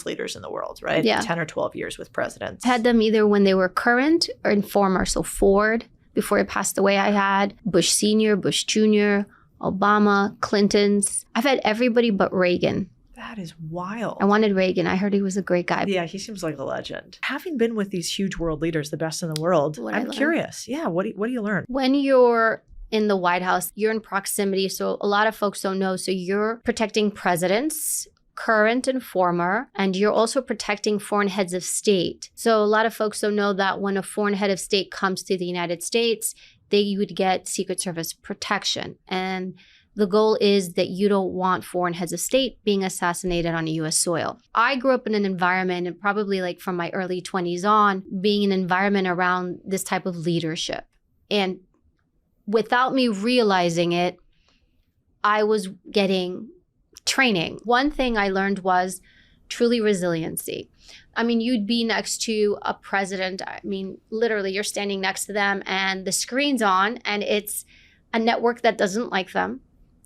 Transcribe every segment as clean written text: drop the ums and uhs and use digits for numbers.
leaders in the world, right? Yeah. 10 or 12 years with presidents. Had them either when they were current or in former. So Ford, before he passed away, I had Bush Sr., Bush Jr., Obama, Clinton's. I've had everybody but Reagan. That is wild. I wanted Reagan. I heard he was a great guy. Yeah, he seems like a legend. Having been with these huge world leaders, the best in the world, I'm curious. Yeah, what do you learn? When you're in the White House, you're in proximity. So a lot of folks don't know. So you're protecting presidents, current and former, and you're also protecting foreign heads of state. So a lot of folks don't know that when a foreign head of state comes to the United States, they would get Secret Service protection. And the goal is that you don't want foreign heads of state being assassinated on US soil. I grew up in an environment, and probably like from my early 20s on, being in an environment around this type of leadership. And without me realizing it, I was getting training. One thing I learned was truly resiliency. I mean, you'd be next to a president. I mean, literally, you're standing next to them and the screen's on and it's a network that doesn't like them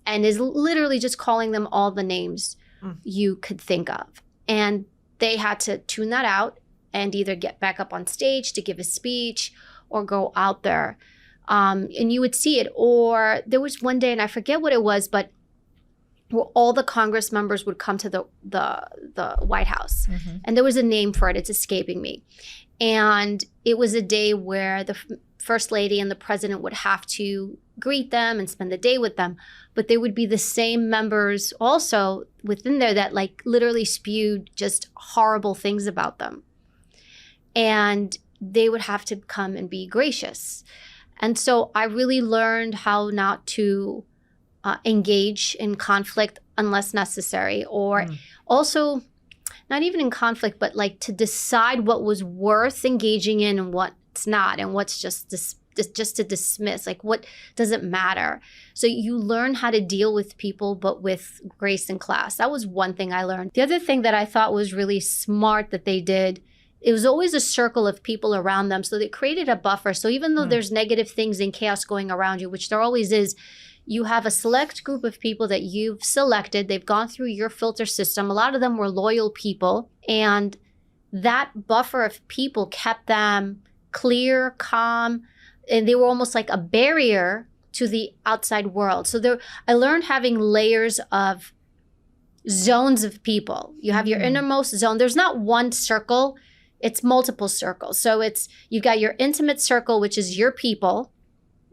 and is literally just calling them all the names you could think of. And they had to tune that out and either get back up on stage to give a speech or go out there. And you would see it. Or there was one day, and I forget what it was, but where all the Congress members would come to the White House. Mm-hmm. And there was a name for it. It's escaping me. And it was a day where the First Lady and the President would have to greet them and spend the day with them. But there would be the same members also within there that like literally spewed just horrible things about them. And they would have to come and be gracious. And so I really learned how not to engage in conflict unless necessary, or also not even in conflict, but like to decide what was worth engaging in and what's not, and what's just to dismiss, like what doesn't matter. So you learn how to deal with people, but with grace and class. That was one thing I learned. The other thing that I thought was really smart that they did, it was always a circle of people around them. So they created a buffer. So even though there's negative things and chaos going around you, which there always is, you have a select group of people that you've selected. They've gone through your filter system. A lot of them were loyal people. And that buffer of people kept them clear, calm, and they were almost like a barrier to the outside world. So I learned having layers of zones of people. You have your innermost zone. There's not one circle. It's multiple circles. So you've got your intimate circle, which is your people,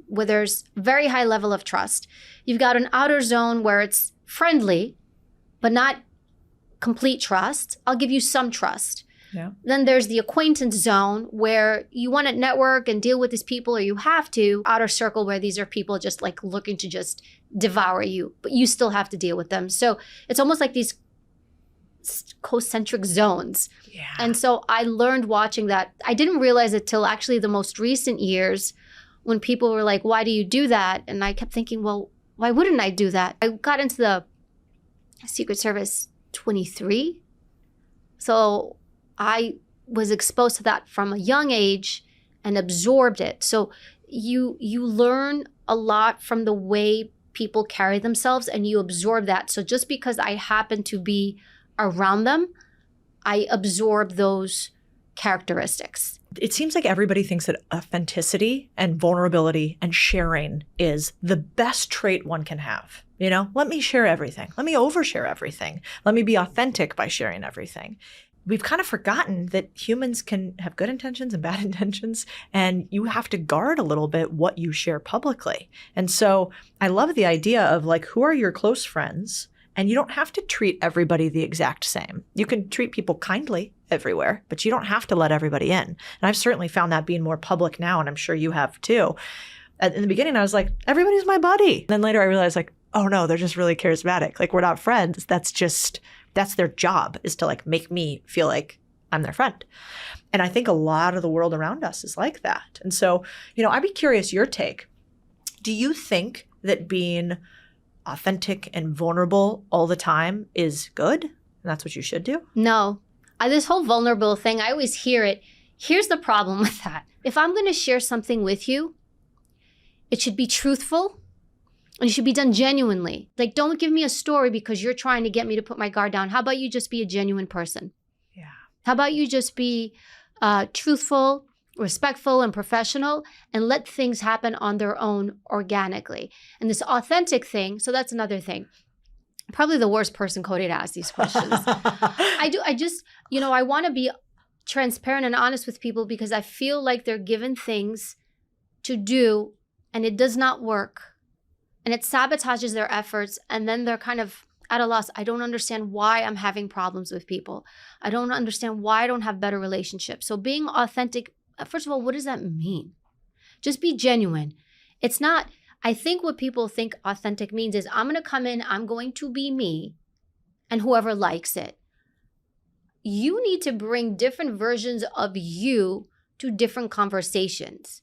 where there's very high level of trust. You've got an outer zone where it's friendly, but not complete trust. I'll give you some trust. Yeah. Then there's the acquaintance zone where you want to network and deal with these people, or you have to. Outer circle where these are people just like looking to just devour you, but you still have to deal with them. So it's almost like these concentric zones. Yeah. And so I learned watching that. I didn't realize it till actually the most recent years when people were like, why do you do that? And I kept thinking, well, why wouldn't I do that? I got into the Secret Service 23. So I was exposed to that from a young age and absorbed it. So you learn a lot from the way people carry themselves and you absorb that. So just because I happen to be around them, I absorb those characteristics. It seems like everybody thinks that authenticity and vulnerability and sharing is the best trait one can have. You know, let me share everything. Let me overshare everything. Let me be authentic by sharing everything. We've kind of forgotten that humans can have good intentions and bad intentions, and you have to guard a little bit what you share publicly. And so I love the idea of like, who are your close friends? And you don't have to treat everybody the exact same. You can treat people kindly everywhere, but you don't have to let everybody in. And I've certainly found that being more public now, and I'm sure you have too. In the beginning, I was like, everybody's my buddy. And then later I realized like, oh no, they're just really charismatic. Like we're not friends. That's their job, is to like make me feel like I'm their friend. And I think a lot of the world around us is like that. And so, you know, I'd be curious your take. Do you think that being authentic and vulnerable all the time is good? And that's what you should do? No. This whole vulnerable thing, I always hear it. Here's the problem with that. If I'm going to share something with you, it should be truthful. And it should be done genuinely. Like, don't give me a story because you're trying to get me to put my guard down. How about you just be a genuine person? How about you just be truthful, respectful, and professional, and let things happen on their own organically. And this authentic thing, so that's another thing. Probably the worst person, Cody, to ask these questions. I just, I want to be transparent and honest with people because I feel like they're given things to do and it does not work. And it sabotages their efforts. And then they're kind of at a loss. I don't understand why I'm having problems with people. I don't understand why I don't have better relationships. So being authentic, first of all, what does that mean? Just be genuine. It's not, I think what people think authentic means is I'm going to come in, I'm going to be me, and whoever likes it. You need to bring different versions of you to different conversations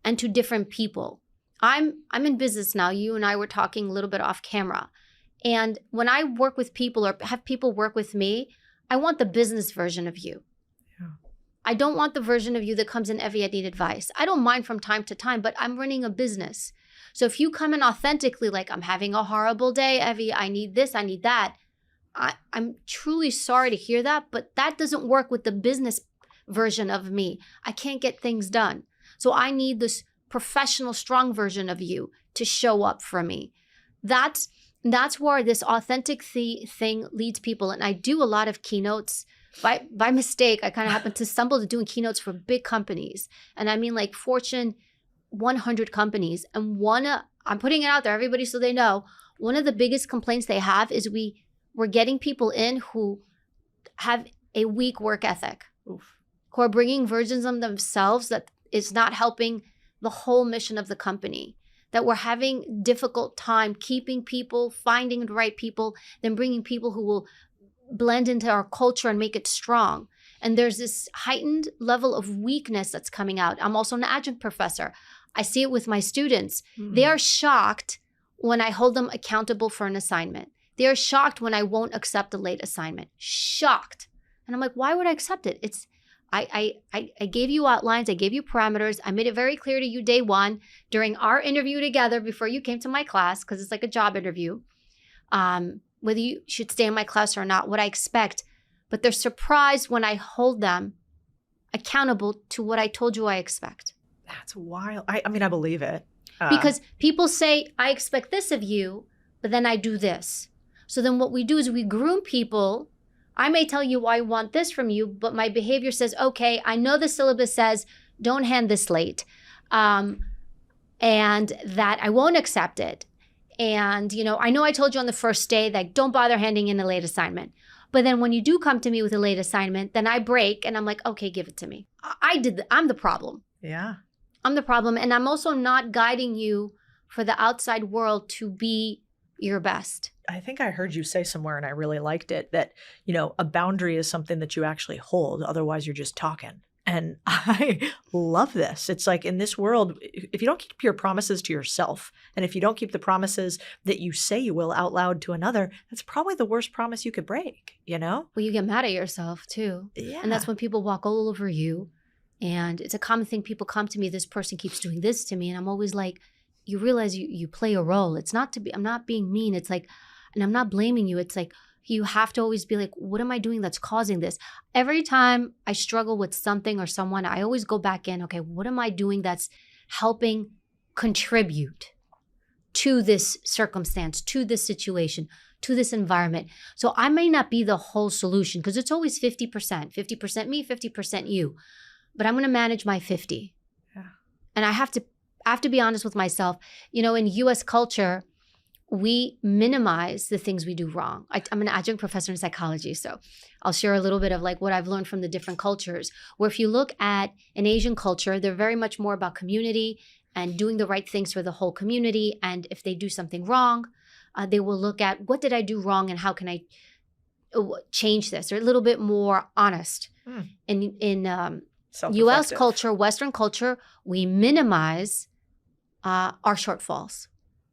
and to different people. I'm in business now. You and I were talking a little bit off camera. And when I work with people or have people work with me, I want the business version of you. Yeah. I don't want the version of you that comes in, Evie, I need advice. I don't mind from time to time, but I'm running a business. So if you come in authentically, like I'm having a horrible day, Evie, I need this, I need that. I'm truly sorry to hear that, but that doesn't work with the business version of me. I can't get things done. So I need this professional, strong version of you to show up for me. That's where this authentic thing leads people. And I do a lot of keynotes. By mistake, I kind of happened to stumble to doing keynotes for big companies. And I mean like Fortune 100 companies. And I'm putting it out there, everybody, so they know, one of the biggest complaints they have is we're getting people in who have a weak work ethic, who are bringing versions of themselves that is not helping the whole mission of the company, that we're having difficult time keeping people, finding the right people, then bringing people who will blend into our culture and make it strong. And there's this heightened level of weakness that's coming out. I'm also an adjunct professor. I see it with my students. They are shocked when I hold them accountable for an assignment. They are shocked when I won't accept a late assignment. Shocked. And I'm like, why would I accept it? I gave you outlines, I gave you parameters. I made it very clear to you day one during our interview together before you came to my class, because it's like a job interview, whether you should stay in my class or not, what I expect. But they're surprised when I hold them accountable to what I told you I expect. That's wild. I mean, I believe it. Because people say, I expect this of you, but then I do this. So then what we do is we groom people. I may tell you I want this from you, but my behavior says, okay, I know the syllabus says, don't hand this late. And that I won't accept it. And, I know I told you on the first day that don't bother handing in a late assignment. But then when you do come to me with a late assignment, then I break and I'm like, okay, give it to me. I'm the problem. Yeah. I'm the problem. And I'm also not guiding you for the outside world to be your best. I think I heard you say somewhere, and I really liked it, that, a boundary is something that you actually hold. Otherwise, you're just talking. And I love this. It's like in this world, if you don't keep your promises to yourself, and if you don't keep the promises that you say you will out loud to another, that's probably the worst promise you could break, Well, you get mad at yourself too. Yeah. And that's when people walk all over you. And it's a common thing. People come to me, this person keeps doing this to me. And I'm always like, you realize you play a role. It's not I'm not being mean. It's like, and I'm not blaming you. It's like, you have to always be like, what am I doing that's causing this? Every time I struggle with something or someone, I always go back in, okay, what am I doing that's helping contribute to this circumstance, to this situation, to this environment? So I may not be the whole solution because it's always 50%, 50% me, 50% you, but I'm going to manage my 50. Yeah. And I have to be honest with myself. In US culture, we minimize the things we do wrong. I'm an adjunct professor in psychology, so I'll share a little bit of like what I've learned from the different cultures, where if you look at an Asian culture, they're very much more about community and doing the right things for the whole community. And if they do something wrong, they will look at what did I do wrong and how can I change this? They're a little bit more honest. In US culture, Western culture, we minimize our shortfalls.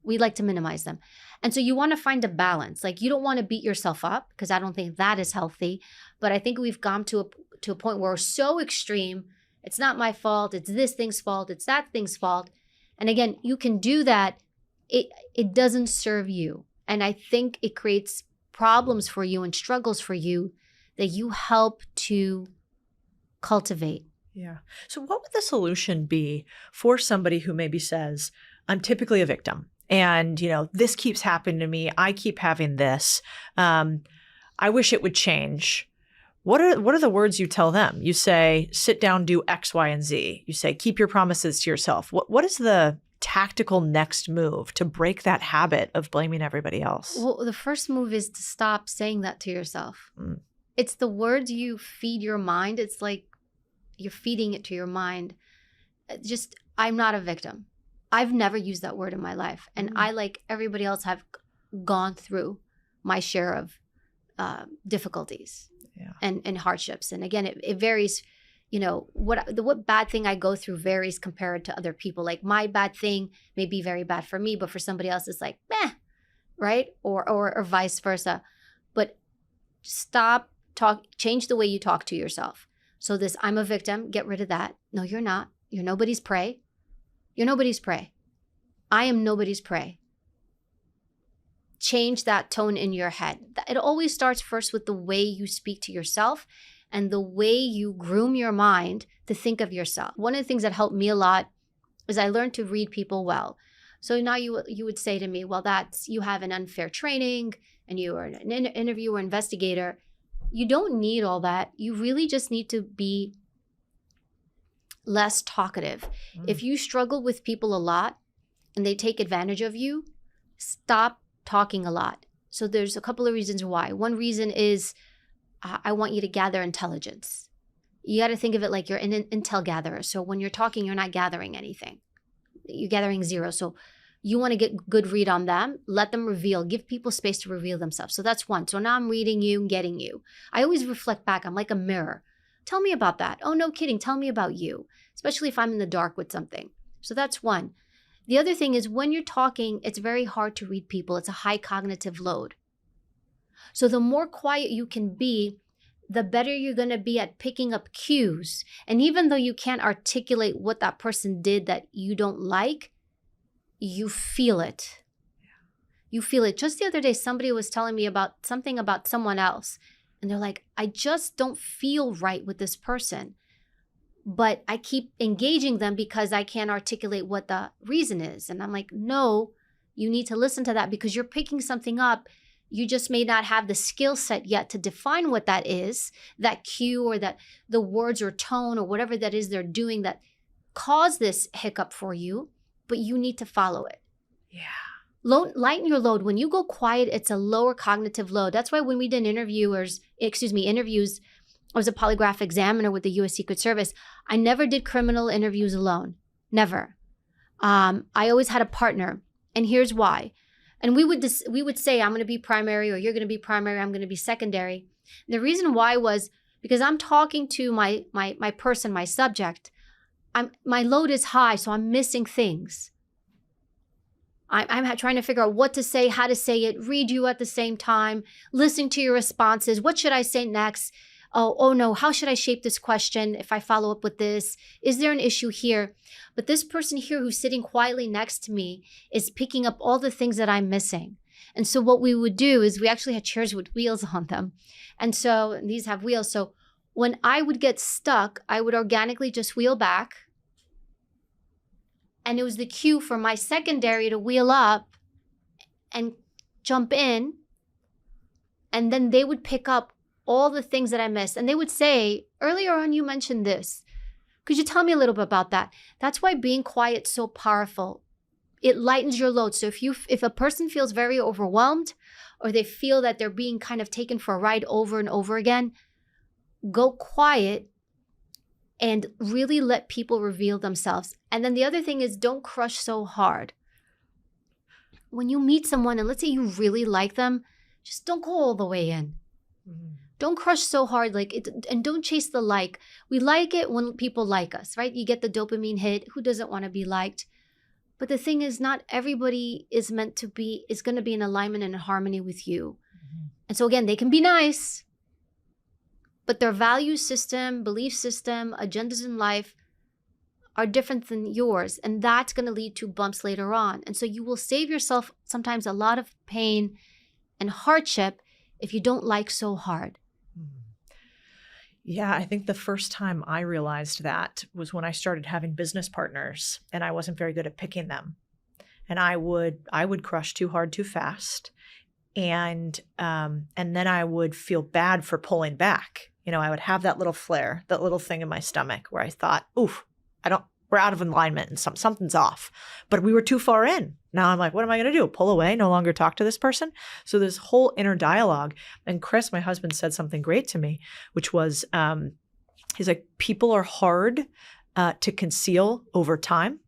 We like to minimize them. And so you want to find a balance. Like you don't want to beat yourself up because I don't think that is healthy. But I think we've gone to a point where we're so extreme. It's not my fault. It's this thing's fault. It's that thing's fault. And again, you can do that. It doesn't serve you. And I think it creates problems for you and struggles for you that you help to cultivate. Yeah. So what would the solution be for somebody who maybe says, I'm typically a victim and, this keeps happening to me. I keep having this. I wish it would change. What are the words you tell them? You say, sit down, do X, Y, and Z. You say, keep your promises to yourself. What is the tactical next move to break that habit of blaming everybody else? Well, the first move is to stop saying that to yourself. It's the words you feed your mind. It's like you're feeding it to your mind. Just, I'm not a victim. I've never used that word in my life. And I, like everybody else, have gone through my share of difficulties and hardships. And again, it varies. What bad thing I go through varies compared to other people. Like my bad thing may be very bad for me, but for somebody else it's like, meh, right? Or vice versa. But change the way you talk to yourself. So this, I'm a victim, get rid of that. No, you're not. You're nobody's prey. You're nobody's prey. I am nobody's prey. Change that tone in your head. It always starts first with the way you speak to yourself and the way you groom your mind to think of yourself. One of the things that helped me a lot is I learned to read people well. So now you would say to me, well, you have an unfair training and you are an interviewer, investigator. You don't need all that. You really just need to be less talkative. If you struggle with people a lot and they take advantage of you, stop talking a lot. So there's a couple of reasons why. One reason is I want you to gather intelligence. You got to think of it like you're an intel gatherer. So when you're talking, you're not gathering anything. You're gathering zero. So you want to get good read on them. Let them reveal. Give people space to reveal themselves. So that's one. So now I'm reading you and getting you. I always reflect back. I'm like a mirror. Tell me about that. Oh, no kidding. Tell me about you, especially if I'm in the dark with something. So that's one. The other thing is when you're talking, it's very hard to read people. It's a high cognitive load. So the more quiet you can be, the better you're going to be at picking up cues. And even though you can't articulate what that person did that you don't like, you feel it. You feel it. Just the other day, somebody was telling me about something about someone else. And they're like, I just don't feel right with this person. But I keep engaging them because I can't articulate what the reason is. And I'm like, no, you need to listen to that because you're picking something up. You just may not have the skill set yet to define what that is, that cue or that the words or tone or whatever that is they're doing that cause this hiccup for you, but you need to follow it. Yeah. Lighten your load. When you go quiet, it's a lower cognitive load. That's why when we did interviews, I was a polygraph examiner with the U.S. Secret Service. I never did criminal interviews alone. Never. I always had a partner. And here's why. And we would say, I'm going to be primary or you're going to be primary. I'm going to be secondary. And the reason why was because I'm talking to my person, my subject. My load is high, so I'm missing things. I'm trying to figure out what to say, how to say it, read you at the same time, listening to your responses. What should I say next? Oh no, how should I shape this question if I follow up with this? Is there an issue here? But this person here who's sitting quietly next to me is picking up all the things that I'm missing. And so what we would do is we actually had chairs with wheels on them. And so these have wheels. So when I would get stuck, I would organically just wheel back. And it was the cue for my secondary to wheel up and jump in. And then they would pick up all the things that I missed. And they would say, earlier on, you mentioned this. Could you tell me a little bit about that? That's why being quiet is so powerful. It lightens your load. So if a person feels very overwhelmed or they feel that they're being kind of taken for a ride over and over again, go quiet and really let people reveal themselves. And then the other thing is don't crush so hard. When you meet someone and let's say you really like them, just don't go all the way in. Mm-hmm. Don't crush so hard and don't chase the like. We like it when people like us, right? You get the dopamine hit. Who doesn't want to be liked? But the thing is not everybody is going to be in alignment and in harmony with you. Mm-hmm. And so again, they can be nice, but their value system, belief system, agendas in life are different than yours. And that's going to lead to bumps later on. And so you will save yourself sometimes a lot of pain and hardship if you don't like so hard. Yeah, I think the first time I realized that was when I started having business partners and I wasn't very good at picking them. And I would crush too hard too fast. And then I would feel bad for pulling back. I would have that little flare, that little thing in my stomach where I thought, oof, we're out of alignment and something's off. But we were too far in. Now I'm like, what am I going to do? Pull away, no longer talk to this person? So this whole inner dialogue. And Chris, my husband, said something great to me, which was, he's like, people are hard to conceal over time.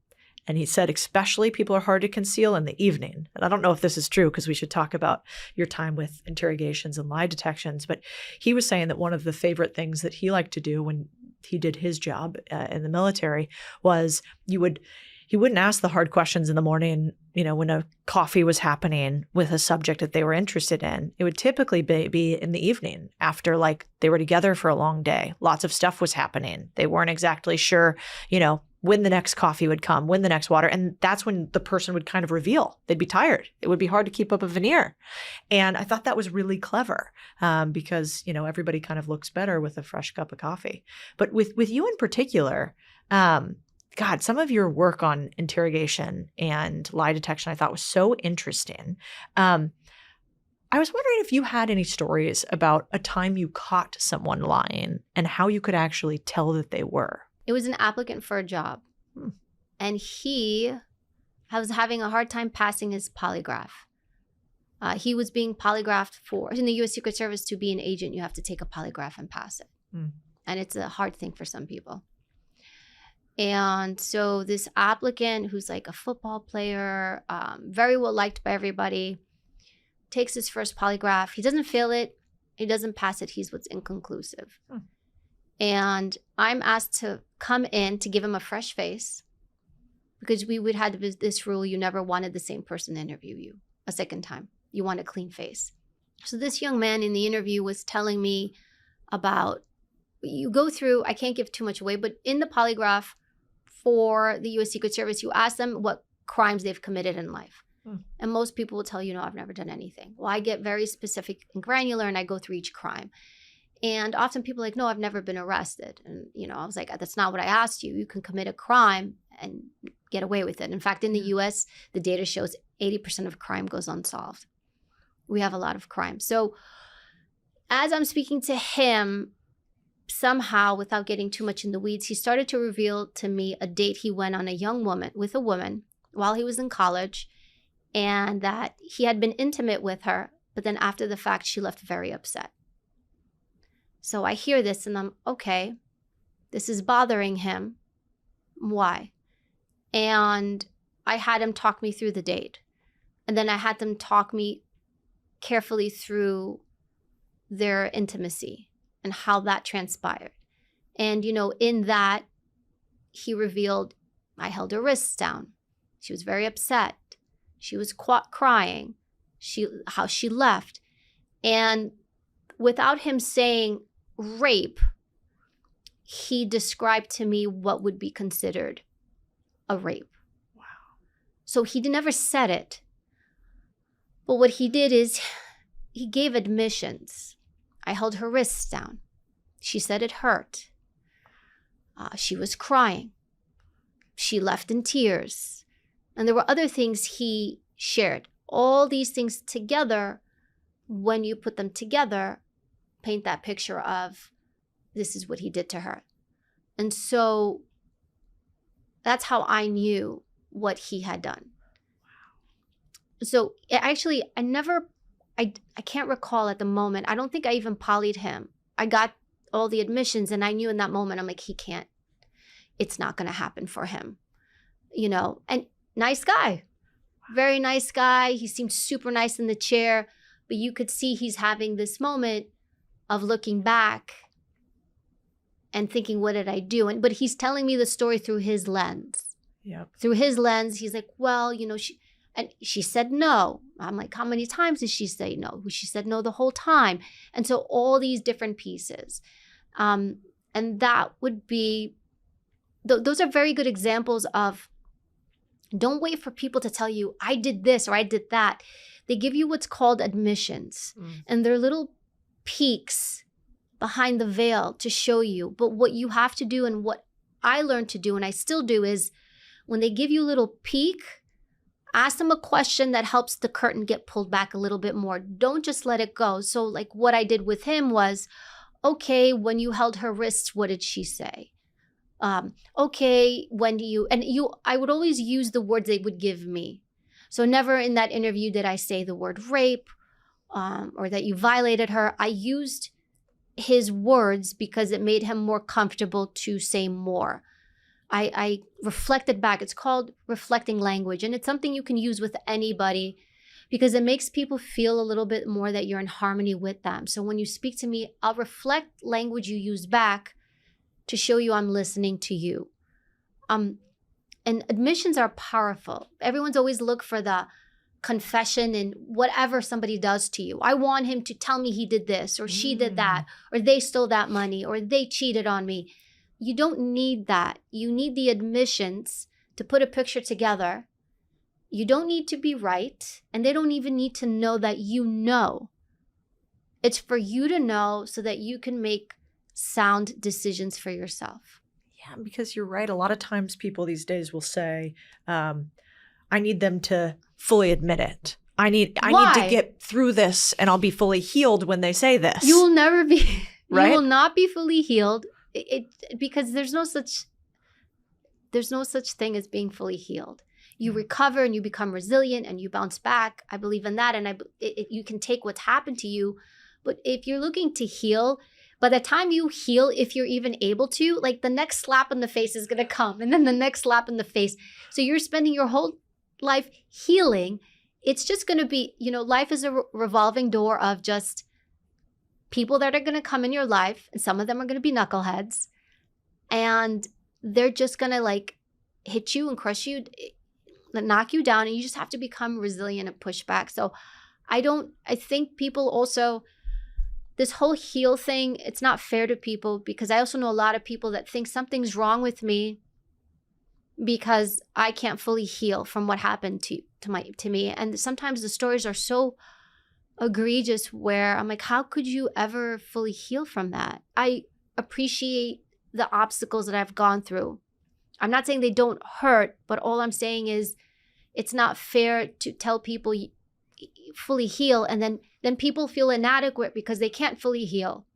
And he said, especially people are hard to conceal in the evening. And I don't know if this is true because we should talk about your time with interrogations and lie detections. But he was saying that one of the favorite things that he liked to do when he did his job in the military was he wouldn't ask the hard questions in the morning, when a coffee was happening with a subject that they were interested in. It would typically be in the evening after they were together for a long day. Lots of stuff was happening. They weren't exactly sure, when the next coffee would come, when the next water. And that's when the person would kind of reveal. They'd be tired. It would be hard to keep up a veneer. And I thought that was really clever because, everybody kind of looks better with a fresh cup of coffee. But with you in particular, God, some of your work on interrogation and lie detection I thought was so interesting. I was wondering if you had any stories about a time you caught someone lying and how you could actually tell that they were. It was an applicant for a job. And he was having a hard time passing his polygraph. He was being polygraphed in the U.S. Secret Service. To be an agent, you have to take a polygraph and pass it. And it's a hard thing for some people. And so this applicant, who's like a football player, very well liked by everybody, takes his first polygraph. He doesn't fail it. He doesn't pass it. He's what's inconclusive. And I'm asked to come in to give him a fresh face because we would have this rule: you never wanted the same person to interview you a second time. You want a clean face. So this young man in the interview was telling me about, you go through, I can't give too much away, but in the polygraph for the U.S. Secret Service, you ask them what crimes they've committed in life. And most people will tell you, no, I've never done anything. Well, I get very specific and granular and I go through each crime. And often people are like, no, I've never been arrested. And, I was like, that's not what I asked you. You can commit a crime and get away with it. In fact, in the US, the data shows 80% of crime goes unsolved. We have a lot of crime. So as I'm speaking to him, somehow, without getting too much in the weeds, he started to reveal to me a date he went on with a woman while he was in college, and that he had been intimate with her, but then after the fact, she left very upset. So I hear this and I'm, okay, this is bothering him. Why? And I had him talk me through the date. And then I had them talk me carefully through their intimacy and how that transpired. And, in that, he revealed, I held her wrists down. She was very upset. She was crying. How she left. And without him saying rape, he described to me what would be considered a rape. Wow. So he never said it. But what he did is he gave admissions. I held her wrists down. She said it hurt. She was crying. She left in tears. And there were other things he shared. All these things together, when you put them together, paint that picture of this is what he did to her. And so that's how I knew what he had done. So actually, I can't recall at the moment. I don't think I even polyed him. I got all the admissions and I knew in that moment, I'm like, it's not going to happen for him, and nice guy, very nice guy. He seemed super nice in the chair, but you could see he's having this moment of looking back and thinking, what did I do? But he's telling me the story through his lens. Yep. Through his lens, he's like, well, she said no. I'm like, how many times did she say no? She said no the whole time. And so all these different pieces. And that would be, those are very good examples of, don't wait for people to tell you, I did this or I did that. They give you what's called admissions. And they're little peeks behind the veil to show you. But what you have to do, and what I learned to do and I still do, is when they give you a little peek, ask them a question that helps the curtain get pulled back a little bit more. Don't just let it go. So like what I did with him was, okay, when you held her wrists, what did she say? Okay, when I would always use the words they would give me. So never in that interview did I say the word rape or that you violated her. I used his words because it made him more comfortable to say more. I reflected back. It's called reflecting language. And it's something you can use with anybody because it makes people feel a little bit more that you're in harmony with them. So when you speak to me, I'll reflect language you use back to show you I'm listening to you. And admissions are powerful. Everyone's always look for the confession and whatever somebody does to you. I want him to tell me he did this or she did that or they stole that money or they cheated on me. You don't need that. You need the admissions to put a picture together. You don't need to be right, and they don't even need to know that you know. It's for you to know so that you can make sound decisions for yourself. Yeah, because you're right. A lot of times people these days will say, I need them to fully admit it. I need to get through this and I'll be fully healed when they say this. You will never be, right? You will not be fully healed. Because there's no such thing as being fully healed. You recover and you become resilient and you bounce back. I believe in that. And you can take what's happened to you. But if you're looking to heal, by the time you heal, if you're even able to, like the next slap in the face is going to come and then the next slap in the face. So you're spending your whole life healing. It's just going to be, life is a revolving door of just people that are going to come in your life, and some of them are going to be knuckleheads, and they're just going to like hit you and crush you, knock you down, and you just have to become resilient and push back. So I think people also, this whole heal thing, it's not fair to people because I also know a lot of people that think something's wrong with me because I can't fully heal from what happened to me. And sometimes the stories are so egregious where I'm like, how could you ever fully heal from that? I appreciate the obstacles that I've gone through. I'm not saying they don't hurt, but all I'm saying is it's not fair to tell people fully heal and then people feel inadequate because they can't fully heal.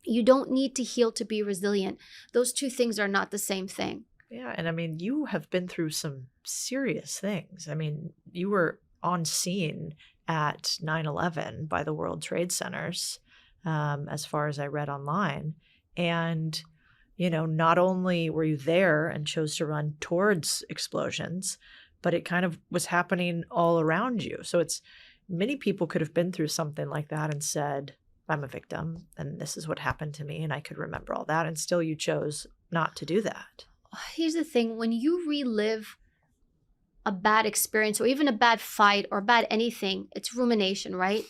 You don't need to heal to be resilient. Those two things are not the same thing. Yeah, and I mean, you have been through some serious things. I mean, you were on scene at 9/11 by the World Trade Centers, as far as I read online. And, not only were you there and chose to run towards explosions, but it kind of was happening all around you. So many people could have been through something like that and said, I'm a victim and this is what happened to me and I could remember all that. And still you chose not to do that. Here's the thing. When you relive a bad experience or even a bad fight or bad anything, it's rumination, right?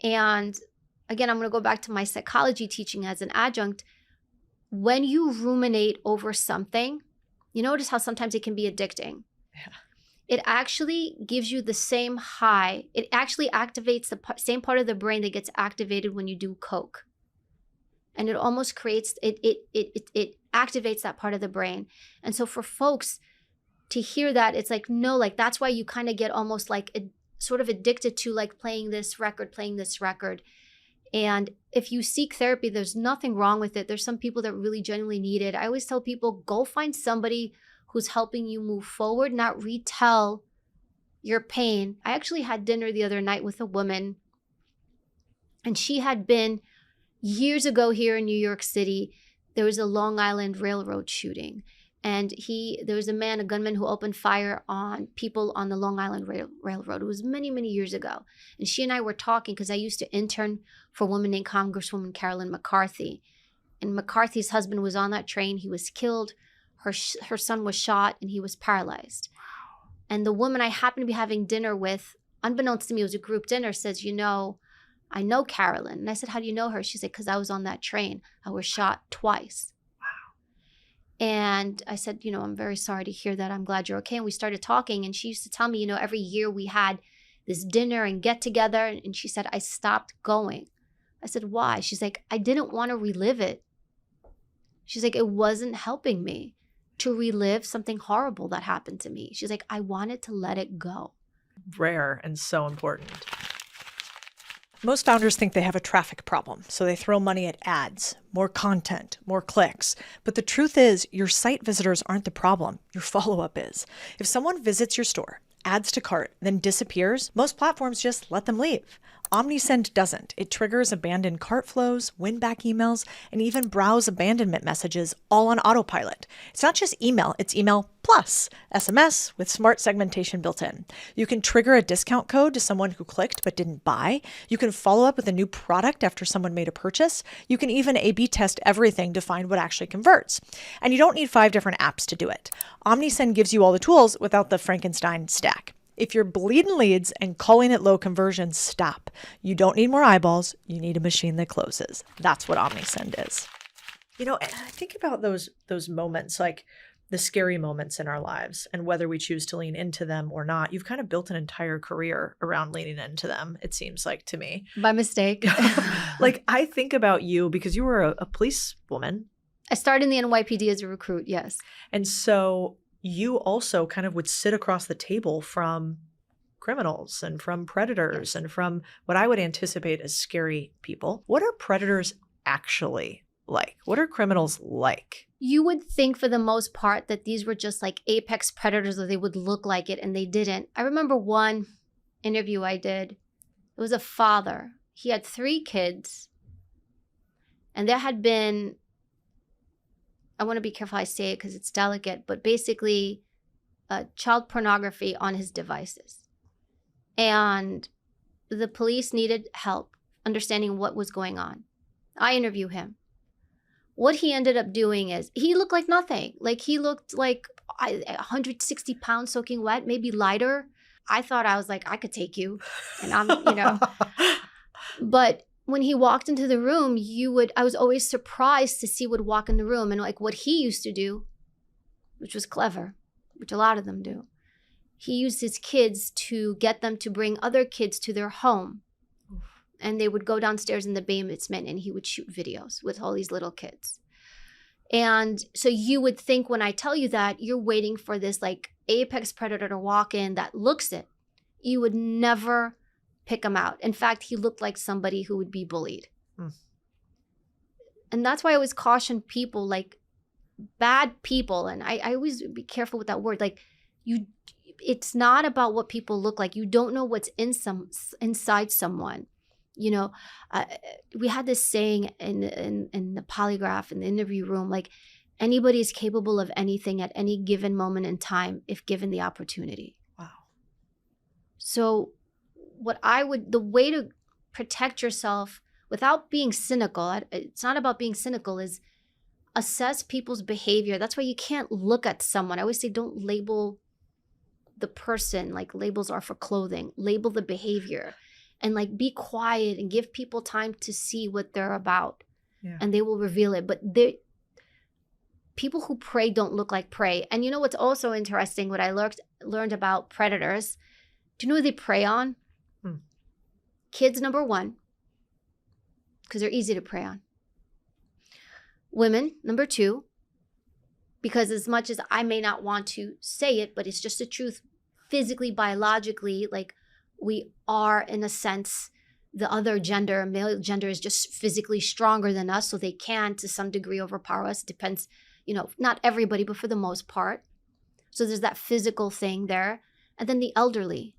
And again, I'm going to go back to my psychology teaching as an adjunct. When you ruminate over something, you notice how sometimes it can be addicting. Yeah. It actually gives you the same high. It actually activates the same part of the brain that gets activated when you do coke. And it almost creates, it activates that part of the brain. And so for folks to hear that, it's like, no, like that's why you kind of get almost like sort of addicted to like playing this record. And if you seek therapy, there's nothing wrong with it. There's some people that really genuinely need it. I always tell people, go find somebody who's helping you move forward, not retell your pain. I actually had dinner the other night with a woman, and she had been years ago here in New York City. There was a Long Island Railroad shooting. And there was a gunman who opened fire on people on the Long Island Railroad. It was many, many years ago. And she and I were talking because I used to intern for a woman named Congresswoman Carolyn McCarthy. And McCarthy's husband was on that train. He was killed. Her son was shot and he was paralyzed. Wow. And the woman I happened to be having dinner with, unbeknownst to me, it was a group dinner, says, I know Carolyn. And I said, how do you know her? She's like, because I was on that train. I was shot twice. And I said, I'm very sorry to hear that. I'm glad you're okay. And we started talking. And she used to tell me, every year we had this dinner and get together. And she said, I stopped going I said, why? She's like, I didn't want to relive it. She's like, it wasn't helping me to relive something horrible that happened to me. She's like, I wanted to let it go. Rare and so important. Most founders think they have a traffic problem, so they throw money at ads, more content, more clicks. But the truth is, your site visitors aren't the problem. Your follow-up is. If someone visits your store, adds to cart, then disappears, most platforms just let them leave. OmniSend doesn't. It triggers abandoned cart flows, win-back emails, and even browse abandonment messages all on autopilot. It's not just email, it's email plus SMS with smart segmentation built in. You can trigger a discount code to someone who clicked but didn't buy. You can follow up with a new product after someone made a purchase. You can even A/B test everything to find what actually converts. And you don't need 5 different apps to do it. OmniSend gives you all the tools without the Frankenstein stack. If you're bleeding leads and calling it low conversion, stop. You don't need more eyeballs. You need a machine that closes. That's what OmniSend is. You know, and I think about those moments, like the scary moments in our lives and whether we choose to lean into them or not. You've kind of built an entire career around leaning into them, it seems like to me. By mistake. Like I think about you because you were a police woman. I started in the NYPD as a recruit, yes. And so you also kind of would sit across the table from criminals and from predators and from what I would anticipate as scary people. What are predators actually like? What are criminals like? You would think for the most part that these were just like apex predators, or they would look like it, and they didn't. I remember one interview I did. It was a father. He had 3 kids, and there had been, I want to be careful how I say it because it's delicate, but basically child pornography on his devices. And the police needed help understanding what was going on. I interview him. What he ended up doing is he looked like nothing. Like he looked like 160 pounds soaking wet, maybe lighter. I thought, I was like, I could take you. And I'm, but when he walked into the room, I was always surprised to see would walk in the room. And like what he used to do, which was clever, which a lot of them do, he used his kids to get them to bring other kids to their home. And they would go downstairs in the basement and he would shoot videos with all these little kids. And so you would think when I tell you that, you're waiting for this like apex predator to walk in that looks it. You would never pick him out. In fact, he looked like somebody who would be bullied. And that's why I always caution people, like bad people. And I always be careful with that word. Like it's not about what people look like. You don't know what's inside someone. We had this saying in the polygraph, in the interview room, like anybody is capable of anything at any given moment in time if given the opportunity. Wow. So the way to protect yourself without being cynical, it's not about being cynical, is assess people's behavior. That's why you can't look at someone. I always say don't label the person like labels are for clothing. Label the behavior. And like be quiet and give people time to see what they're about. Yeah. And they will reveal it. But people who prey don't look like prey. And you know what's also interesting, what I learned about predators, do you know who they prey on? Kids, number 1, because they're easy to prey on. Women, number 2, because as much as I may not want to say it, but it's just the truth, physically, biologically, like we are, in a sense, the other gender, male gender, is just physically stronger than us, so they can, to some degree, overpower us. Depends, not everybody, but for the most part. So there's that physical thing there. And then the elderly.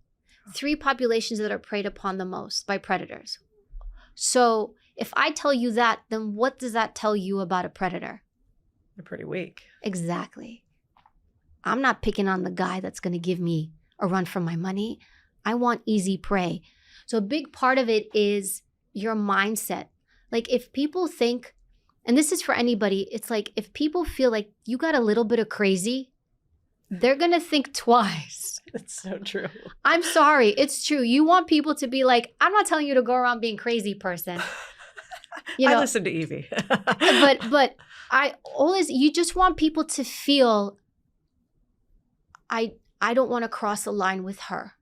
3 populations that are preyed upon the most by predators. So if I tell you that, then what does that tell you about a predator? They're pretty weak. Exactly. I'm not picking on the guy that's going to give me a run for my money. I want easy prey. So a big part of it is your mindset. Like if people think, and this is for anybody, it's like if people feel like you got a little bit of crazy, they're going to think twice. It's so true. I'm sorry. It's true. You want people to be like, I'm not telling you to go around being crazy person. I listen to Evie. but you just want people to feel, I don't want to cross a line with her.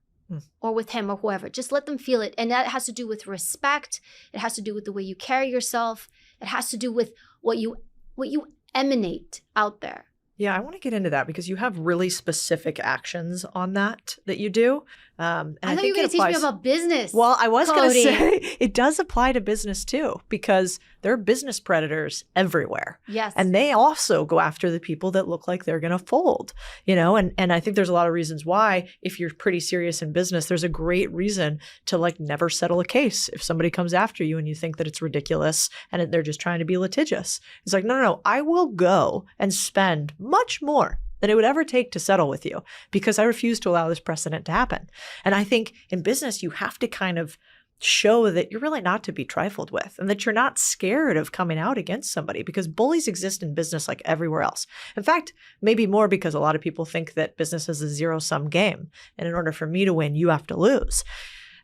or with him or whoever. Just let them feel it. And that has to do with respect. It has to do with the way you carry yourself. It has to do with what you emanate out there. Yeah, I want to get into that because you have really specific actions on that you do. And I thought think you were going to teach me about business. Well, I was going to Cody. say it does apply to business too, because there are business predators everywhere. Yes. And they also go after the people that look like they're going to fold, and I think there's a lot of reasons why, if you're pretty serious in business, there's a great reason to like never settle a case. If somebody comes after you and you think that it's ridiculous and they're just trying to be litigious, it's like, no, I will go and spend much more than it would ever take to settle with you because I refuse to allow this precedent to happen. And I think in business, you have to kind of show that you're really not to be trifled with and that you're not scared of coming out against somebody, because bullies exist in business like everywhere else. In fact, maybe more, because a lot of people think that business is a zero-sum game. And in order for me to win, you have to lose.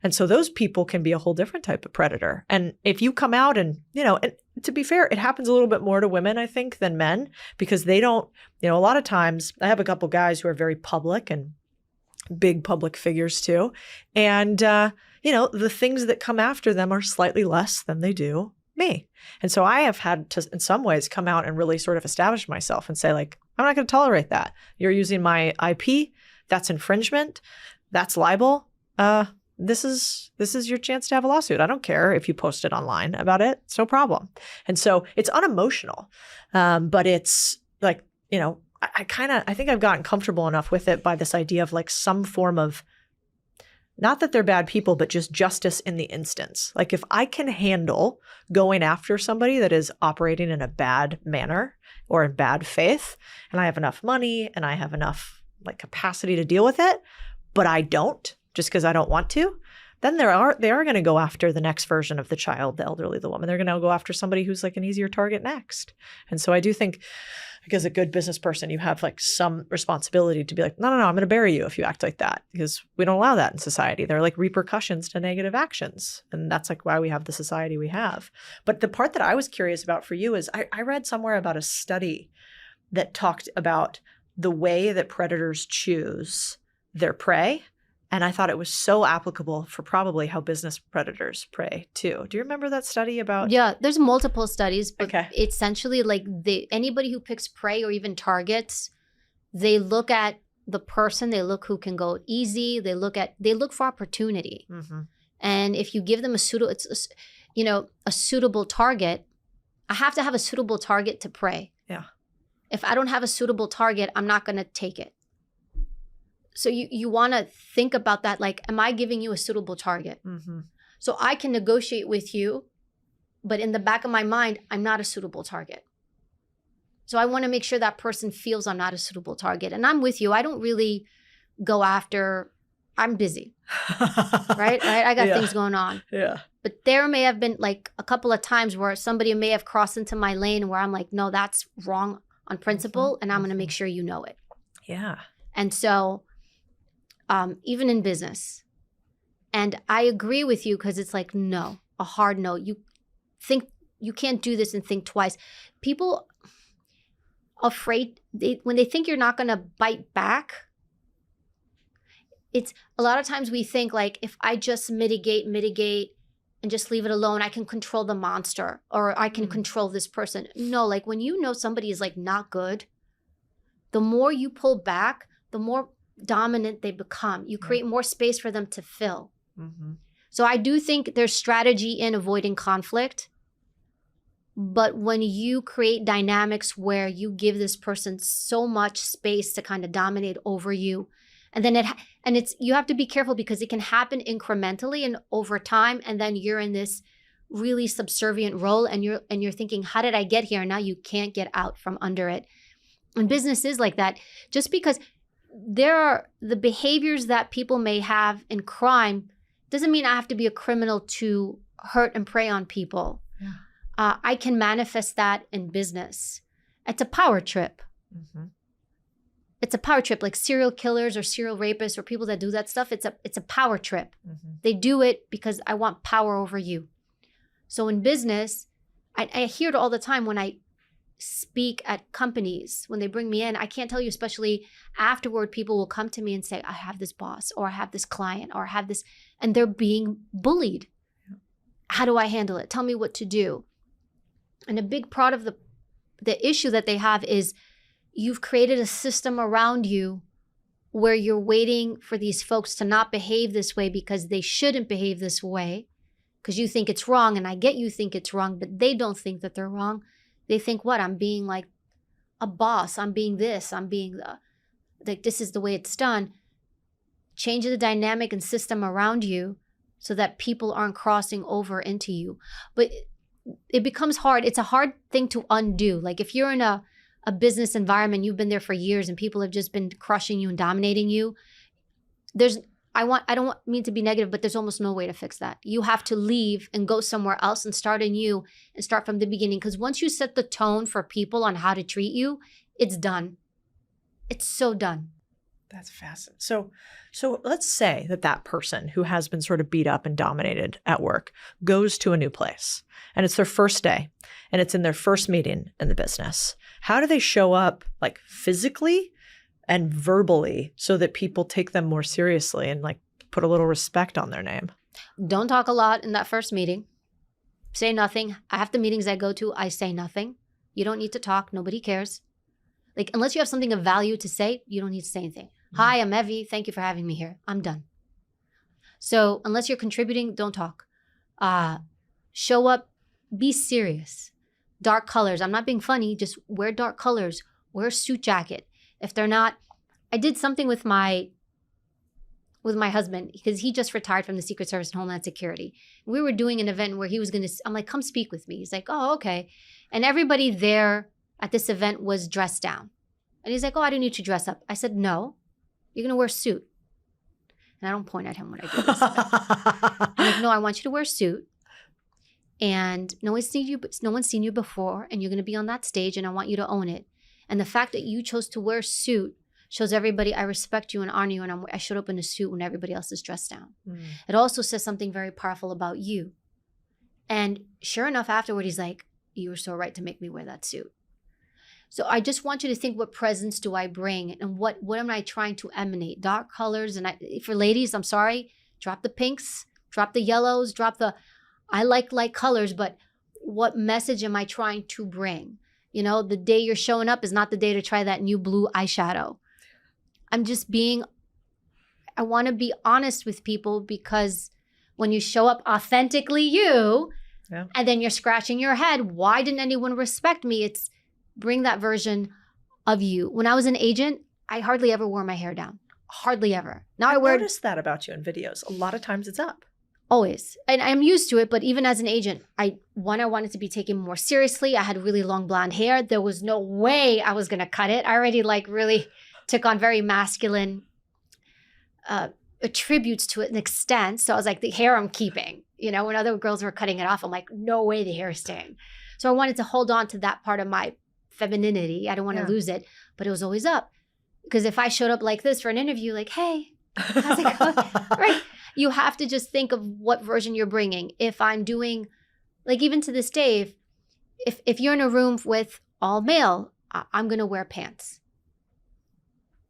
And so those people can be a whole different type of predator. And if you come out and, and to be fair, it happens a little bit more to women, I think, than men, because they don't, a lot of times I have a couple guys who are very public and big public figures too. And, the things that come after them are slightly less than they do me. And so I have had to, in some ways, come out and really sort of establish myself and say, like, I'm not going to tolerate that. You're using my IP. That's infringement. That's libel. This is your chance to have a lawsuit. I don't care if you post it online about it. It's no problem. And so it's unemotional, but it's like, I think I've gotten comfortable enough with it by this idea of like some form of, not that they're bad people, but just justice in the instance. Like if I can handle going after somebody that is operating in a bad manner or in bad faith, and I have enough money and I have enough like capacity to deal with it, but I don't, just because I don't want to, then they are going to go after the next version of the child, the elderly, the woman. They're going to go after somebody who's like an easier target next. And so I do think, like, as a good business person, you have like some responsibility to be like, no, I'm going to bury you if you act like that, because we don't allow that in society. There are like repercussions to negative actions. And that's like why we have the society we have. But the part that I was curious about for you is I read somewhere about a study that talked about the way that predators choose their prey. And I thought it was so applicable for probably how business predators prey too. Do you remember that study about? Yeah, there's multiple studies, but Okay. essentially like anybody who picks prey or even targets, they look at the person, they look who can go easy, they look for opportunity. Mm-hmm. And if you give them a suitable target, I have to have a suitable target to prey. Yeah. If I don't have a suitable target, I'm not going to take it. So you want to think about that, like, am I giving you a suitable target? Mm-hmm. So I can negotiate with you, but in the back of my mind, I'm not a suitable target. So I want to make sure that person feels I'm not a suitable target. And I'm with you. I don't really go after, I'm busy, right? I got things going on. Yeah. But there may have been like a couple of times where somebody may have crossed into my lane where I'm like, no, that's wrong on principle. And I'm going to make sure you know it. Yeah. And so even in business. And I agree with you because it's like, no, a hard no. You think you can't do this and think twice. People afraid, when they think you're not going to bite back, it's a lot of times we think like, if I just mitigate and just leave it alone, I can control the monster or I can control this person. No, like when you know somebody is like not good, the more you pull back, the more dominant they become. You create more space for them to fill. Mm-hmm. So I do think there's strategy in avoiding conflict. But when you create dynamics where you give this person so much space to kind of dominate over you, and then you have to be careful because it can happen incrementally and over time, and then you're in this really subservient role and you're thinking, how did I get here? And now you can't get out from under it. And business is like that. Just because there are the behaviors that people may have in crime doesn't mean I have to be a criminal to hurt and prey on people. Yeah. I can manifest that in business. It's a power trip. Mm-hmm. It's a power trip, like serial killers or serial rapists or people that do that stuff. It's a power trip. Mm-hmm. They do it because I want power over you. So in business, I hear it all the time when I speak at companies, when they bring me in, I can't tell you, especially afterward, people will come to me and say, I have this boss, or I have this client, or I have this, and they're being bullied. Yeah. How do I handle it? Tell me what to do. And a big part of the issue that they have is you've created a system around you where you're waiting for these folks to not behave this way because they shouldn't behave this way, because you think it's wrong. And I get you think it's wrong, but they don't think that they're wrong. They think, what? I'm being like a boss. I'm being this. I'm being like, this is the way it's done. Change the dynamic and system around you so that people aren't crossing over into you. But it becomes hard. It's a hard thing to undo. Like if you're in a business environment, you've been there for years and people have just been crushing you and dominating you. I don't mean to be negative, but there's almost no way to fix that. You have to leave and go somewhere else and start anew and start from the beginning. Because once you set the tone for people on how to treat you, it's done. It's so done. That's fascinating. So let's say that person who has been sort of beat up and dominated at work goes to a new place and it's their first day and it's in their first meeting in the business. How do they show up like physically and verbally so that people take them more seriously and like put a little respect on their name? Don't talk a lot in that first meeting. Say nothing. Half the meetings I go to, I say nothing. You don't need to talk. Nobody cares. Like, unless you have something of value to say, you don't need to say anything. Mm-hmm. Hi, I'm Evie. Thank you for having me here. I'm done. So unless you're contributing, don't talk. Show up. Be serious. Dark colors. I'm not being funny. Just wear dark colors. Wear a suit jacket. If they're not, I did something with my husband because he just retired from the Secret Service and Homeland Security. We were doing an event where he was I'm like, come speak with me. He's like, oh, okay. And everybody there at this event was dressed down. And he's like, oh, I don't need to dress up. I said, no, you're going to wear a suit. And I don't point at him when I do this. I'm like, no, I want you to wear a suit. And no one's seen you before. And you're going to be on that stage and I want you to own it. And the fact that you chose to wear a suit shows everybody I respect you and honor you. And I showed up in a suit when everybody else is dressed down. Mm. It also says something very powerful about you. And sure enough, afterward, he's like, you were so right to make me wear that suit. So I just want you to think, what presence do I bring? And what am I trying to emanate? Dark colors. And for ladies, I'm sorry, drop the pinks, drop the yellows, I like light colors, but what message am I trying to bring? You know, the day you're showing up is not the day to try that new blue eyeshadow. I want to be honest with people, because when you show up authentically and then you're scratching your head, why didn't anyone respect me? It's bring that version of you. When I was an agent, I hardly ever wore my hair down. Hardly ever. Now I noticed that about you in videos. A lot of times it's up. Always. And I'm used to it, but even as an agent, I wanted to be taken more seriously. I had really long blonde hair. There was no way I was going to cut it. I already really took on very masculine attributes to an extent. So I was like, the hair I'm keeping. You know, when other girls were cutting it off, I'm like, no way the hair is staying. So I wanted to hold on to that part of my femininity. I don't want to lose it, but it was always up. Because if I showed up like this for an interview, like, hey, how's it going? Right? You have to just think of what version you're bringing. If I'm doing, like, even to this day, if you're in a room with all male, I'm going to wear pants.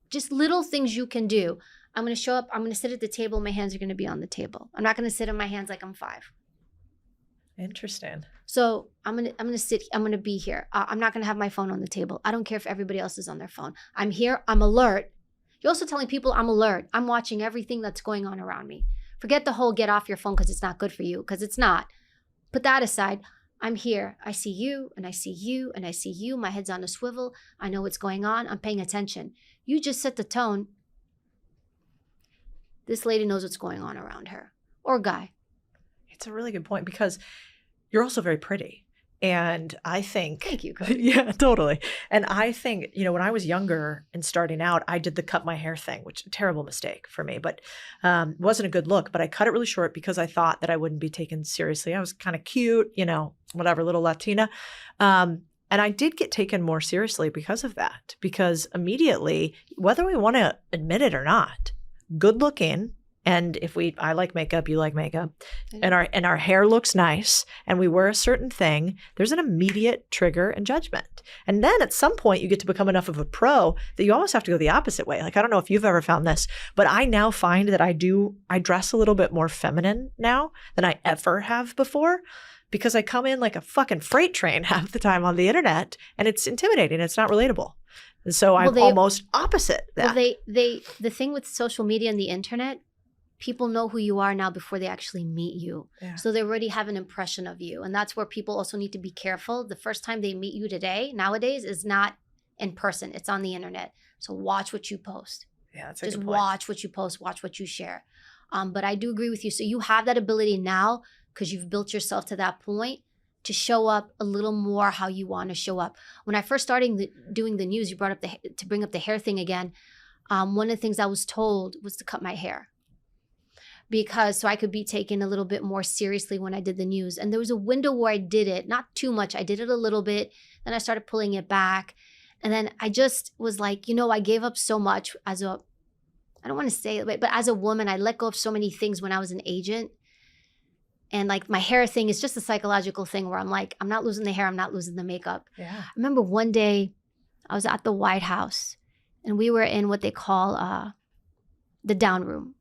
Just little things you can do. I'm going to show up. I'm going to sit at the table. My hands are going to be on the table. I'm not going to sit on my hands like I'm 5. Interesting. So I'm going to sit. I'm going to be here. I'm not going to have my phone on the table. I don't care if everybody else is on their phone. I'm here. I'm alert. You're also telling people I'm alert. I'm watching everything that's going on around me. Forget the whole get off your phone because it's not good for you, because it's not. Put that aside. I'm here. I see you and I see you and I see you. My head's on a swivel. I know what's going on. I'm paying attention. You just set the tone. This lady knows what's going on around her, or guy. It's a really good point, because you're also very pretty. And I think— Thank you, Cody. Yeah, totally. And I think, you know, when I was younger and starting out, I did the cut my hair thing, which is a terrible mistake for me, but wasn't a good look. But I cut it really short because I thought that I wouldn't be taken seriously. I was kind of cute, you know, whatever, little Latina. And I did get taken more seriously because of that, because immediately, whether we want to admit it or not, good looking and I like makeup, you like makeup, and our hair looks nice, and we wear a certain thing, there's an immediate trigger and judgment. And then at some point you get to become enough of a pro that you almost have to go the opposite way. Like, I don't know if you've ever found this, but I now find that I dress a little bit more feminine now than I ever have before, because I come in like a fucking freight train half the time on the internet, and it's intimidating. It's not relatable. And so I'm almost opposite that. Well, the thing with social media and the internet, people know who you are now before they actually meet you. Yeah. So they already have an impression of you. And that's where people also need to be careful. The first time they meet you nowadays is not in person. It's on the internet. So watch what you post. Yeah, that's a Just good point. watch what you post, watch what you share. But I do agree with you. So you have that ability now because you've built yourself to that point to show up a little more how you want to show up. When I first started doing the news, you brought up to bring up the hair thing again. One of the things I was told was to cut my hair, because so I could be taken a little bit more seriously when I did the news. And there was a window where I did it, not too much. I did it a little bit. Then I started pulling it back. And then I just was like, I gave up so much I don't want to say it, but as a woman, I let go of so many things when I was an agent. And like my hair thing is just a psychological thing where I'm like, I'm not losing the hair, I'm not losing the makeup. Yeah. I remember one day I was at the White House and we were in what they call the down room.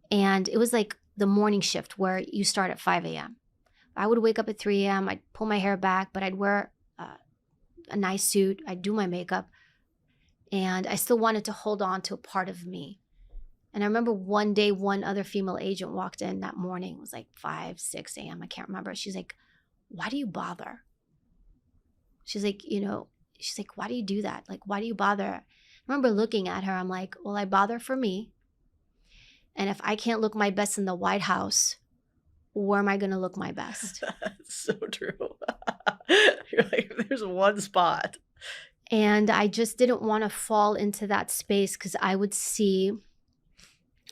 And it was like the morning shift where you start at 5 a.m. I would wake up at 3 a.m. I'd pull my hair back, but I'd wear a nice suit. I'd do my makeup. And I still wanted to hold on to a part of me. And I remember one day, one other female agent walked in that morning. It was like 5, 6 a.m. I can't remember. She's like, why do you bother? She's like, why do you do that? Like, why do you bother? I remember looking at her. I'm like, well, I bother for me. And if I can't look my best in the White House, where am I going to look my best? That's so true. You're like, there's one spot. And I just didn't want to fall into that space because I would see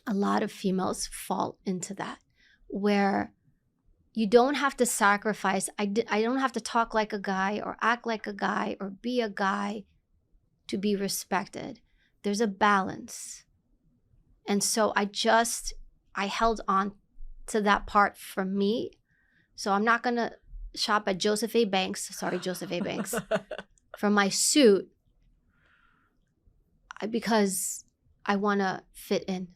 a lot of females fall into that, where you don't have to sacrifice. I don't have to talk like a guy or act like a guy or be a guy to be respected. There's a balance. And so I held on to that part for me. So I'm not going to shop at Joseph A. Banks for my suit because I want to fit in.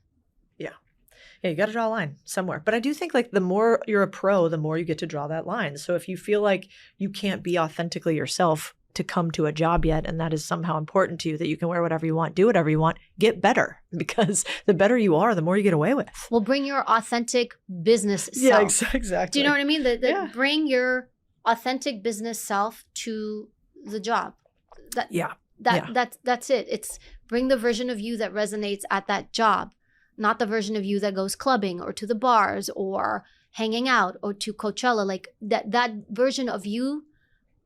Yeah, you got to draw a line somewhere. But I do think like the more you're a pro, the more you get to draw that line. So if you feel like you can't be authentically yourself to come to a job yet, and that is somehow important to you, that you can wear whatever you want, do whatever you want, get better, because the better you are, the more you get away with. Well, bring your authentic business self. Yeah, exactly. Do you know what I mean? Bring your authentic business self to the job. That's it. It's bring the version of you that resonates at that job, not the version of you that goes clubbing or to the bars or hanging out or to Coachella. Like that version of you,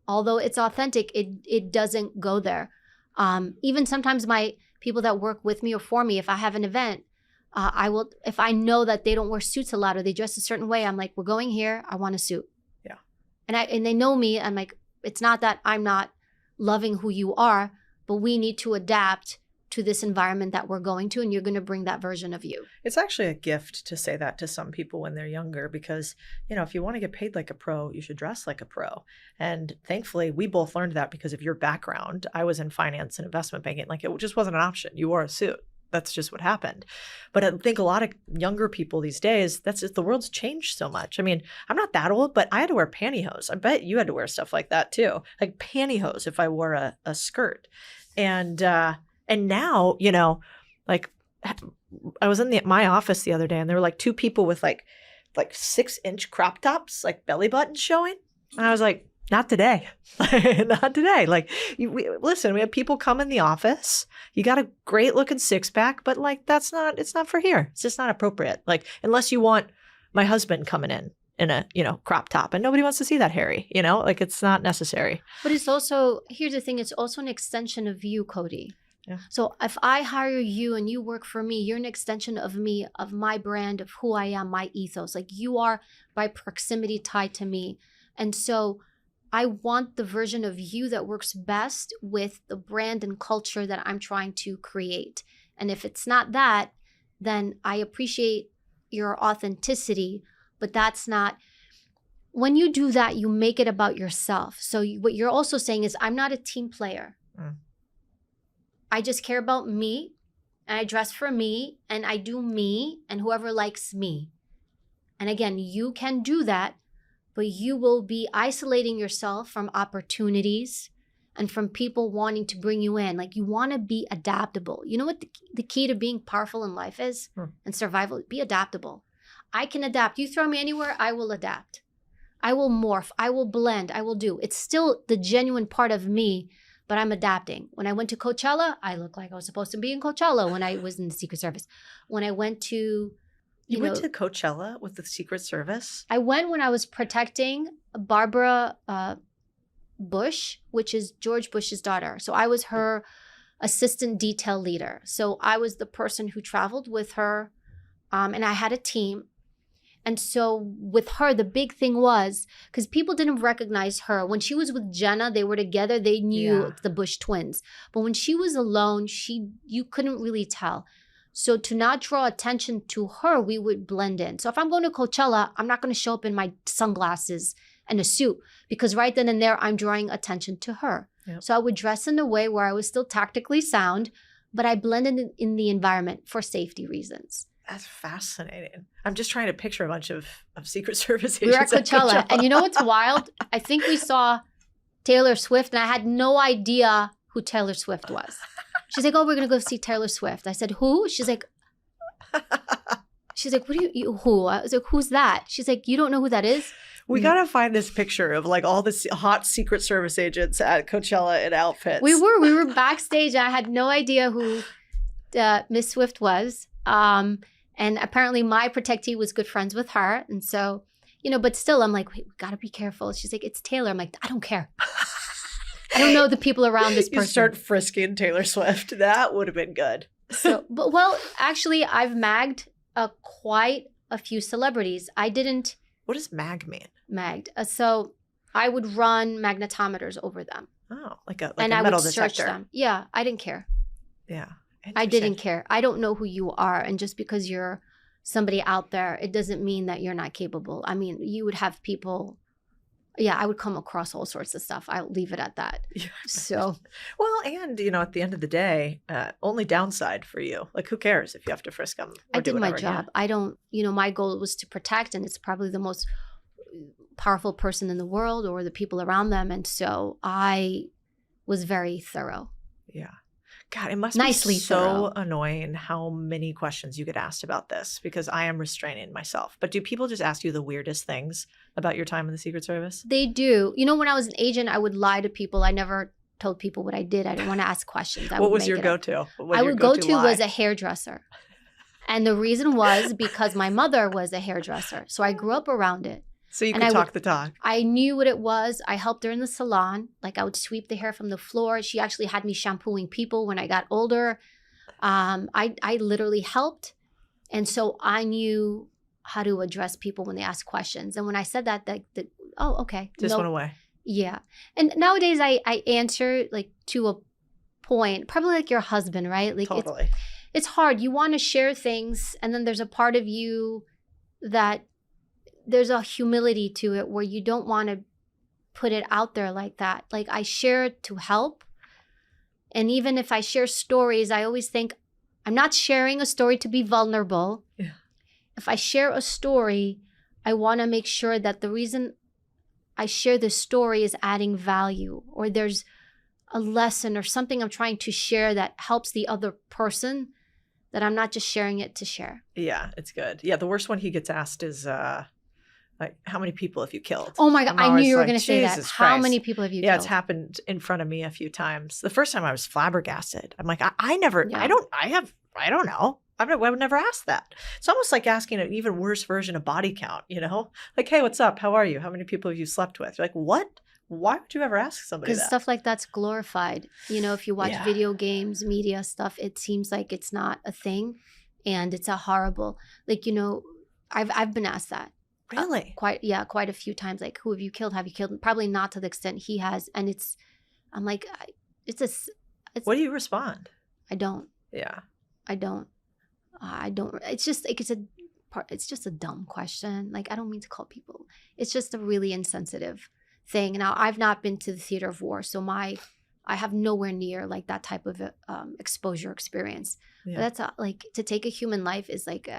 although it's authentic, it doesn't go there. Even sometimes my people that work with me or for me, if I have an event, I will, if I know that they don't wear suits a lot or they dress a certain way, I'm like, we're going here, I want a suit. Yeah. And they know me, I'm like, it's not that I'm not loving who you are, but we need to adapt to this environment that we're going to, and you're going to bring that version of you. It's actually a gift to say that to some people when they're younger, because, if you want to get paid like a pro, you should dress like a pro. And thankfully, we both learned that because of your background. I was in finance and investment banking. Like, it just wasn't an option. You wore a suit. That's just what happened. But I think a lot of younger people these days, that's just, the world's changed so much. I mean, I'm not that old, but I had to wear pantyhose. I bet you had to wear stuff like that too. Like pantyhose if I wore a skirt. And now, like I was in my office the other day and there were like two people with like 6-inch crop tops, like belly buttons showing. And I was like, not today. Not today. Like, listen, we have people come in the office. You got a great looking 6-pack, but like, it's not for here. It's just not appropriate. Like, unless you want my husband coming in a, crop top, and nobody wants to see that hairy, like it's not necessary. But it's also, here's the thing, it's also an extension of you, Codie. Yeah. So if I hire you and you work for me, you're an extension of me, of my brand, of who I am, my ethos. Like you are by proximity tied to me. And so I want the version of you that works best with the brand and culture that I'm trying to create. And if it's not that, then I appreciate your authenticity, but that's not, when you do that, you make it about yourself. So what you're also saying is, I'm not a team player. I just care about me, and I dress for me, and I do me, and whoever likes me. And again, you can do that, but you will be isolating yourself from opportunities and from people wanting to bring you in. Like, you want to be adaptable. You know what the key to being powerful in life is? And survival? Be adaptable. I can adapt. You throw me anywhere, I will adapt. I will morph. I will blend. I will do. It's still the genuine part of me, but I'm adapting. When I went to Coachella, I looked like I was supposed to be in Coachella when I was in the Secret Service. When I went to... You went to Coachella with the Secret Service? I went when I was protecting Barbara Bush, which is George Bush's daughter. So I was her assistant detail leader. So I was the person who traveled with her, and I had a team. And so with her, the big thing was, because people didn't recognize her. When she was with Jenna, they were together. They knew the Bush twins. But when she was alone, you couldn't really tell. So to not draw attention to her, we would blend in. So if I'm going to Coachella, I'm not going to show up in my sunglasses and a suit, because right then and there, I'm drawing attention to her. Yep. So I would dress in a way where I was still tactically sound, but I blended in the environment for safety reasons. That's fascinating. I'm just trying to picture a bunch of Secret Service agents. We were at Coachella, and you know what's wild? I think we saw Taylor Swift, and I had no idea who Taylor Swift was. She's like, oh, we're going to go see Taylor Swift. I said, who? She's like, what do you, who? I was like, who's that? She's like, you don't know who that is? We got to find this picture of like all the hot Secret Service agents at Coachella in outfits. We were backstage. I had no idea who Miss Swift was. And apparently my protectee was good friends with her. And so, but still I'm like, wait, we got to be careful. She's like, it's Taylor. I'm like, I don't care. I don't know the people around this person. You start frisking Taylor Swift. That would have been good. So, actually, I've magged quite a few celebrities. I didn't. What does mag mean? Magged. So I would run magnetometers over them. Oh, like a and metal I would detector. search them. Yeah, I didn't care. Yeah, I didn't care. I don't know who you are, and just because you're somebody out there, it doesn't mean that you're not capable. I mean, you would have people. Yeah, I would come across all sorts of stuff. I'll leave it at that. Yeah. So, well, and at the end of the day, only downside for you. Like, who cares if you have to frisk them? I did my job. I don't. My goal was to protect, and it's probably the most powerful person in the world, or the people around them, and so I was very thorough. Yeah. God, it must Nicely be so thorough. Annoying how many questions you get asked about this, because I am restraining myself. But do people just ask you the weirdest things about your time in the Secret Service? They do. When I was an agent, I would lie to people. I never told people what I did. I didn't want to ask questions. What was your go-to? I would go to was a hairdresser. And the reason was because my mother was a hairdresser. So I grew up around it. So you could talk the talk. I knew what it was. I helped her in the salon. Like, I would sweep the hair from the floor. She actually had me shampooing people when I got older. I literally helped. And so I knew how to address people when they ask questions. And when I said that, oh, okay. Just went away. Yeah. And nowadays I answer like to a point, probably like your husband, right? Like, totally. It's hard. You want to share things, and then there's a part of you that there's a humility to it where you don't want to put it out there like that. Like, I share to help. And even if I share stories, I always think I'm not sharing a story to be vulnerable. Yeah. If I share a story, I want to make sure that the reason I share this story is adding value, or there's a lesson or something I'm trying to share that helps the other person, that I'm not just sharing it to share. Yeah, it's good. Yeah, the worst one he gets asked is, like, how many people have you killed? Oh my God, I knew you were going to say that. Jesus How Christ. many people have you killed? Yeah, it's happened in front of me a few times. The first time I was flabbergasted. I'm like, I never, Yeah. I don't know. I would never ask that. It's almost like asking an even worse version of body count, Like, hey, what's up? How are you? How many people have you slept with? You're like, what? Why would you ever ask somebody that? Because stuff like that's glorified. If you watch Yeah. video games, media stuff, it seems like it's not a thing, and it's a horrible. Like, I've been asked that. Really? Quite a few times. Like, who have you killed? Have you killed? Probably not to the extent he has. And I'm like, What do you respond? I don't. Yeah. I don't. It's just like, it's a it's just a dumb question. Like, I don't mean to call people. It's just a really insensitive thing. Now, I've not been to the theater of war, so I have nowhere near like that type of exposure experience. Yeah. But that's like, to take a human life is like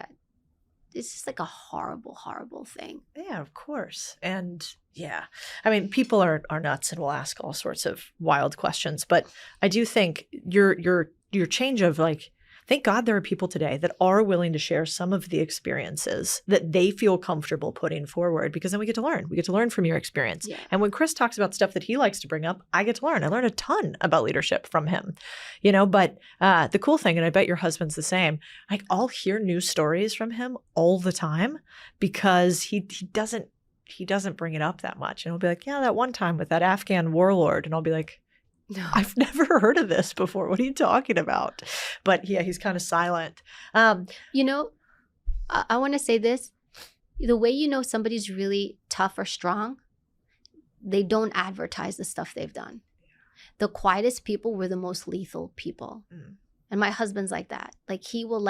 it's just like a horrible, horrible thing. Yeah, of course. And yeah, I mean, people are nuts and will ask all sorts of wild questions. But I do think your change of like, thank God there are people today that are willing to share some of the experiences that they feel comfortable putting forward, because then we get to learn. We get to learn from your experience. Yeah. And when Chris talks about stuff that he likes to bring up, I get to learn. I learn a ton about leadership from him, you know, but the cool thing, and I bet your husband's the same, like I'll hear new stories from him all the time because he doesn't bring it up that much. And he'll be like, yeah, that one time with that Afghan warlord. And I'll be like, No. I've never heard of this before. What are you talking about? But yeah, he's kind of silent. You know, I want to say this. The way you know somebody's really tough or strong, they don't advertise the stuff they've done. The quietest people were the most lethal people. And my husband's like that. Like, he will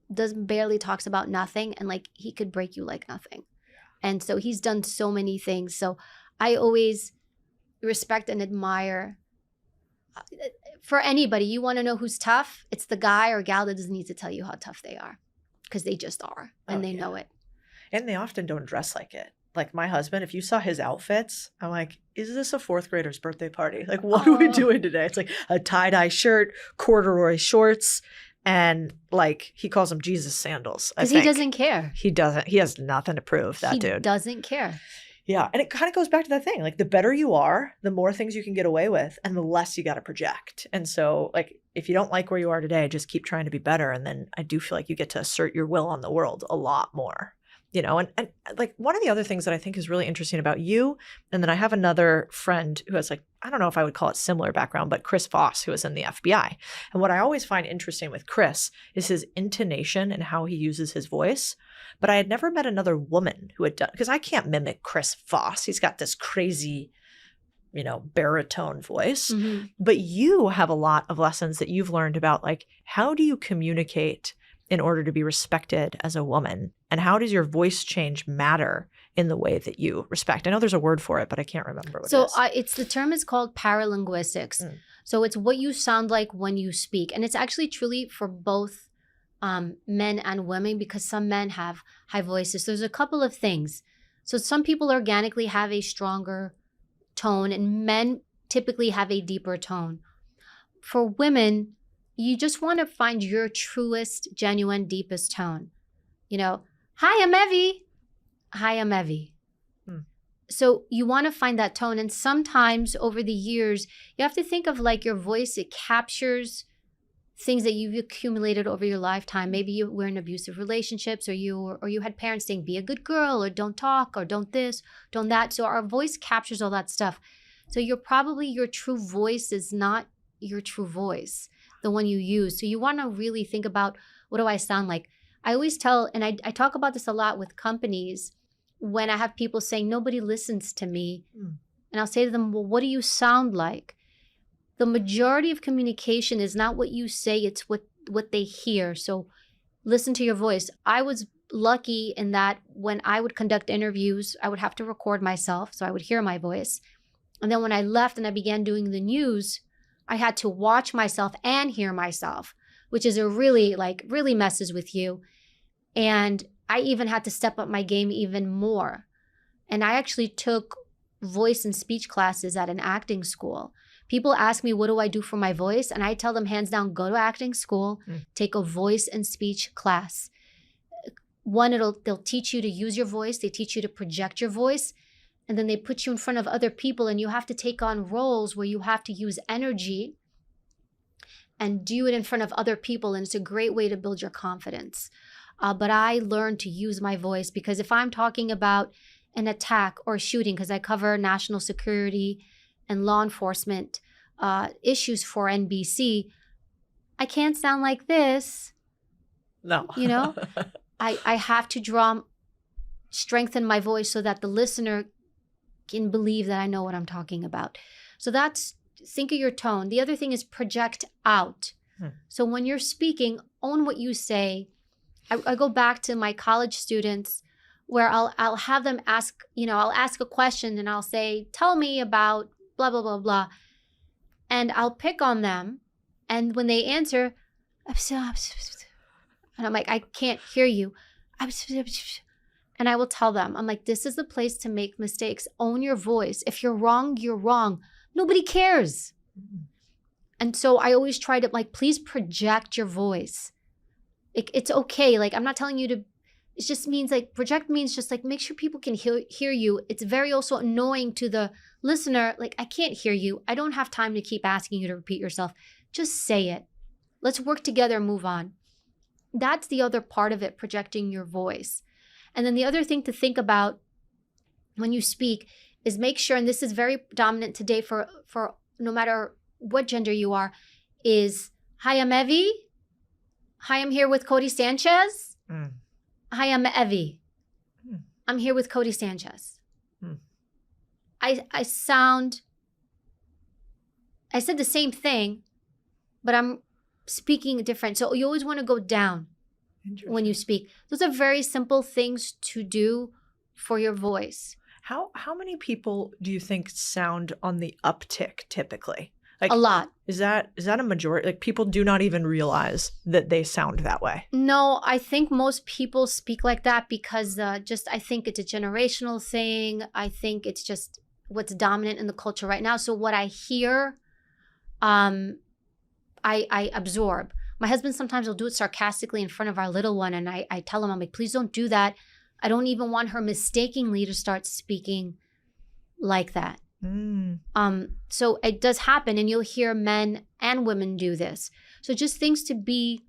barely talks about nothing, and like he could break you like nothing. And so he's done so many things. So I always respect and admire. For anybody, you want to know who's tough? It's the guy or gal that doesn't need to tell you how tough they are, because they just are, and they know it. And they often don't dress like it. Like my husband, if you saw his outfits, I'm like, is this a fourth grader's birthday party? Like, what are we doing today? It's like a tie-dye shirt, corduroy shorts, and like he calls them Jesus sandals. Because he doesn't care. He doesn't. He has nothing to prove, that dude. He doesn't care. Yeah. And it kind of goes back to that thing. Like, the better you are, the more things you can get away with, and the less you got to project. And so, like, if you don't like where you are today, just keep trying to be better. And then I do feel like you get to assert your will on the world a lot more, you know? And like, one of the other things that I think is really interesting about you, and then I have another friend who has, like, I don't know if I would call it similar background, but Chris Voss, who is in the FBI. And what I always find interesting with Chris is his intonation and how he uses his voice. But I had never met another woman who had done, because I can't mimic Chris Voss. He's got this crazy, you know, baritone voice. Mm-hmm. But you have a lot of lessons that you've learned about, like, how do you communicate in order to be respected as a woman? And how does your voice change matter in the way that you respect? I know there's a word for it, but I can't remember what it is. The term is called paralinguistics. So it's what you sound like when you speak. And it's actually truly for both men and women, because some men have high voices. There's a couple of things. So some people organically have a stronger tone, and men typically have a deeper tone. For women, you just want to find your truest, genuine, deepest tone. You know, hi, I'm Evie. Hi, I'm Evie. So you want to find that tone. And sometimes over the years, you have to think of like your voice, it captures things that you've accumulated over your lifetime. Maybe you were in abusive relationships, or you had parents saying, be a good girl, or don't talk, or don't this, don't that. So our voice captures all that stuff. So your true voice is not your true voice, the one you use. So you want to really think about, what do I sound like? I always tell, and I talk about this a lot with companies, when I have people saying, nobody listens to me. And I'll say to them, well, what do you sound like? The majority of communication is not what you say, it's what they hear. So listen to your voice. I was lucky in that when I would conduct interviews, I would have to record myself, so I would hear my voice. And then when I left and I began doing the news, I had to watch myself and hear myself, which is really messes with you. And I even had to step up my game even more. And I actually took voice and speech classes at an acting school. People ask me, what do I do for my voice? And I tell them, hands down, go to acting school, take a voice and speech class. One, they'll teach you to use your voice. They teach you to project your voice. And then they put you in front of other people, and you have to take on roles where you have to use energy and do it in front of other people. And it's a great way to build your confidence. But I learned to use my voice, because if I'm talking about an attack or shooting, because I cover national security and law enforcement issues for NBC, I can't sound like this. No. You know, I have to strengthen my voice so that the listener can believe that I know what I'm talking about. So think of your tone. The other thing is project out. So when you're speaking, own what you say. I go back to my college students where I'll have them ask, I'll ask a question and I'll say, tell me about blah, blah, blah, blah. And I'll pick on them. And when they answer, and I'm like, I can't hear you. And I will tell them, I'm like, this is the place to make mistakes. Own your voice. If you're wrong, you're wrong. Nobody cares. And so I always try to please project your voice. It's okay. I'm not telling you to, it just means project means just make sure people can hear you. It's very also annoying to the listener. I can't hear you. I don't have time to keep asking you to repeat yourself. Just say it. Let's work together and move on. That's the other part of it, projecting your voice. And then the other thing to think about when you speak is make sure, and this is very dominant today for no matter what gender you are, is, hi, I'm Evie. Hi, I'm here with Codie Sanchez. Hi, I'm Evie. I'm here with Codie Sanchez. I said the same thing, but I'm speaking different. So you always want to go down when you speak. Those are very simple things to do for your voice. How many people do you think sound on the uptick typically? A lot. Is that a majority? People do not even realize that they sound that way. No, I think most people speak like that because I think it's a generational thing. I think it's just what's dominant in the culture right now. So what I hear, I absorb. My husband sometimes will do it sarcastically in front of our little one. And I tell him, I'm like, please don't do that. I don't even want her mistakenly to start speaking like that. So it does happen, and you'll hear men and women do this. So just things to be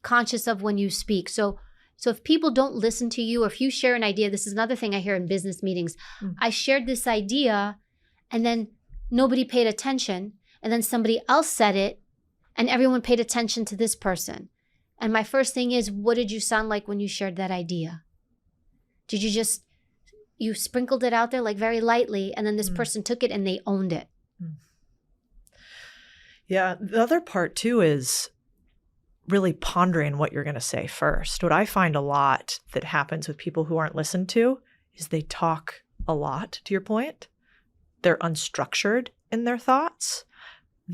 conscious of when you speak. So if people don't listen to you, or if you share an idea, this is another thing I hear in business meetings. I shared this idea and then nobody paid attention, and then somebody else said it and everyone paid attention to this person. And my first thing is, what did you sound like when you shared that idea? Did you sprinkled it out there very lightly, and then this person took it and they owned it? Yeah. The other part too is really pondering what you're going to say first. What I find a lot that happens with people who aren't listened to is they talk a lot, to your point. They're unstructured in their thoughts.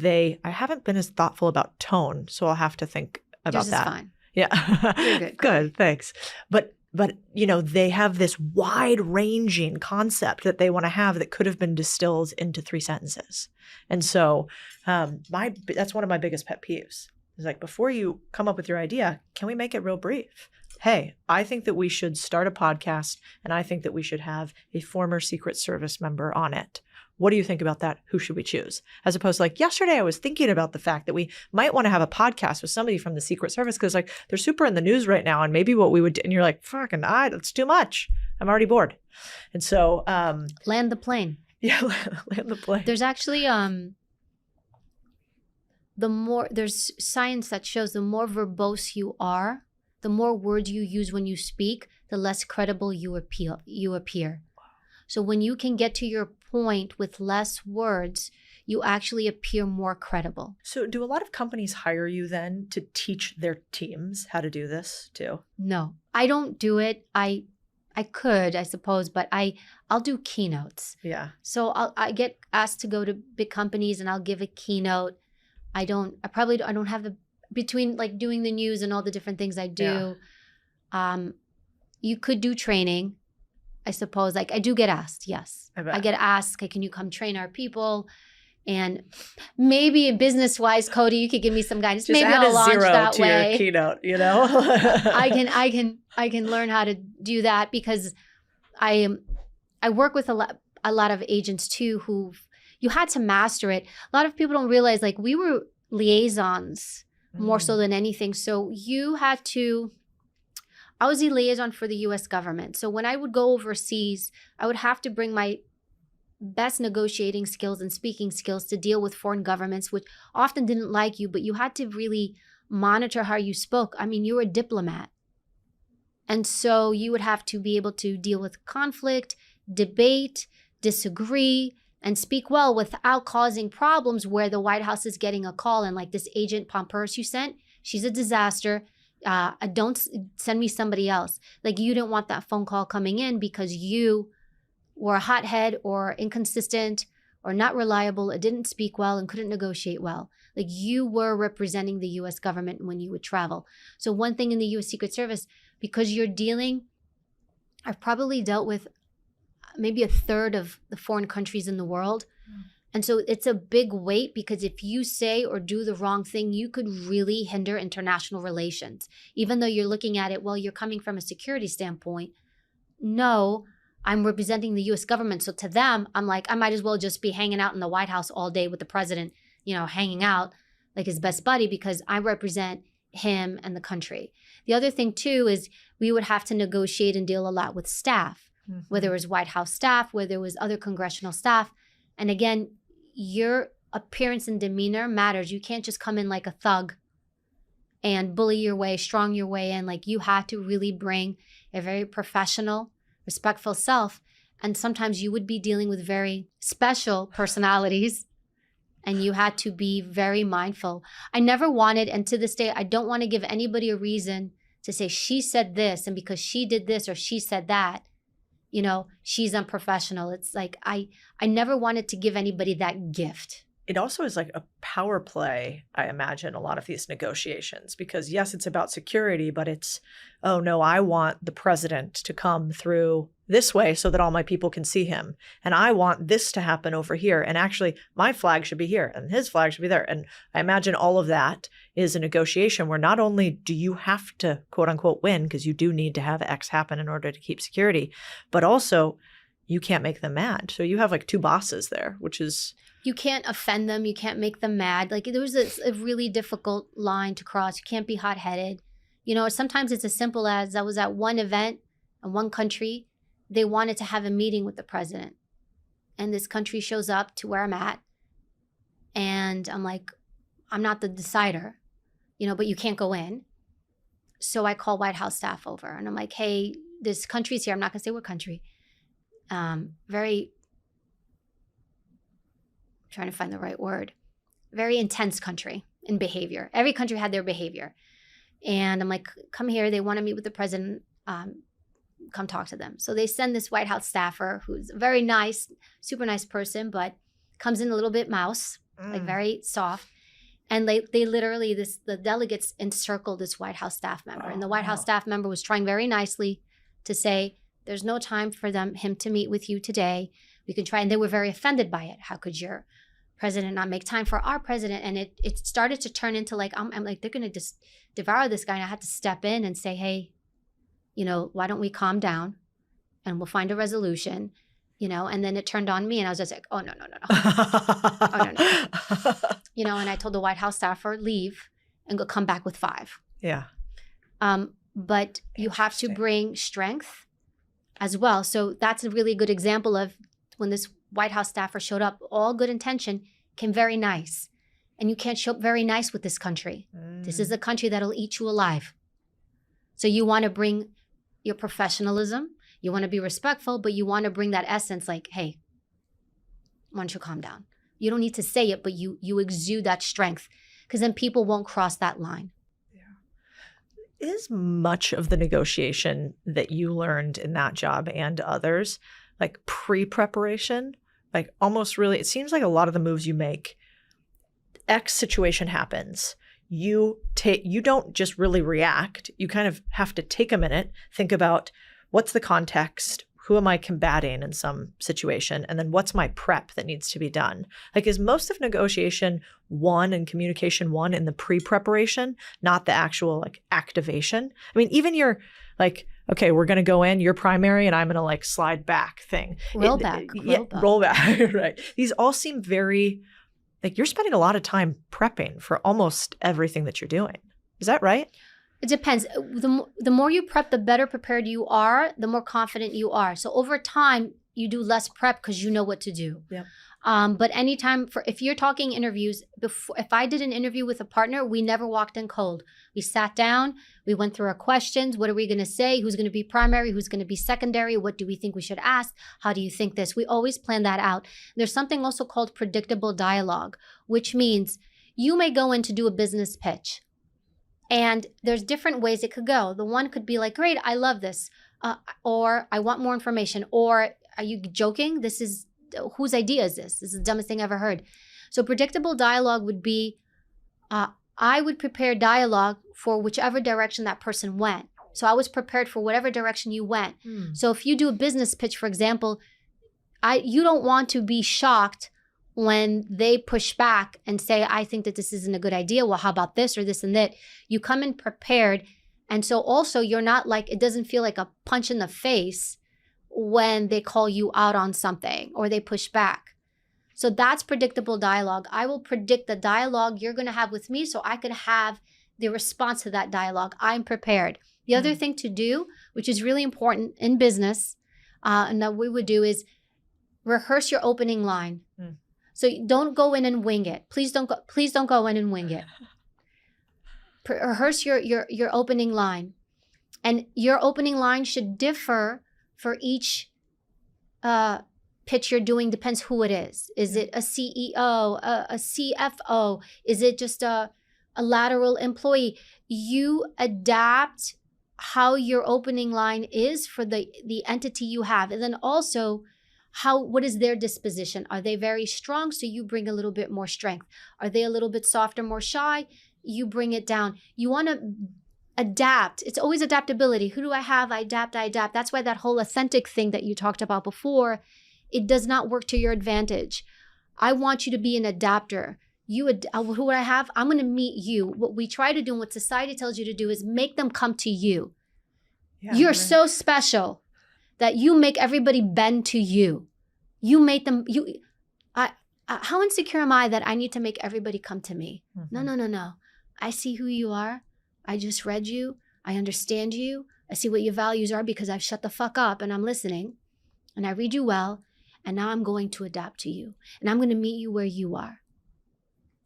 I haven't been as thoughtful about tone, so I'll have to think about that. Yours is fine. Yeah. You're good. Good. Thanks. But they have this wide-ranging concept that they want to have that could have been distilled into 3 sentences. And so that's one of my biggest pet peeves. Is before you come up with your idea, can we make it real brief? Hey, I think that we should start a podcast, and I think that we should have a former Secret Service member on it. What do you think about that? Who should we choose? As opposed to yesterday I was thinking about the fact that we might want to have a podcast with somebody from the Secret Service because they're super in the news right now, and maybe what we would do, and you're like, fucking, that's too much. I'm already bored. And so land the plane. Yeah, land the plane. There's actually there's science that shows the more verbose you are, the more words you use when you speak, the less credible you appear. So when you can get to your point with less words, you actually appear more credible. So do a lot of companies hire you then to teach their teams how to do this too? No, I don't do it. I could, I suppose, but I'll do keynotes. Yeah. So I get asked to go to big companies and I'll give a keynote. I don't have between doing the news and all the different things I do. Yeah. You could do training, I suppose. I do get asked, yes. I get asked, can you come train our people? And maybe business-wise, Codie, you could give me some guidance. Just maybe I'll launch that to way. Your keynote, I can learn how to do that because I work with a lot of agents too who you had to master it. A lot of people don't realize we were liaisons more so than anything. So I was a liaison for the US government. So when I would go overseas, I would have to bring my best negotiating skills and speaking skills to deal with foreign governments, which often didn't like you, but you had to really monitor how you spoke. I mean, you were a diplomat. And so you would have to be able to deal with conflict, debate, disagree, and speak well without causing problems where the White House is getting a call and this agent Pompers you sent, she's a disaster. Send me somebody else. Like you didn't want that phone call coming in because you were a hothead or inconsistent or not reliable, or didn't speak well and couldn't negotiate well. Like you were representing the US government when you would travel. So one thing in the US Secret Service, because I've probably dealt with maybe a third of the foreign countries in the world. And so it's a big weight, because if you say or do the wrong thing, you could really hinder international relations. Even though you're looking at it, well, you're coming from a security standpoint. No, I'm representing the US government. So to them, I'm like, I might as well just be hanging out in the White House all day with the president, hanging out like his best buddy, because I represent him and the country. The other thing too is we would have to negotiate and deal a lot with staff, whether it was White House staff, whether it was other congressional staff. And again, your appearance and demeanor matters. You can't just come in like a thug and bully your way, strong your way in. Like you had to really bring a very professional, respectful self. And sometimes you would be dealing with very special personalities, and you had to be very mindful. I never wanted, and to this day, I don't want to give anybody a reason to say she said this, and because she did this or she said that, she's unprofessional. It's like I never wanted to give anybody that gift. It also is like a power play, I imagine, a lot of these negotiations, because yes, it's about security, but it's, oh no, I want the president to come through this way so that all my people can see him. And I want this to happen over here. And actually my flag should be here and his flag should be there. And I imagine all of that is a negotiation where not only do you have to quote unquote win, because you do need to have X happen in order to keep security, but also you can't make them mad. So you have like two bosses there, which is... You can't offend them. You can't make them mad. Like there was a really difficult line to cross. You can't be hot-headed. Sometimes it's as simple as I was at one event in one country. They wanted to have a meeting with the president. And this country shows up to where I'm at. And I'm like, I'm not the decider, but you can't go in. So I call White House staff over and I'm like, hey, this country's here. I'm not going to say what country. Very... trying to find the right word, very intense country in behavior. Every country had their behavior. And I'm like, come here. They want to meet with the president. Come talk to them. So they send this White House staffer who's a very nice, super nice person, but comes in a little bit mouse, like very soft. And they literally, the delegates encircled this White House staff member. And the White House staff member was trying very nicely to say, there's no time for him to meet with you today. We can try. And they were very offended by it. How could your president not make time for our president? And it started to turn into like, I'm like, they're going to just devour this guy. And I had to step in and say, hey, why don't we calm down and we'll find a resolution, and then it turned on me and I was just like, oh, no. Oh, no. And I told the White House staffer, leave and go come back with 5. Yeah. But you have to bring strength as well. So that's a really good example of when this White House staffer showed up, all good intention, came very nice. And you can't show up very nice with this country. This is a country that'll eat you alive. So you want to bring your professionalism, you want to be respectful, but you want to bring that essence like, hey, why don't you calm down? You don't need to say it, but you exude that strength, because then people won't cross that line. Yeah. Is much of the negotiation that you learned in that job and others like pre-preparation? Like almost really, it seems like a lot of the moves you make, X situation happens. You don't just really react. You kind of have to take a minute, think about what's the context, who am I combating in some situation, and then what's my prep that needs to be done. Like, is most of negotiation won and communication won in the pre-preparation, not the actual like activation? I mean, even your like, okay, we're going to go in, you're primary, and I'm going to like slide back thing. Roll back. Roll back, right. These all seem very, like you're spending a lot of time prepping for almost everything that you're doing. Is that right? It depends. The more you prep, the better prepared you are, the more confident you are. So over time, you do less prep because you know what to do. Yeah. But anytime if you're talking interviews, if I did an interview with a partner, we never walked in cold. We sat down, we went through our questions. What are we going to say? Who's going to be primary? Who's going to be secondary? What do we think we should ask? How do you think this? We always plan that out. There's something also called predictable dialogue, which means you may go in to do a business pitch. And there's different ways it could go. The one could be like, great, I love this. Or I want more information. Or are you joking? This is, whose idea is this? This is the dumbest thing I ever heard. So predictable dialogue would be, I would prepare dialogue for whichever direction that person went. So I was prepared for whatever direction you went. So if you do a business pitch, for example, you don't want to be shocked when they push back and say, I think that this isn't a good idea. Well, how about this or this and that? You come in prepared. And so also you're not like, it doesn't feel like a punch in the face when they call you out on something or they push back. So that's predictable dialogue. I will predict the dialogue you're going to have with me so I could have the response to that dialogue. I'm prepared. The other thing to do, which is really important in business, and that we would do is rehearse your opening line. So don't go in and wing it. Please don't go in and wing it. Rehearse your opening line. And your opening line should differ for each pitch you're doing, depends who it is. Is it a CEO, a CFO? Is it just a lateral employee? You adapt how your opening line is for the entity you have. And then also, what is their disposition? Are they very strong? So you bring a little bit more strength. Are they a little bit softer, more shy? You bring it down. You want to adapt. It's always adaptability. Who do I have? I adapt. That's why that whole authentic thing that you talked about before, it does not work to your advantage. I want you to be an adapter. Who would I have? I'm going to meet you. What we try to do and what society tells you to do is make them come to you. Yeah, you're so special that you make everybody bend to you. You make them, how insecure am I that I need to make everybody come to me? No. I see who you are. I just read you. I understand you. I see what your values are because I've shut the fuck up and I'm listening and I read you well. And now I'm going to adapt to you and I'm going to meet you where you are.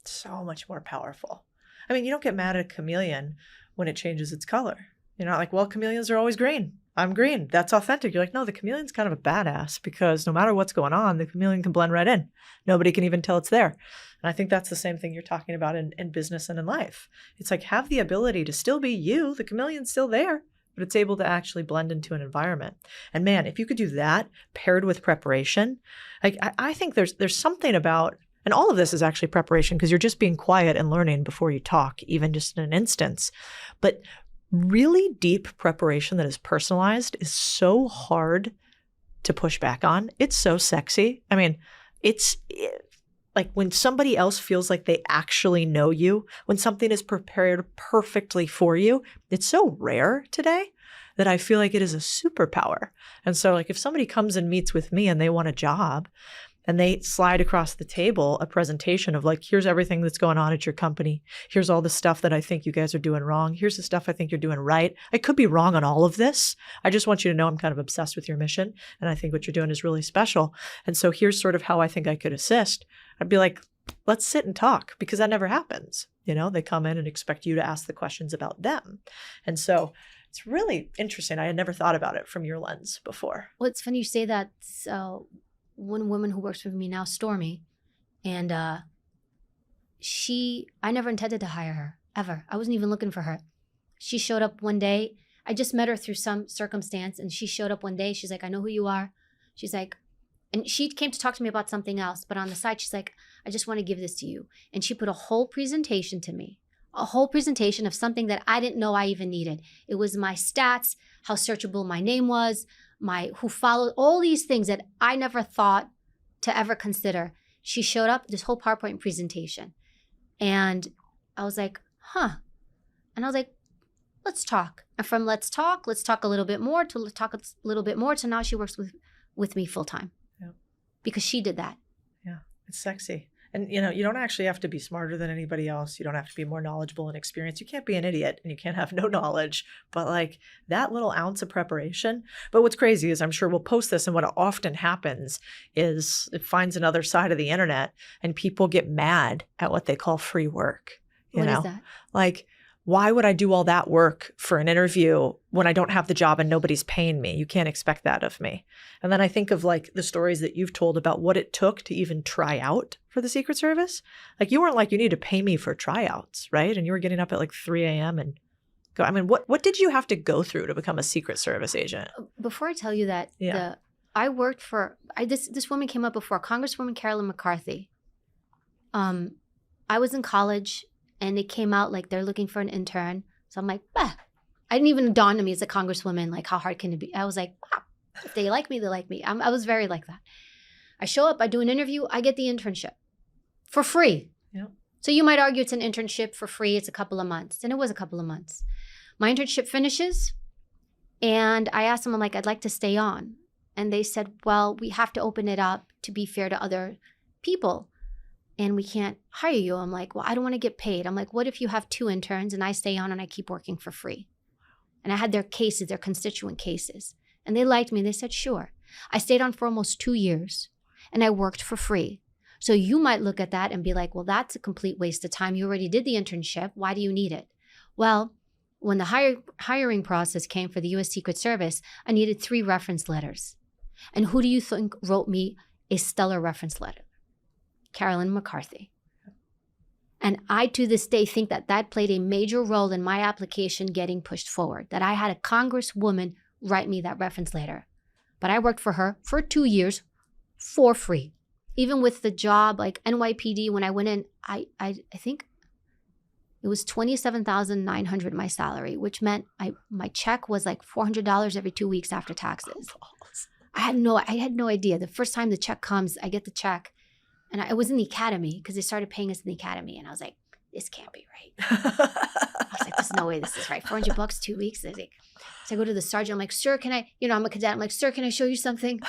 So much more powerful. I mean, you don't get mad at a chameleon when it changes its color. You're not like, well, chameleons are always green. I'm green. That's authentic. You're like, no, the chameleon's kind of a badass because no matter what's going on, the chameleon can blend right in. Nobody can even tell it's there. And I think that's the same thing you're talking about in business and in life. It's like have the ability to still be you. The chameleon's still there, but it's able to actually blend into an environment. And man, if you could do that paired with preparation, like I think there's something about, and all of this is actually preparation because you're just being quiet and learning before you talk, even just in an instance. But really deep preparation that is personalized is so hard to push back on. It's so sexy. I mean, it's like when somebody else feels like they actually know you, when something is prepared perfectly for you, it's so rare today that I feel like it is a superpower. And so like if somebody comes and meets with me and they want a job, and they slide across the table a presentation of like, here's everything that's going on at your company. Here's all the stuff that I think you guys are doing wrong. Here's the stuff I think you're doing right. I could be wrong on all of this. I just want you to know I'm kind of obsessed with your mission. And I think what you're doing is really special. And so here's sort of how I think I could assist. I'd be like, let's sit and talk because that never happens. You know, they come in and expect you to ask the questions about them. And so it's really interesting. I had never thought about it from your lens before. Well, it's funny you say that. So one woman who works with me now, Stormy, and I never intended to hire her, ever. I wasn't even looking for her. She showed up one day. I just met her through some circumstance, and she showed up one day. She's like, I know who you are. She's like, and she came to talk to me about something else, but on the side, she's like, I just want to give this to you. And she put a whole presentation to me, a whole presentation of something that I didn't know I even needed. It was my stats, how searchable my name was, who followed, all these things that I never thought to ever consider. She showed up, this whole PowerPoint presentation. And I was like, huh. And I was like, let's talk. And from let's talk a little bit more to let's talk a little bit more to now she works with me full time. Yeah. Because she did that. Yeah, it's sexy. And, you know, you don't actually have to be smarter than anybody else. You don't have to be more knowledgeable and experienced. You can't be an idiot and you can't have no knowledge. But like that little ounce of preparation. But what's crazy is I'm sure we'll post this. And what often happens is it finds another side of the internet and people get mad at what they call free work. You know? What is that? Like why would I do all that work for an interview when I don't have the job and nobody's paying me? You can't expect that of me. And then I think of like the stories that you've told about what it took to even try out for the Secret Service. Like you weren't like, you need to pay me for tryouts, right? And you were getting up at like 3 a.m. and go. I mean, what did you have to go through to become a Secret Service agent? Before I tell you that, I worked for, this woman came up before, Congresswoman Carolyn McCarthy. I was in college. And it came out like they're looking for an intern. So I'm like, I didn't even dawn on me as a congresswoman, like how hard can it be? I was like, if they like me, they like me. I was very like that. I show up, I do an interview, I get the internship for free. Yeah. So you might argue it's an internship for free. It's a couple of months. And it was a couple of months. My internship finishes. And I asked them, I'm like, I'd like to stay on. And they said, well, we have to open it up to be fair to other people. And we can't hire you. I'm like, well, I don't want to get paid. I'm like, what if you have 2 interns and I stay on and I keep working for free? And I had their cases, their constituent cases. And they liked me. They said, sure. I stayed on for almost 2 years and I worked for free. So you might look at that and be like, well, that's a complete waste of time. You already did the internship. Why do you need it? Well, when the hiring process came for the U.S. Secret Service, I needed 3 reference letters. And who do you think wrote me a stellar reference letter? Carolyn McCarthy. And I, to this day, think that that played a major role in my application getting pushed forward, that I had a congresswoman write me that reference letter. But I worked for her for 2 years for free. Even with the job, like NYPD, when I went in, I think it was $27,900 my salary, which meant my check was like $400 every 2 weeks after taxes. I had no idea. The first time the check comes, I get the check. And I was in the academy because they started paying us in the academy. And I was like, this can't be right. I was like, there's no way this is right. $400, 2 weeks. So I go to the sergeant. I'm like, sir, can I, I'm a cadet. I'm like, sir, can I show you something?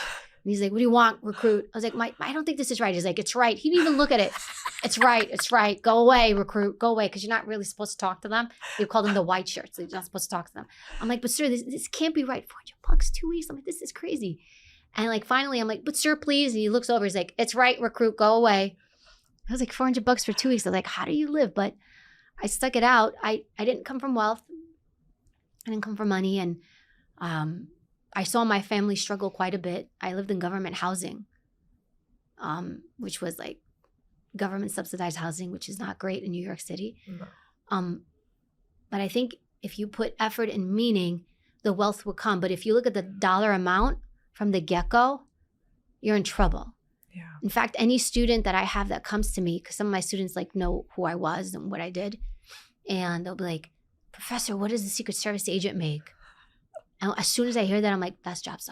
And he's like, what do you want, recruit? I was like, I don't think this is right. He's like, it's right. He didn't even look at it. It's right. It's right. Go away, recruit. Go away. Because you're not really supposed to talk to them. They call them the white shirts. You're not supposed to talk to them. I'm like, but sir, this can't be right. $400, 2 weeks. I'm like, this is crazy. And like, finally, I'm like, but sir, please. And he looks over. He's like, it's right, recruit. Go away. I was like, $400 for 2 weeks. I was like, how do you live? But I stuck it out. I didn't come from wealth. I didn't come from money. And I saw my family struggle quite a bit. I lived in government housing, which was like government subsidized housing, which is not great in New York City. No. But I think if you put effort and meaning, the wealth will come. But if you look at the dollar amount from the get-go, you're in trouble. Yeah. In fact, any student that I have that comes to me, because some of my students like know who I was and what I did, and they'll be like, Professor, what does the Secret Service agent make? And as soon as I hear that, I'm like, that job's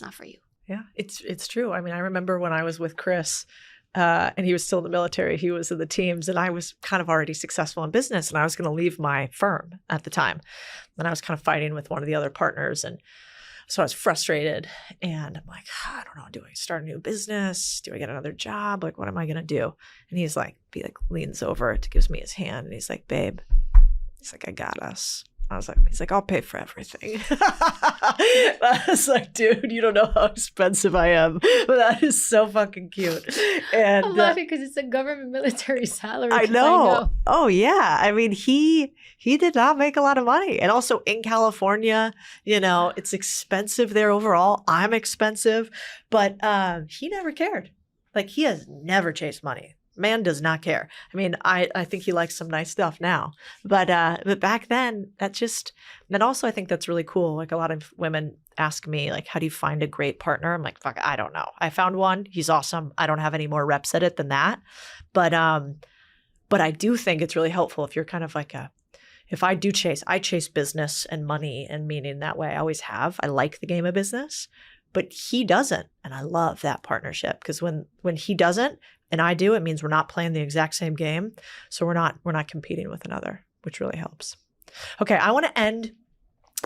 not for you. Yeah, it's true. I mean, I remember when I was with Chris, and he was still in the military, he was in the teams, and I was kind of already successful in business, and I was going to leave my firm at the time. And I was kind of fighting with one of the other partners, and so I was frustrated, and I'm like, I don't know, do I start a new business? Do I get another job? Like, what am I going to do? And he's like, leans over, gives me his hand, and he's like, babe, he's like, I got us. He's like, I'll pay for everything. I was like, dude, you don't know how expensive I am. But that is so fucking cute. And I'm laughing because it's a government military salary. I know. Oh, yeah. I mean, he did not make a lot of money. And also in California, it's expensive there overall. I'm expensive. But he never cared. Like, he has never chased money. Man does not care. I mean, I think he likes some nice stuff now, but back then then also I think that's really cool. Like, a lot of women ask me, like, how do you find a great partner? I'm like, fuck, I don't know. I found one. He's awesome. I don't have any more reps at it than that. But I do think it's really helpful if you're kind of like I chase business and money and meaning that way. I always have. I like the game of business, but he doesn't. And I love that partnership, because when he doesn't, and I do, it means we're not playing the exact same game. So we're not competing with another, which really helps. Okay, I want to end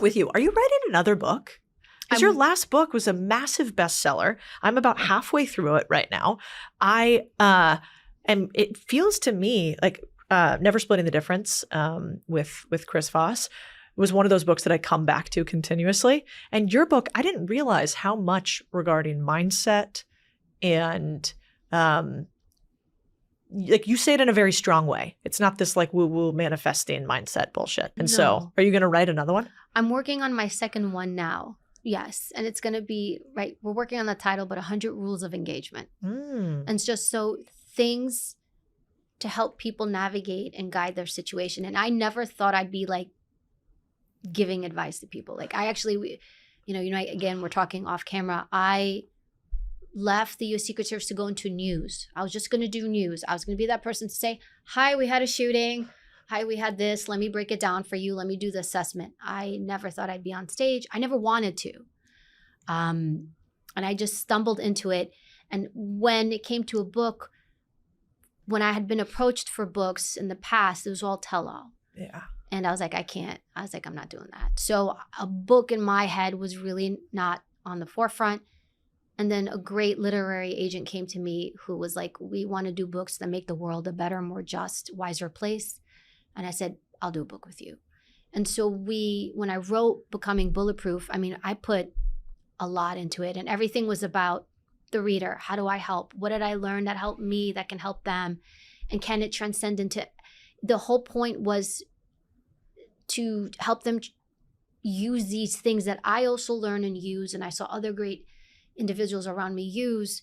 with you. Are you writing another book? Because your last book was a massive bestseller. I'm about halfway through it right now. And it feels to me like Never Splitting the Difference with Chris Voss was one of those books that I come back to continuously. And your book, I didn't realize how much regarding mindset and like you say it in a very strong way. It's not this like woo-woo manifesting mindset bullshit. And so No. are you going to write another one? I'm working on my second one now. Yes. And it's going to be, right, we're working on the title, but 100 Rules of Engagement. And it's just so things to help people navigate and guide their situation. And I never thought I'd be like giving advice to people. Like I actually, again, we're talking off camera. I left the U.S. Secret Service to go into news. I was just going to do news. I was going to be that person to say, hi, we had a shooting. Hi, we had this. Let me break it down for you. Let me do the assessment. I never thought I'd be on stage. I never wanted to. And I just stumbled into it. And when it came to a book, when I had been approached for books in the past, it was all tell-all. Yeah. And I was like, I can't. I was like, I'm not doing that. So a book in my head was really not on the forefront. And then a great literary agent came to me who was like, we want to do books that make the world a better, more just, wiser place. And I said, I'll do a book with you. And so when I wrote Becoming Bulletproof, I mean, I put a lot into it, and everything was about the reader. How do I help? What did I learn that helped me, that can help them? And can it transcend into, the whole point was to help them use these things that I also learn and use, and I saw other great individuals around me use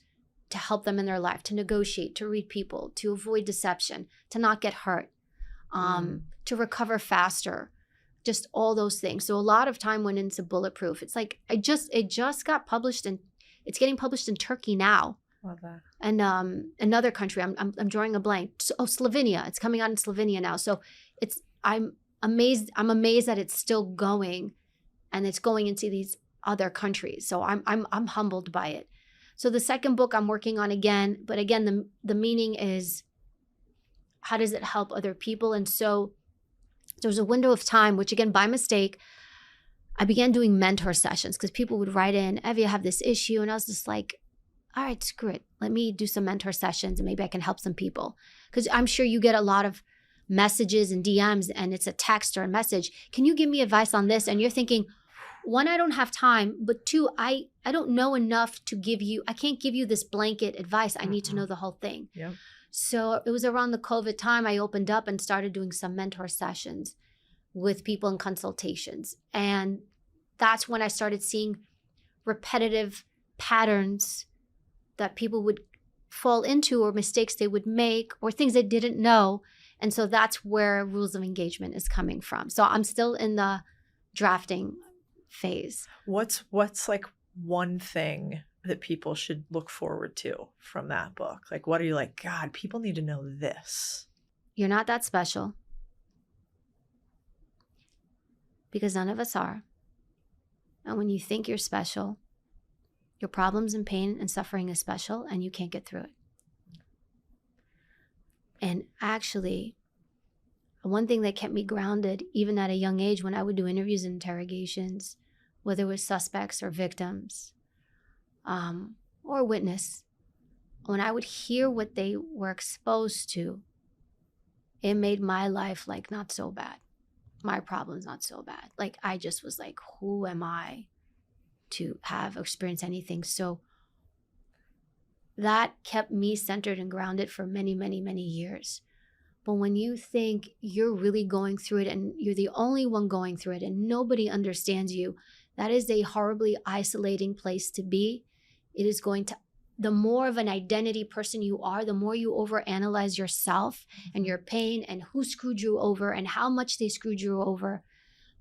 to help them in their life, to negotiate, to read people, to avoid deception, to not get hurt, to recover faster, just all those things. So a lot of time went into Bulletproof. It's like, it just got published, and it's getting published in Turkey now. Love that. And another country, I'm drawing a blank. Slovenia. It's coming out in Slovenia now. So I'm amazed that it's still going, and it's going into these other countries. So I'm humbled by it. So the second book I'm working on again, but again, the meaning is, how does it help other people? And so there was a window of time, which again, by mistake, I began doing mentor sessions because people would write in, Evie, I have this issue. And I was just like, all right, screw it. Let me do some mentor sessions and maybe I can help some people. Because I'm sure you get a lot of messages and DMs, and it's a text or a message. Can you give me advice on this? And you're thinking, one, I don't have time, but two, I don't know enough to give you, I can't give you this blanket advice. I need to know the whole thing. Yeah. So it was around the COVID time, I opened up and started doing some mentor sessions with people in consultations. And that's when I started seeing repetitive patterns that people would fall into, or mistakes they would make, or things they didn't know. And so that's where Rules of Engagement is coming from. So I'm still in the drafting phase. What's like one thing that people should look forward to from that book? Like, what are you like, God, people need to know this? You're not that special, because none of us are. And when you think you're special, your problems and pain and suffering is special, and you can't get through it. And actually, one thing that kept me grounded, even at a young age, when I would do interviews and interrogations, whether it was suspects or victims, or witness, when I would hear what they were exposed to, it made my life like not so bad. My problems not so bad. Like I just was like, who am I to have experienced anything? So that kept me centered and grounded for many, many, many years. But when you think you're really going through it and you're the only one going through it and nobody understands you, that is a horribly isolating place to be. It is going to, the more of an identity person you are, the more you overanalyze yourself and your pain and who screwed you over and how much they screwed you over,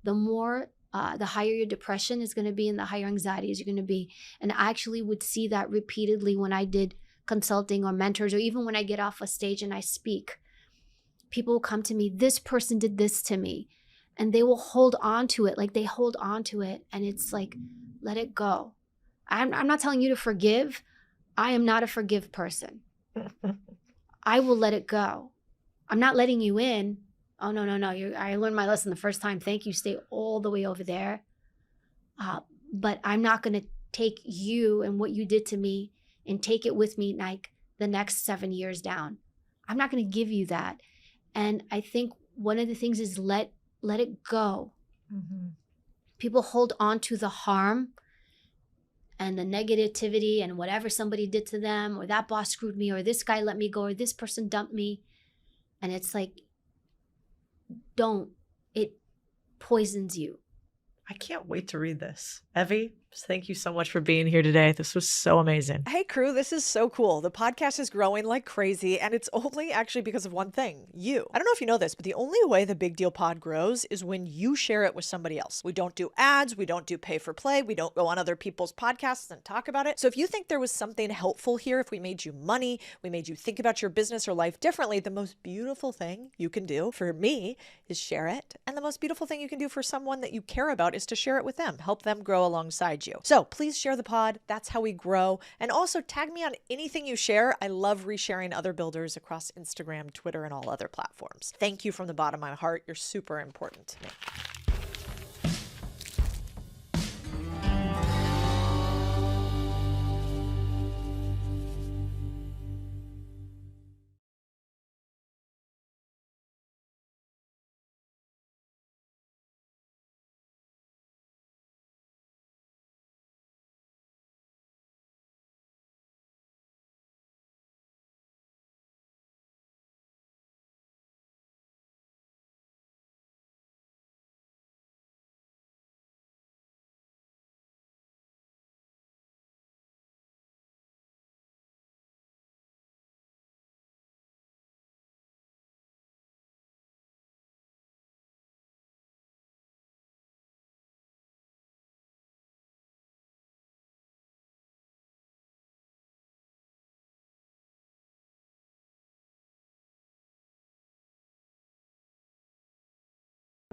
the more, the higher your depression is going to be and the higher anxieties you're going to be. And I actually would see that repeatedly when I did consulting or mentors, or even when I get off a stage and I speak. People will come to me, this person did this to me, and they will hold on to it. Like they hold on to it, and it's like, let it go. I'm not telling you to forgive. I am not a forgive person. I will let it go. I'm not letting you in. Oh, no. I learned my lesson the first time. Thank you. Stay all the way over there. But I'm not going to take you and what you did to me and take it with me like the next 7 years down. I'm not going to give you that. And I think one of the things is let it go. Mm-hmm. People hold on to the harm and the negativity and whatever somebody did to them, or that boss screwed me, or this guy let me go, or this person dumped me. And it's like, don't. It poisons you. I can't wait to read this. Evie, thank you so much for being here today. This was so amazing. Hey, crew, this is so cool. The podcast is growing like crazy, and it's only actually because of one thing, you. I don't know if you know this, but the only way the Big Deal Pod grows is when you share it with somebody else. We don't do ads. We don't do pay for play. We don't go on other people's podcasts and talk about it. So if you think there was something helpful here, if we made you money, we made you think about your business or life differently, the most beautiful thing you can do for me is share it. And the most beautiful thing you can do for someone that you care about is to share it with them. Help them grow alongside you. So please share the pod. That's how we grow. And also tag me on anything you share. I love resharing other builders across Instagram, Twitter, and all other platforms. Thank you from the bottom of my heart. You're super important to me.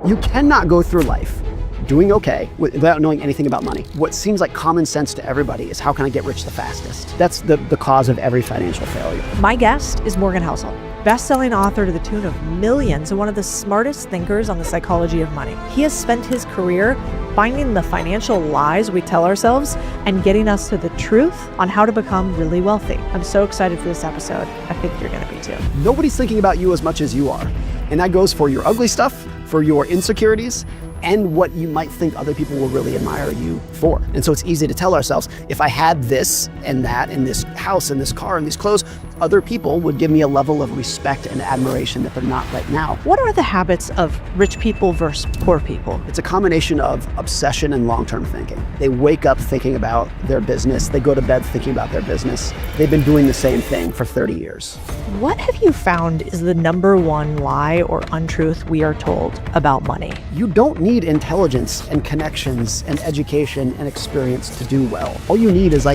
You cannot go through life doing okay without knowing anything about money. What seems like common sense to everybody is how can I get rich the fastest? That's the cause of every financial failure. My guest is Morgan Housel, best-selling author to the tune of millions and one of the smartest thinkers on the psychology of money. He has spent his career finding the financial lies we tell ourselves and getting us to the truth on how to become really wealthy. I'm so excited for this episode. I think you're going to be too. Nobody's thinking about you as much as you are. And that goes for your ugly stuff, for your insecurities, and what you might think other people will really admire you for. And so it's easy to tell ourselves, if I had this and that and this house and this car and these clothes, other people would give me a level of respect and admiration that they're not right now. What are the habits of rich people versus poor people? It's a combination of obsession and long-term thinking. They wake up thinking about their business. They go to bed thinking about their business. They've been doing the same thing for 30 years. What have you found is the number one lie or untruth we are told about money? You don't need intelligence and connections and education and experience to do well. All you need is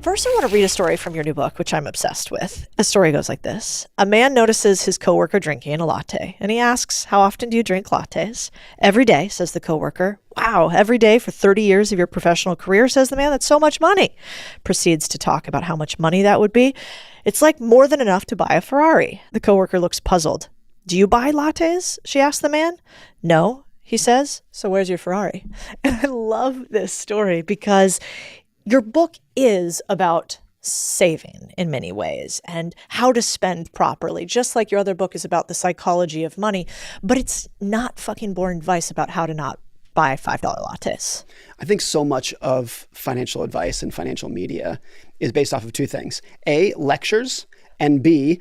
First, I want to read a story from your new book, which I'm obsessed with. The story goes like this. A man notices his coworker drinking a latte, and he asks, "How often do you drink lattes?" "Every day," says the coworker. "Wow, every day for 30 years of your professional career," says the man. "That's so much money." Proceeds to talk about how much money that would be. "It's like more than enough to buy a Ferrari." The coworker looks puzzled. "Do you buy lattes?" she asks the man. "No," he says. "So where's your Ferrari?" And I love this story because your book is about saving in many ways and how to spend properly, just like your other book is about the psychology of money, but it's not fucking boring advice about how to not buy $5 lattes. I think so much of financial advice and financial media is based off of two things. A, lectures, and B,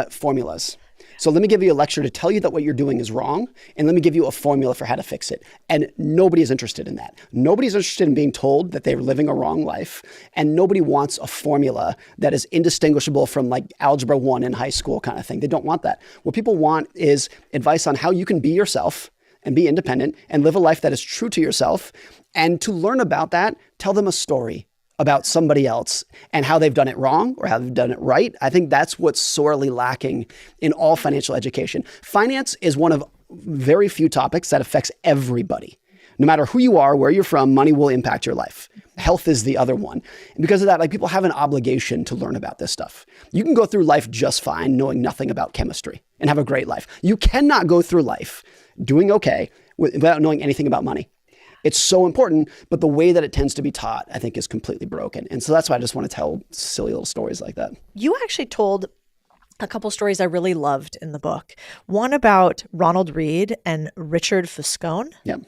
formulas. So let me give you a lecture to tell you that what you're doing is wrong, and let me give you a formula for how to fix it. And nobody is interested in that. Nobody's interested in being told that they're living a wrong life, and nobody wants a formula that is indistinguishable from like Algebra 1 in high school kind of thing. They don't want that. What people want is advice on how you can be yourself and be independent and live a life that is true to yourself. And to learn about that, tell them a story about somebody else and how they've done it wrong or how they've done it right. I think that's what's sorely lacking in all financial education. Finance is one of very few topics that affects everybody. No matter who you are, where you're from, money will impact your life. Health is the other one. And because of that, like people have an obligation to learn about this stuff. You can go through life just fine knowing nothing about chemistry and have a great life. You cannot go through life doing okay without knowing anything about money. It's so important, but the way that it tends to be taught, I think, is completely broken. And so that's why I just want to tell silly little stories like that. You actually told a couple stories I really loved in the book. One about Ronald Read and Richard Foscone. Yeah.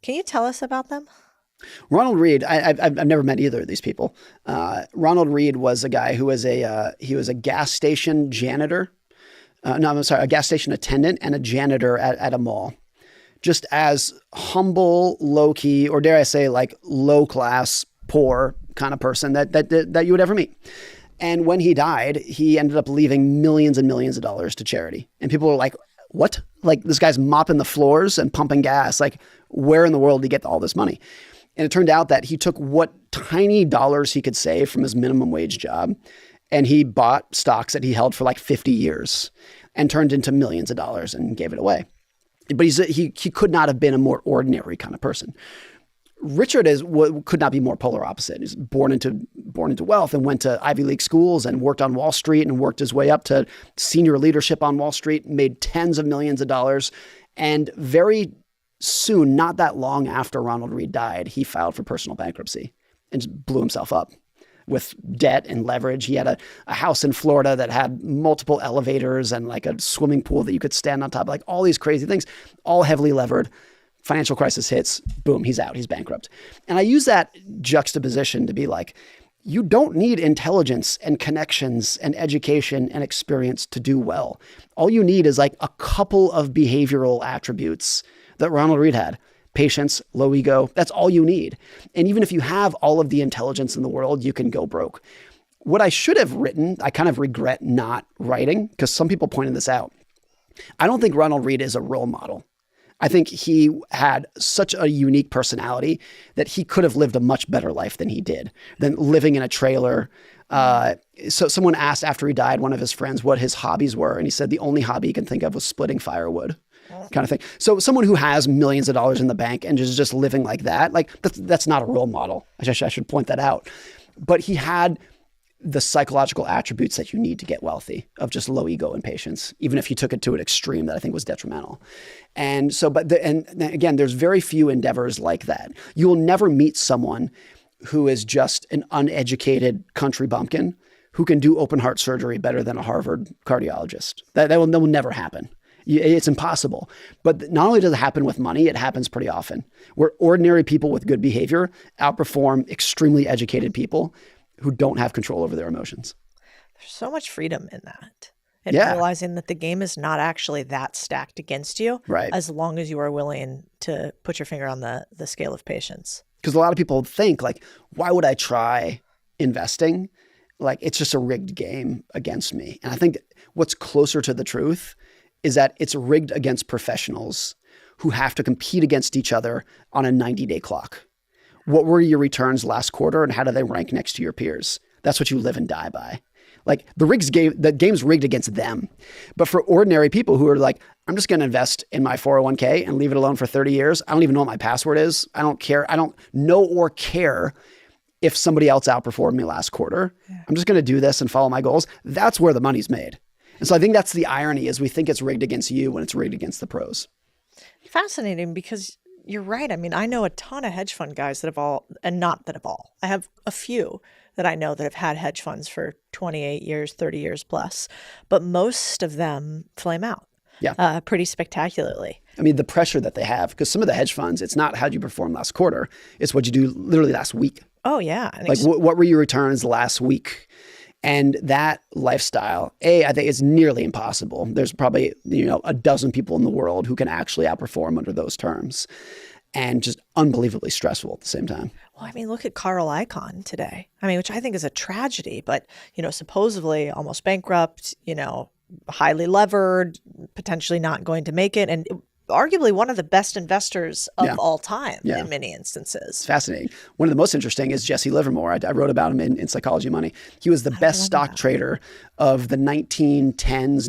Can you tell us about them? Ronald Reed, I've never met either of these people. Ronald Reed was a guy who was he was a gas station janitor. No, I'm sorry, a gas station attendant and a janitor at a mall. Just as humble, low key, or dare I say, like low class, poor kind of person that you would ever meet. And when he died, he ended up leaving millions and millions of dollars to charity. And people were like, what? Like, this guy's mopping the floors and pumping gas. Like, where in the world did he get all this money? And it turned out that he took what tiny dollars he could save from his minimum wage job, and he bought stocks that he held for like 50 years and turned into millions of dollars and gave it away. But he could not have been a more ordinary kind of person. Richard could not be more polar opposite. He's born into wealth and went to Ivy League schools and worked on Wall Street and worked his way up to senior leadership on Wall Street, made tens of millions of dollars. And very soon, not that long after Ronald Reed died, he filed for personal bankruptcy and just blew himself up with debt and leverage. He had a house in Florida that had multiple elevators and like a swimming pool that you could stand on top of, like all these crazy things, all heavily levered. Financial crisis hits, boom, he's out, he's bankrupt. And I use that juxtaposition to be like, you don't need intelligence and connections and education and experience to do well. All you need is like a couple of behavioral attributes that Ronald Reed had. Patience, low ego, that's all you need. And even if you have all of the intelligence in the world, you can go broke. What I should have written, I kind of regret not writing, because some people pointed this out. I don't think Ronald Reed is a role model. I think he had such a unique personality that he could have lived a much better life than he did, than living in a trailer. So someone asked after he died, one of his friends, what his hobbies were. And he said the only hobby he can think of was splitting firewood. Kind of thing. So someone who has millions of dollars in the bank and is just living like that, like that's not a role model. I should point that out. But he had the psychological attributes that you need to get wealthy, of just low ego and patience, even if he took it to an extreme that I think was detrimental. And so, and again, there's very few endeavors like that. You will never meet someone who is just an uneducated country bumpkin who can do open heart surgery better than a Harvard cardiologist. That will never happen. It's impossible. But not only does it happen with money, it happens pretty often, where ordinary people with good behavior outperform extremely educated people who don't have control over their emotions. There's so much freedom in that. And realizing that the game is not actually that stacked against you, right, as long as you are willing to put your finger on the scale of patience. Because a lot of people think like, why would I try investing? Like, it's just a rigged game against me. And I think what's closer to the truth is that it's rigged against professionals who have to compete against each other on a 90-day clock. What were your returns last quarter and how do they rank next to your peers? That's what you live and die by. Like the game's rigged against them. But for ordinary people who are like, I'm just going to invest in my 401k and leave it alone for 30 years. I don't even know what my password is. I don't care. I don't know or care if somebody else outperformed me last quarter. Yeah. I'm just going to do this and follow my goals. That's where the money's made. And so I think that's the irony, is we think it's rigged against you when it's rigged against the pros. Fascinating, because you're right. I mean, I know a ton of hedge fund guys that have all, and not that have all, I have a few that I know that have had hedge funds for 28 years, 30 years plus, but most of them flame out pretty spectacularly. I mean, the pressure that they have, because some of the hedge funds, it's not how you perform last quarter, it's what you do literally last week. Oh, yeah. Like what were your returns last week? And that lifestyle, I think it's nearly impossible. There's probably, a dozen people in the world who can actually outperform under those terms, and just unbelievably stressful at the same time. Well, I mean, look at Carl Icahn today. I mean, which I think is a tragedy, but, supposedly almost bankrupt, highly levered, potentially not going to make it. And arguably one of the best investors of all time in many instances. It's fascinating. One of the most interesting is Jesse Livermore. I wrote about him in Psychology of Money. He was the best stock trader of the 1910s,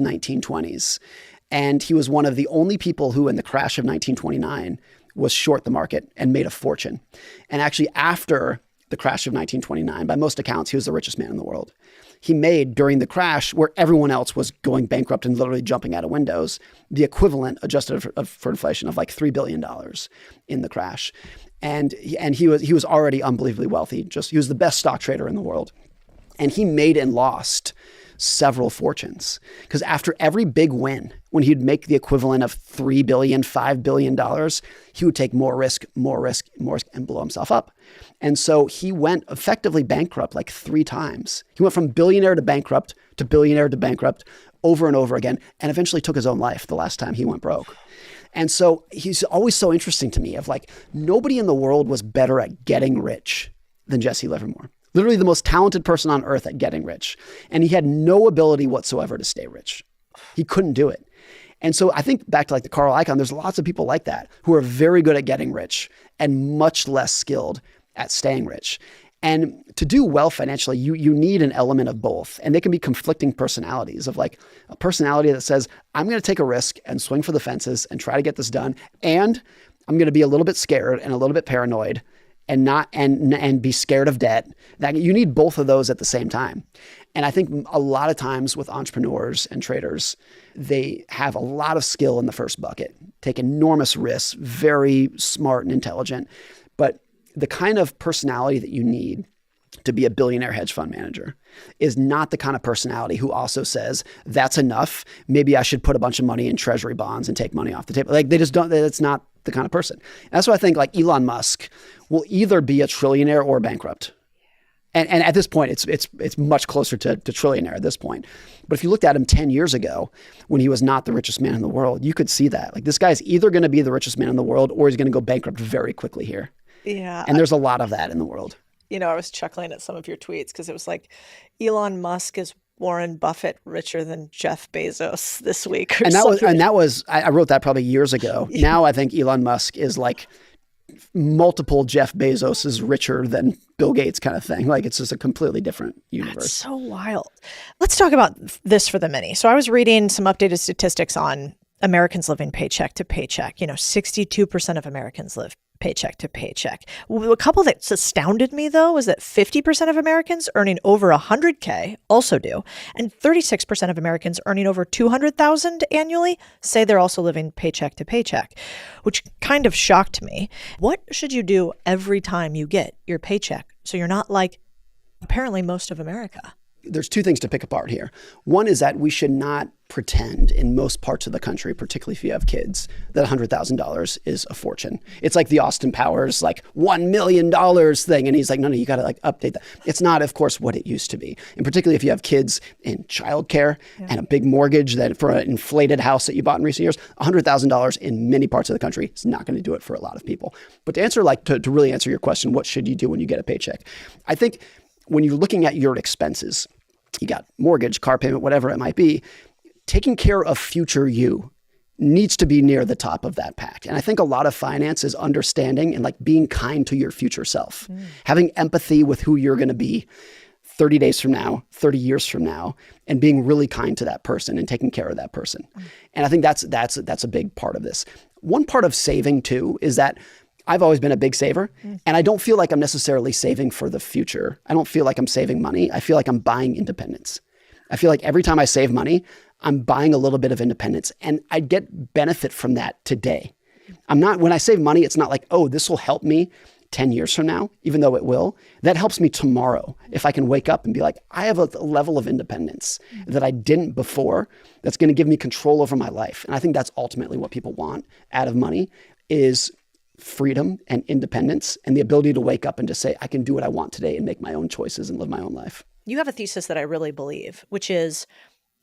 1920s. And he was one of the only people who, in the crash of 1929, was short the market and made a fortune. And actually, after the crash of 1929, by most accounts, he was the richest man in the world. He made, during the crash, where everyone else was going bankrupt and literally jumping out of windows, the equivalent, adjusted for inflation, of like $3 billion in the crash. And he was already unbelievably wealthy. He was the best stock trader in the world. And he made and lost several fortunes. Because after every big win, when he'd make the equivalent of $3 billion, $5 billion, he would take more risk, and blow himself up. And so he went effectively bankrupt like 3 times. He went from billionaire to bankrupt to billionaire to bankrupt over and over again, and eventually took his own life the last time he went broke. And so he's always so interesting to me of like, nobody in the world was better at getting rich than Jesse Livermore. Literally the most talented person on earth at getting rich. And he had no ability whatsoever to stay rich. He couldn't do it. And so I think back to like the Carl Icahn, there's lots of people like that who are very good at getting rich and much less skilled at staying rich. And to do well financially, you need an element of both. And they can be conflicting personalities of like a personality that says, I'm going to take a risk and swing for the fences and try to get this done. And I'm going to be a little bit scared and a little bit paranoid and be scared of debt. That you need both of those at the same time. And I think a lot of times with entrepreneurs and traders, they have a lot of skill in the first bucket, take enormous risks, very smart and intelligent. But the kind of personality that you need to be a billionaire hedge fund manager is not the kind of personality who also says, that's enough. Maybe I should put a bunch of money in treasury bonds and take money off the table. Like they just don't, that's not the kind of person. And that's why I think like Elon Musk will either be a trillionaire or bankrupt. And at this point, it's much closer to trillionaire at this point. But if you looked at him 10 years ago, when he was not the richest man in the world, you could see that. Like this guy's either going to be the richest man in the world or he's going to go bankrupt very quickly here. Yeah. And there's a lot of that in the world. You know, I was chuckling at some of your tweets because it was like, Elon Musk is Warren Buffett richer than Jeff Bezos this week. And that was I wrote that probably years ago. Now I think Elon Musk is like multiple Jeff Bezos is richer than Bill Gates kind of thing. Like it's just a completely different universe. That's so wild. Let's talk about this for the many. So I was reading some updated statistics on Americans living paycheck to paycheck. 62% of Americans live paycheck to paycheck. A couple that's astounded me, though, was that 50% of Americans earning over $100K also do, and 36% of Americans earning over $200,000 annually say they're also living paycheck to paycheck, which kind of shocked me. What should you do every time you get your paycheck so you're not like apparently most of America? There's 2 things to pick apart here. One is that we should not pretend in most parts of the country, particularly if you have kids, that $100,000 is a fortune. It's like the Austin Powers, like $1 million thing. And he's like, no, you got to like update that. It's not, of course, what it used to be. And particularly if you have kids in childcare and a big mortgage that for an inflated house that you bought in recent years, $100,000 in many parts of the country is not going to do it for a lot of people. But to answer, to really answer your question, what should you do when you get a paycheck? I think when you're looking at your expenses, you got mortgage, car payment, whatever it might be, taking care of future you needs to be near the top of that pack. And I think a lot of finance is understanding and like being kind to your future self, having empathy with who you're going to be 30 days from now, 30 years from now, and being really kind to that person and taking care of that person. And I think that's a big part of this. One part of saving too is that I've always been a big saver, and I don't feel like I'm necessarily saving for the future. I don't feel like I'm saving money. I feel like I'm buying independence. I feel like every time I save money, I'm buying a little bit of independence, and I get benefit from that today. When I save money, it's not like, oh, this will help me 10 years from now, even though it will. That helps me tomorrow if I can wake up and be like, I have a level of independence that I didn't before that's going to give me control over my life. And I think that's ultimately what people want out of money is freedom and independence and the ability to wake up and just say, I can do what I want today and make my own choices and live my own life. You have a thesis that I really believe, which is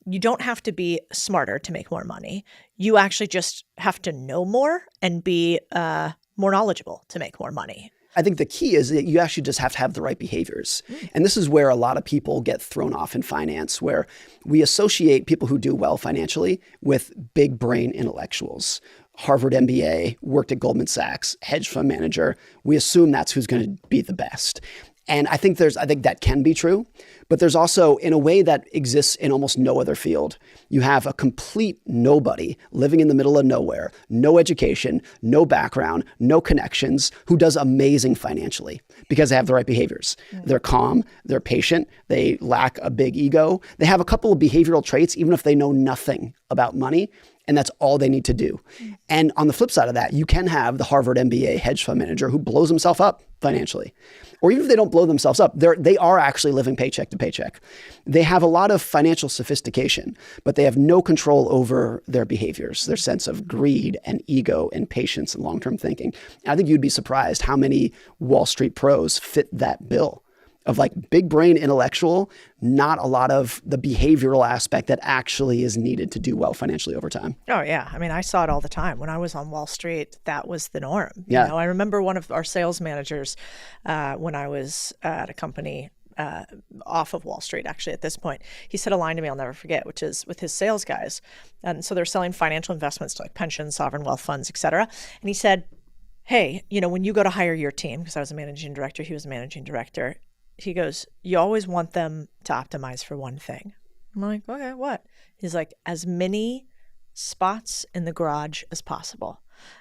you don't have to be smarter to make more money. You actually just have to know more and be more knowledgeable to make more money. I think the key is that you actually just have to have the right behaviors. And this is where a lot of people get thrown off in finance, where we associate people who do well financially with big brain intellectuals. Harvard MBA, worked at Goldman Sachs, hedge fund manager. We assume that's who's going to be the best. And I think that can be true, but there's also, in a way that exists in almost no other field, you have a complete nobody living in the middle of nowhere, no education, no background, no connections, who does amazing financially because they have the right behaviors. They're calm, they're patient, they lack a big ego. They have a couple of behavioral traits, even if they know nothing about money, And that's all they need to do. And on the flip side of that, you can have the Harvard MBA hedge fund manager who blows himself up financially. Or even if they don't blow themselves up, they are actually living paycheck to paycheck. They have a lot of financial sophistication, but they have no control over their behaviors, their sense of greed and ego and patience and long-term thinking. I think you'd be surprised how many Wall Street pros fit that bill of like big brain intellectual, not a lot of the behavioral aspect that actually is needed to do well financially over time. Oh, yeah. I mean, I saw it all the time. When I was on Wall Street, that was the norm. Yeah. You know, I remember one of our sales managers when I was at a company off of Wall Street, actually, at this point, he said a line to me I'll never forget, which is with his sales guys. And so they're selling financial investments to like pensions, sovereign wealth funds, et cetera. And he said, hey, you know, when you go to hire your team, because I was a managing director, he was a managing director, he goes, you always want them to optimize for one thing. I'm like, okay, what? He's like, as many spots in the garage as possible.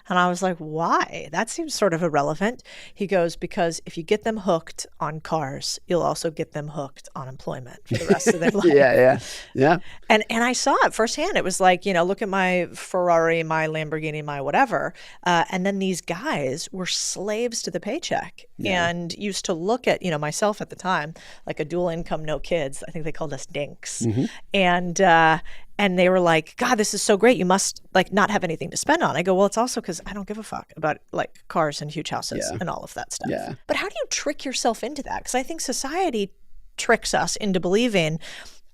And I was like, why? That seems sort of irrelevant. He goes, because if you get them hooked on cars, you'll also get them hooked on employment for the rest of their life. Yeah. And I saw it firsthand. It was like, you know, look at my Ferrari, my Lamborghini, my whatever. And then these guys were slaves to the paycheck and used to look at, you know, myself at the time, like a dual income, no kids. I think they called us dinks. And they were like, God, this is so great. You must like not have anything to spend on. I go, well, it's also because I don't give a fuck about like cars and huge houses and all of that stuff. Yeah. But how do you trick yourself into that? Because I think society tricks us into believing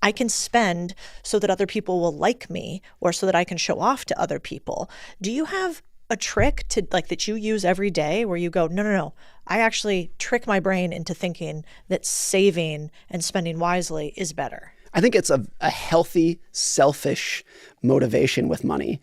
I can spend so that other people will like me or so that I can show off to other people. Do you have a trick to like that you use every day where you go, no, I actually trick my brain into thinking that saving and spending wisely is better? I think it's a healthy, selfish motivation with money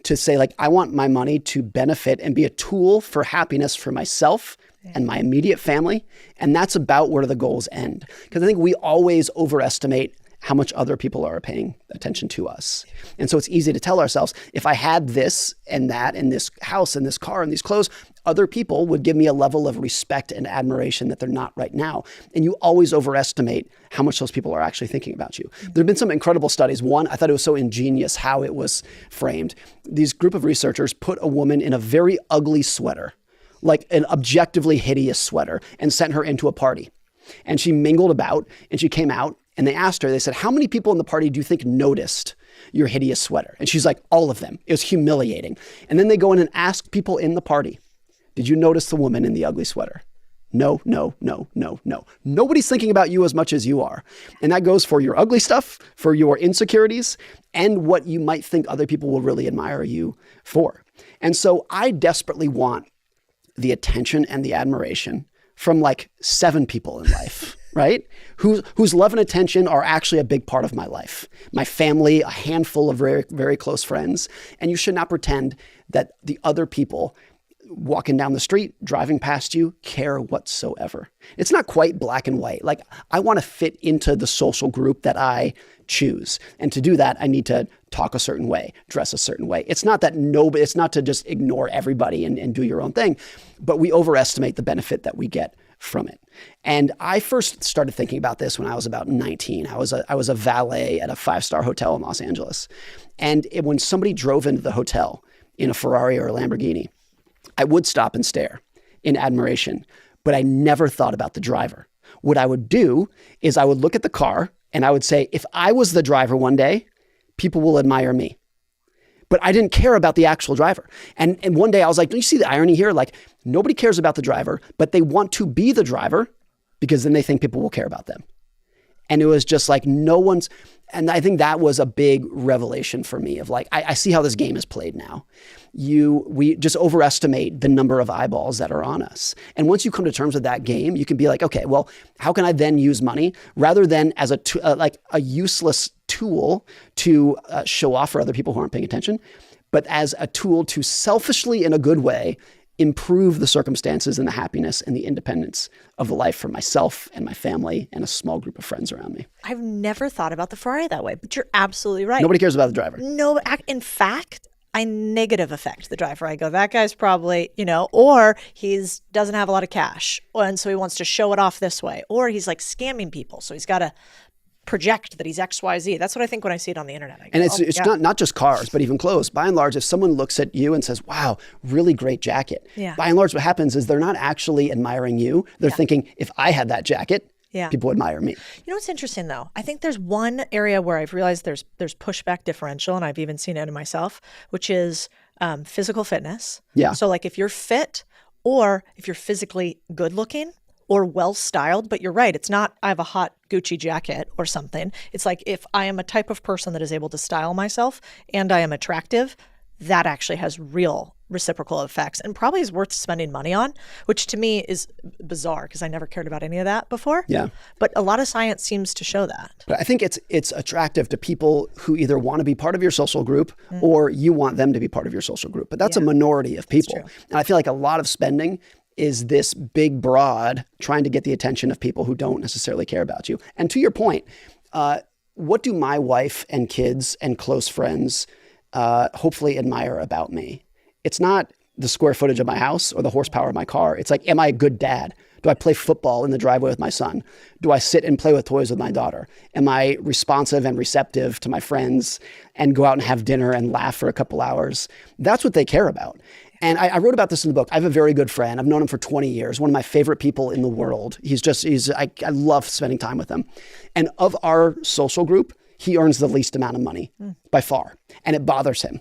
to say like, I want my money to benefit and be a tool for happiness for myself and my immediate family. And that's about where the goals end. Because I think we always overestimate how much other people are paying attention to us. And so it's easy to tell ourselves, if I had this and that and this house and this car and these clothes, other people would give me a level of respect and admiration that they're not right now. And you always overestimate how much those people are actually thinking about you. There have been some incredible studies. One, I thought it was so ingenious how it was framed. These group of researchers put a woman in a very ugly sweater, like an objectively hideous sweater, and sent her into a party. And she mingled about and she came out. And they asked her, they said, how many people in the party do you think noticed your hideous sweater? And she's like, all of them. It was humiliating. And then they go in and ask people in the party, did you notice the woman in the ugly sweater? No. Nobody's thinking about you as much as you are. And that goes for your ugly stuff, for your insecurities, and what you might think other people will really admire you for. And so I desperately want the attention and the admiration from like 7 people in life, right? Whose love and attention are actually a big part of my life. My family, a handful of very, very close friends. And you should not pretend that the other people walking down the street, driving past you, care whatsoever. It's not quite black and white. Like I want to fit into the social group that I choose. And to do that, I need to talk a certain way, dress a certain way. It's not that it's not to just ignore everybody and do your own thing, but we overestimate the benefit that we get from it. And I first started thinking about this when I was about 19. I was a valet at a 5-star hotel in Los Angeles. And when somebody drove into the hotel in a Ferrari or a Lamborghini, I would stop and stare in admiration, but I never thought about the driver. What I would do is I would look at the car and I would say, if I was the driver one day, people will admire me. But I didn't care about the actual driver. And one day I was like, don't you see the irony here? Like nobody cares about the driver, but they want to be the driver because then they think people will care about them. And it was just like and I think that was a big revelation for me of like, I see how this game is played now. We just overestimate the number of eyeballs that are on us. And once you come to terms with that game, you can be like, okay, well, how can I then use money rather than as a useless tool to show off for other people who aren't paying attention, but as a tool to selfishly, in a good way, improve the circumstances and the happiness and the independence of the life for myself and my family and a small group of friends around me. I've never thought about the Ferrari that way, but you're absolutely right. Nobody cares about the driver. No, in fact, I negative affect the driver. I go, that guy's probably, or doesn't have a lot of cash, and so he wants to show it off this way, or he's like scamming people, so he's got to project that he's XYZ. That's what I think when I see it on the internet. I go, And it's yeah. not just cars, but even clothes. By and large, if someone looks at you and says, wow, really great jacket. Yeah. By and large, what happens is they're not actually admiring you. They're thinking, if I had that jacket, people admire me. You know what's interesting though? I think there's one area where I've realized there's pushback differential, and I've even seen it in myself, which is physical fitness. Yeah. So like if you're fit or if you're physically good looking or well styled, but you're right, it's not I have a hot Gucci jacket or something. It's like if I am a type of person that is able to style myself and I am attractive, that actually has real reciprocal effects and probably is worth spending money on, which to me is bizarre because I never cared about any of that before. Yeah. But a lot of science seems to show that. But I think it's attractive to people who either want to be part of your social group or you want them to be part of your social group. But that's a minority of people. And I feel like a lot of spending is this big, broad, trying to get the attention of people who don't necessarily care about you. And to your point, what do my wife and kids and close friends hopefully admire about me? It's not the square footage of my house or the horsepower of my car. It's like, am I a good dad? Do I play football in the driveway with my son? Do I sit and play with toys with my daughter? Am I responsive and receptive to my friends and go out and have dinner and laugh for a couple hours? That's what they care about. And I wrote about this in the book. I have a very good friend. I've known him for 20 years, one of my favorite people in the world. I love spending time with him. And of our social group, he earns the least amount of money by far. And it bothers him.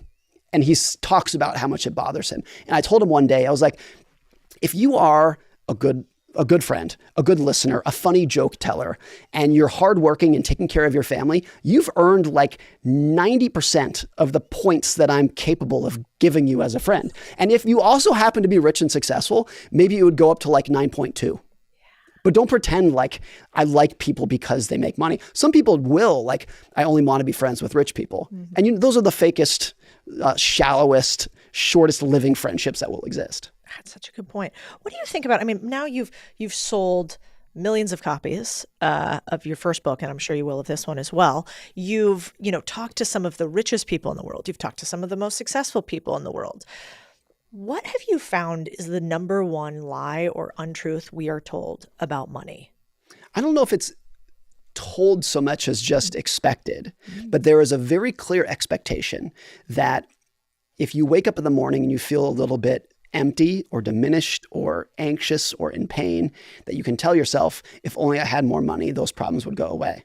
And he talks about how much it bothers him. And I told him one day, I was like, if you are a good friend, a good listener, a funny joke teller, and you're hardworking and taking care of your family, you've earned like 90% of the points that I'm capable of giving you as a friend. And if you also happen to be rich and successful, maybe it would go up to like 9.2. But don't pretend like I like people because they make money. Some people will, like, I only want to be friends with rich people. And those are the fakest, shallowest, shortest living friendships that will exist. That's such a good point. What do you think about, I mean, now you've sold millions of copies of your first book, and I'm sure you will of this one as well. You've, talked to some of the richest people in the world. You've talked to some of the most successful people in the world. What have you found is the number one lie or untruth we are told about money? I don't know if it's told so much as just expected, but there is a very clear expectation that if you wake up in the morning and you feel a little bit empty or diminished or anxious or in pain, that you can tell yourself, if only I had more money, those problems would go away.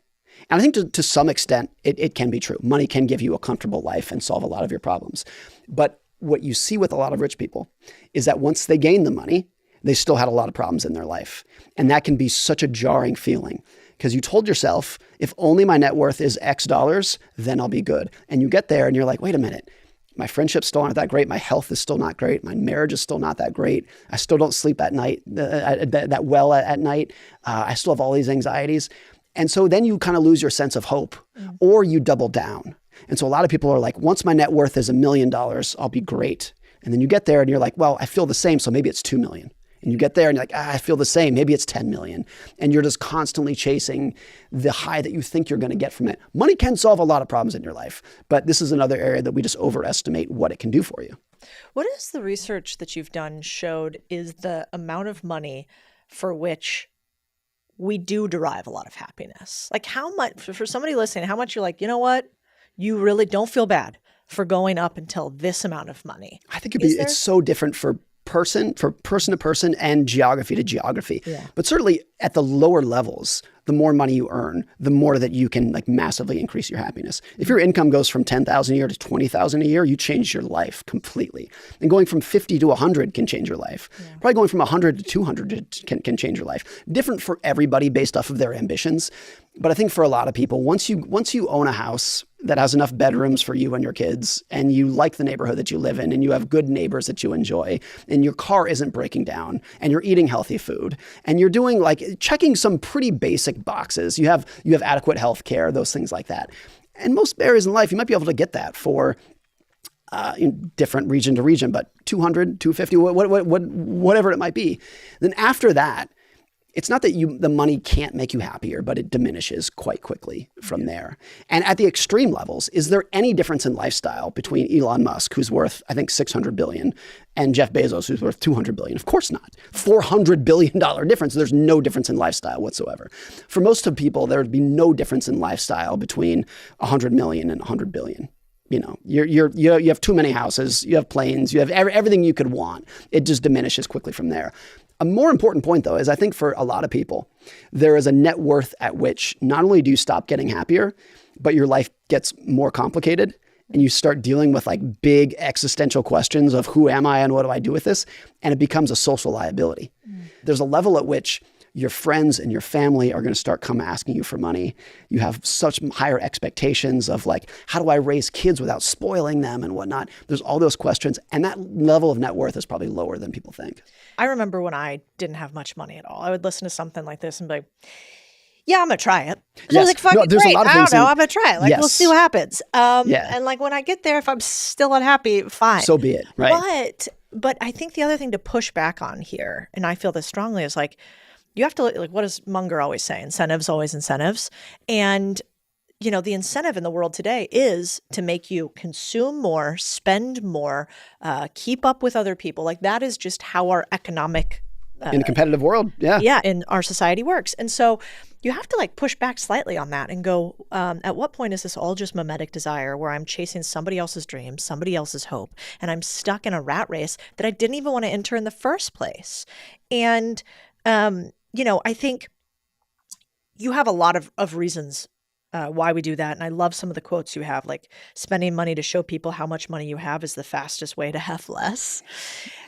And I think to some extent, it can be true. Money can give you a comfortable life and solve a lot of your problems. But what you see with a lot of rich people is that once they gain the money, they still had a lot of problems in their life. And that can be such a jarring feeling because you told yourself, if only my net worth is X dollars, then I'll be good. And you get there and you're like, wait a minute, my friendships still aren't that great. My health is still not great. My marriage is still not that great. I still don't sleep at night, that well at night. I still have all these anxieties. And so then you kind of lose your sense of hope or you double down. And so a lot of people are like, once my net worth is $1 million, I'll be great. And then you get there and you're like, well, I feel the same. So maybe it's 2 million. And you get there and you're like, I feel the same. Maybe it's 10 million. And you're just constantly chasing the high that you think you're going to get from it. Money can solve a lot of problems in your life, but this is another area that we just overestimate what it can do for you. What is the research that you've done showed is the amount of money for which we do derive a lot of happiness? Like how much, for somebody listening, how much you're like, you know what? You really don't feel bad for going up until this amount of money. I think it's so different for person to person and geography to geography. Yeah. But certainly at the lower levels, the more money you earn, the more that you can like massively increase your happiness. If your income goes from $10,000 a year to $20,000 a year, you change your life completely. And going from 50 to 100 can change your life. Yeah. Probably going from 100 to 200 can change your life. Different for everybody based off of their ambitions. But I think for a lot of people, once you own a house that has enough bedrooms for you and your kids, and you like the neighborhood that you live in, and you have good neighbors that you enjoy, and your car isn't breaking down, and you're eating healthy food, and you're doing like checking some pretty basic boxes. You have adequate health care, those things like that. And most areas in life, you might be able to get that for different region to region, but 200, 250, whatever it might be. Then after that, it's not that the money can't make you happier, but it diminishes quite quickly from there. And at the extreme levels, is there any difference in lifestyle between Elon Musk, who's worth, I think, $600 billion, and Jeff Bezos, who's worth $200 billion? Of course not. $400 billion difference. There's no difference in lifestyle whatsoever. For most of people, there would be no difference in lifestyle between 100 million and 100 billion. You know, you have too many houses, you have planes, you have everything you could want. It just diminishes quickly from there. A more important point, though, is I think for a lot of people, there is a net worth at which not only do you stop getting happier, but your life gets more complicated and you start dealing with like big existential questions of who am I and what do I do with this? And it becomes a social liability. There's a level at which your friends and your family are going to start asking you for money. You have such higher expectations of like, how do I raise kids without spoiling them and whatnot? There's all those questions. And that level of net worth is probably lower than people think. I remember when I didn't have much money at all, I would listen to something like this and be like, yeah, I'm going to try it. So I was like, fucking there's great. A lot of I don't know. in, I'm going to try it. Like, yes. we'll see what happens. Yeah. And like when I get there, if I'm still unhappy, fine. So be it. Right. But I think the other thing to push back on here, and I feel this strongly, is like, you have to, like, what does Munger always say? Incentives, always incentives. And, you know, the incentive in the world today is to make you consume more, spend more, keep up with other people. Like that is just how our economic in a competitive world. Yeah. In our society works. And so you have to like push back slightly on that and go, at what point is this all just mimetic desire where I'm chasing somebody else's dreams, somebody else's hope, and I'm stuck in a rat race that I didn't even want to enter in the first place? And, you know, I think you have a lot of reasons why we do that. And I love some of the quotes you have, like spending money to show people how much money you have is the fastest way to have less.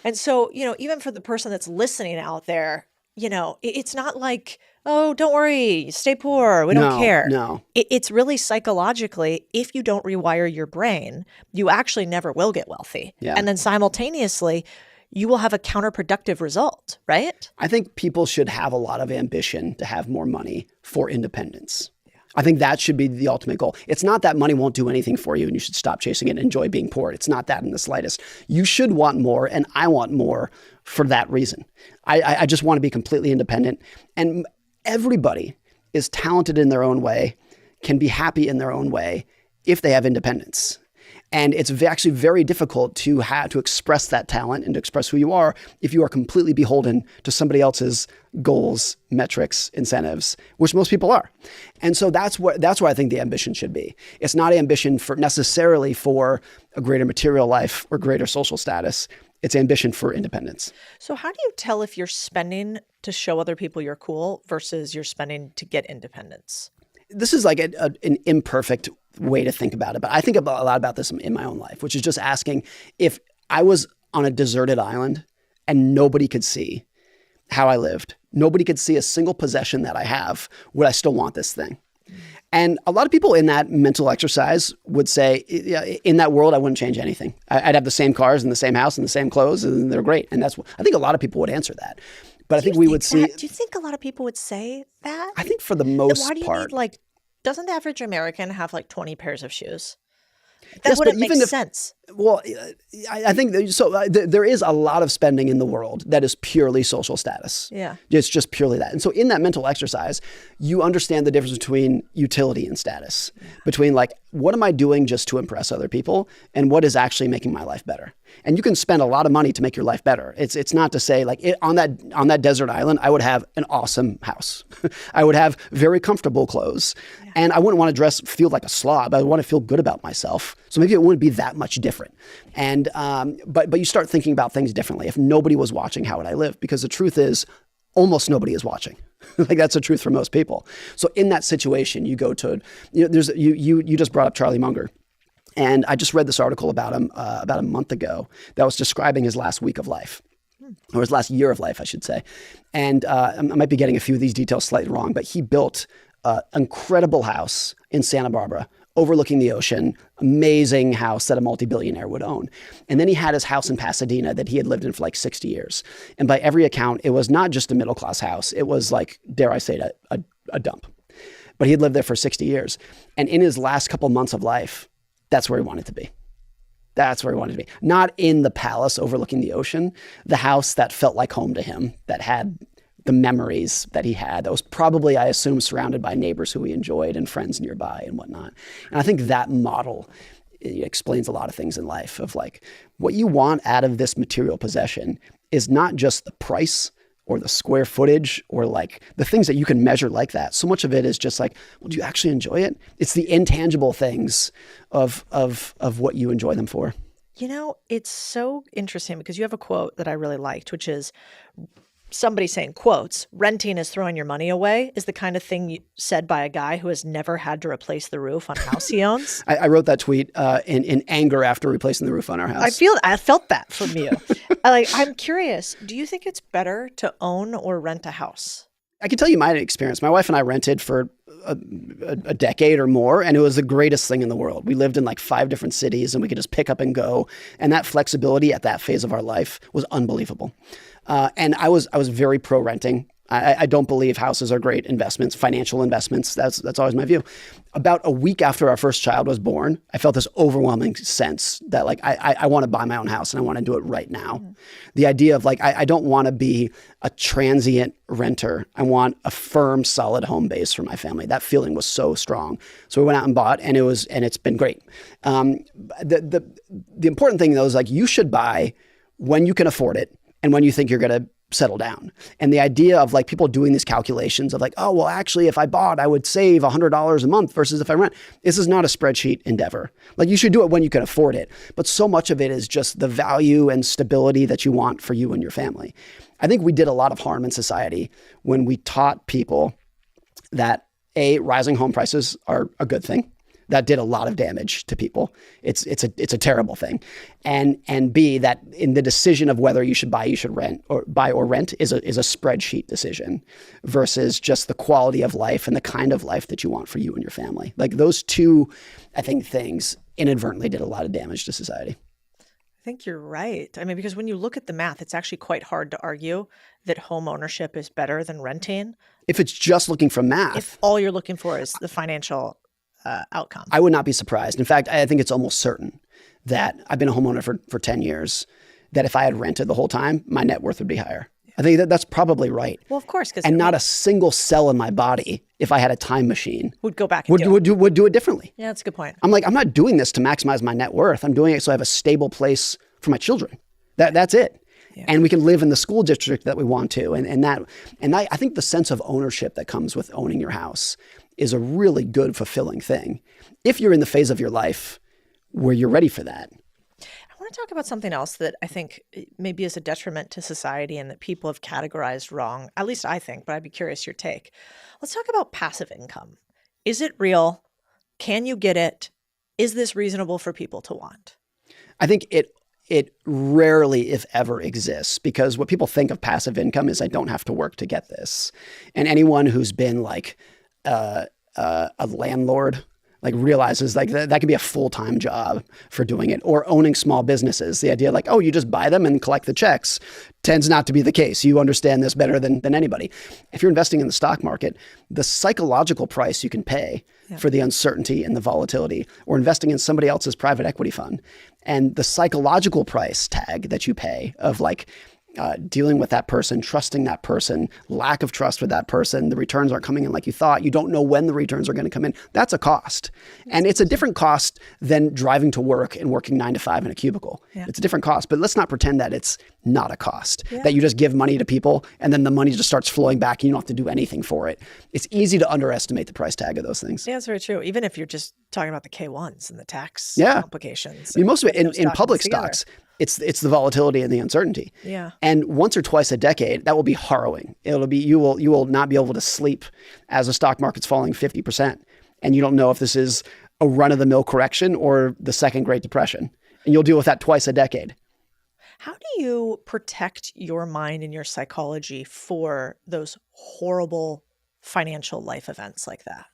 And so, you know, even for the person that's listening out there, you know, it's not like, oh, don't worry, stay poor, we don't care. No. It's really psychologically, if you don't rewire your brain, you actually never will get wealthy. Yeah. And then simultaneously, you will have a counterproductive result, right? I think people should have a lot of ambition to have more money for independence. I think that should be the ultimate goal. It's not that money won't do anything for you and you should stop chasing it and enjoy being poor. It's not that in the slightest. You should want more, and I want more for that reason. I just want to be completely independent. And everybody is talented in their own way, can be happy in their own way if they have independence. And it's actually very difficult to express that talent and to express who you are if you are completely beholden to somebody else's goals, metrics, incentives, which most people are. And so that's where I think the ambition should be. It's not ambition necessarily for a greater material life or greater social status. It's ambition for independence. So how do you tell if you're spending to show other people you're cool versus you're spending to get independence? This is like an imperfect way to think about it, but I think a lot about this in my own life, which is just asking, if I was on a deserted island and nobody could see how I lived, nobody could see a single possession that I have, would I still want this thing? And a lot of people in that mental exercise would say, in that world, I wouldn't change anything. I'd have the same cars and the same house and the same clothes, and they're great. And I think a lot of people would answer that. But I think we would see. Do you think a lot of people would say that? I think for the most part. Why do you need, like, doesn't the average American have like 20 pairs of shoes? That wouldn't make sense. Well, I think so. There is a lot of spending in the world that is purely social status. Yeah. It's just purely that. And so in that mental exercise, you understand the difference between utility and status, between like, what am I doing just to impress other people and what is actually making my life better? And you can spend a lot of money to make your life better. It's not to say like on that desert island, I would have an awesome house. I would have very comfortable clothes. Yeah. And I wouldn't want to feel like a slob. I would want to feel good about myself. So maybe it wouldn't be that much different. And but you start thinking about things differently. If nobody was watching, how would I live? Because the truth is, almost nobody is watching. Like that's the truth for most people. So in that situation, you go to, you know, you just brought up Charlie Munger. And I just read this article about him about a month ago that was describing his last week of life, or his last year of life, I should say. And I might be getting a few of these details slightly wrong, but he built an incredible house in Santa Barbara, overlooking the ocean, amazing house that a multi-billionaire would own. And then he had his house in Pasadena that he had lived in for like 60 years. And by every account, it was not just a middle-class house. It was like, dare I say it, a dump. But he had lived there for 60 years. And in his last couple months of life, that's where he wanted to be. That's where he wanted to be. Not in the palace overlooking the ocean, the house that felt like home to him, that had the memories that he had. That was probably, I assume, surrounded by neighbors who he enjoyed and friends nearby and whatnot. And I think that model explains a lot of things in life of like what you want out of this material possession is not just the price or the square footage or like the things that you can measure like that. So much of it is just like, well, do you actually enjoy it? It's the intangible things of what you enjoy them for. You know, it's so interesting because you have a quote that I really liked, which is somebody saying, quotes, renting is throwing your money away is the kind of thing said by a guy who has never had to replace the roof on a house he owns. I wrote that tweet in anger after replacing the roof on our house. I felt that from you. I'm curious, do you think it's better to own or rent a house? I can tell you my experience. My wife and I rented for a decade or more, and it was the greatest thing in the world. We lived in like 5 different cities, and we could just pick up and go. And that flexibility at that phase of our life was unbelievable. And I was very pro renting. I don't believe houses are great investments, financial investments. That's always my view. About a week after our first child was born, I felt this overwhelming sense that like I want to buy my own house and I want to do it right now. Mm-hmm. The idea of like I don't want to be a transient renter. I want a firm, solid home base for my family. That feeling was so strong. So we went out and bought, and it's been great. The important thing though is like you should buy when you can afford it and when you think you're going to settle down. And the idea of like people doing these calculations of like, oh, well, actually, if I bought, I would save $100 a month versus if I rent. This is not a spreadsheet endeavor. Like you should do it when you can afford it. But so much of it is just the value and stability that you want for you and your family. I think we did a lot of harm in society when we taught people that rising home prices are a good thing. That did a lot of damage to people. It's a terrible thing. And B, that in the decision of whether you should buy or rent is a spreadsheet decision versus just the quality of life and the kind of life that you want for you and your family. Like those two, I think, things inadvertently did a lot of damage to society. I think you're right. I mean, because when you look at the math, it's actually quite hard to argue that home ownership is better than renting. If it's just looking for math. If all you're looking for is the financial outcome. I would not be surprised. In fact, I think it's almost certain that I've been a homeowner for 10 years, that if I had rented the whole time, my net worth would be higher. I think that's probably right. Well, of course. And not a single cell in my body, if I had a time machine, would go back and would do it differently. Yeah, that's a good point. I'm like, I'm not doing this to maximize my net worth. I'm doing it so I have a stable place for my children. That's it. Yeah. And we can live in the school district that we want to. And I think the sense of ownership that comes with owning your house is a really good, fulfilling thing. If you're in the phase of your life where you're ready for that. I want to talk about something else that I think maybe is a detriment to society and that people have categorized wrong. At least I think, but I'd be curious your take. Let's talk about passive income. Is it real? Can you get it? Is this reasonable for people to want? I think it rarely, if ever, exists because what people think of passive income is I don't have to work to get this. And anyone who's been like a landlord like realizes like that could be a full-time job for doing it, or owning small businesses. The idea like, oh, you just buy them and collect the checks tends not to be the case. You understand this better than anybody. If you're investing in the stock market, the psychological price you can pay for the uncertainty and the volatility, or investing in somebody else's private equity fund, and the psychological price tag that you pay of like dealing with that person, trusting that person, lack of trust with that person, the returns aren't coming in like you thought, you don't know when the returns are going to come in. That's a cost. And it's a different cost than driving to work and working 9 to 5 in a cubicle. Yeah. It's a different cost, but let's not pretend that it's not a cost, that you just give money to people and then the money just starts flowing back and you don't have to do anything for it. It's easy to underestimate the price tag of those things. Yeah, that's very true. Even if you're just talking about the K1s and the tax complications. I mean, most of it in public stocks, it's the volatility and the uncertainty. Yeah. And once or twice a decade, that will be harrowing. It'll be you will not be able to sleep as the stock market's falling 50%. And you don't know if this is a run-of-the-mill correction or the second Great Depression. And you'll deal with that twice a decade. How do you protect your mind and your psychology for those horrible financial life events like that?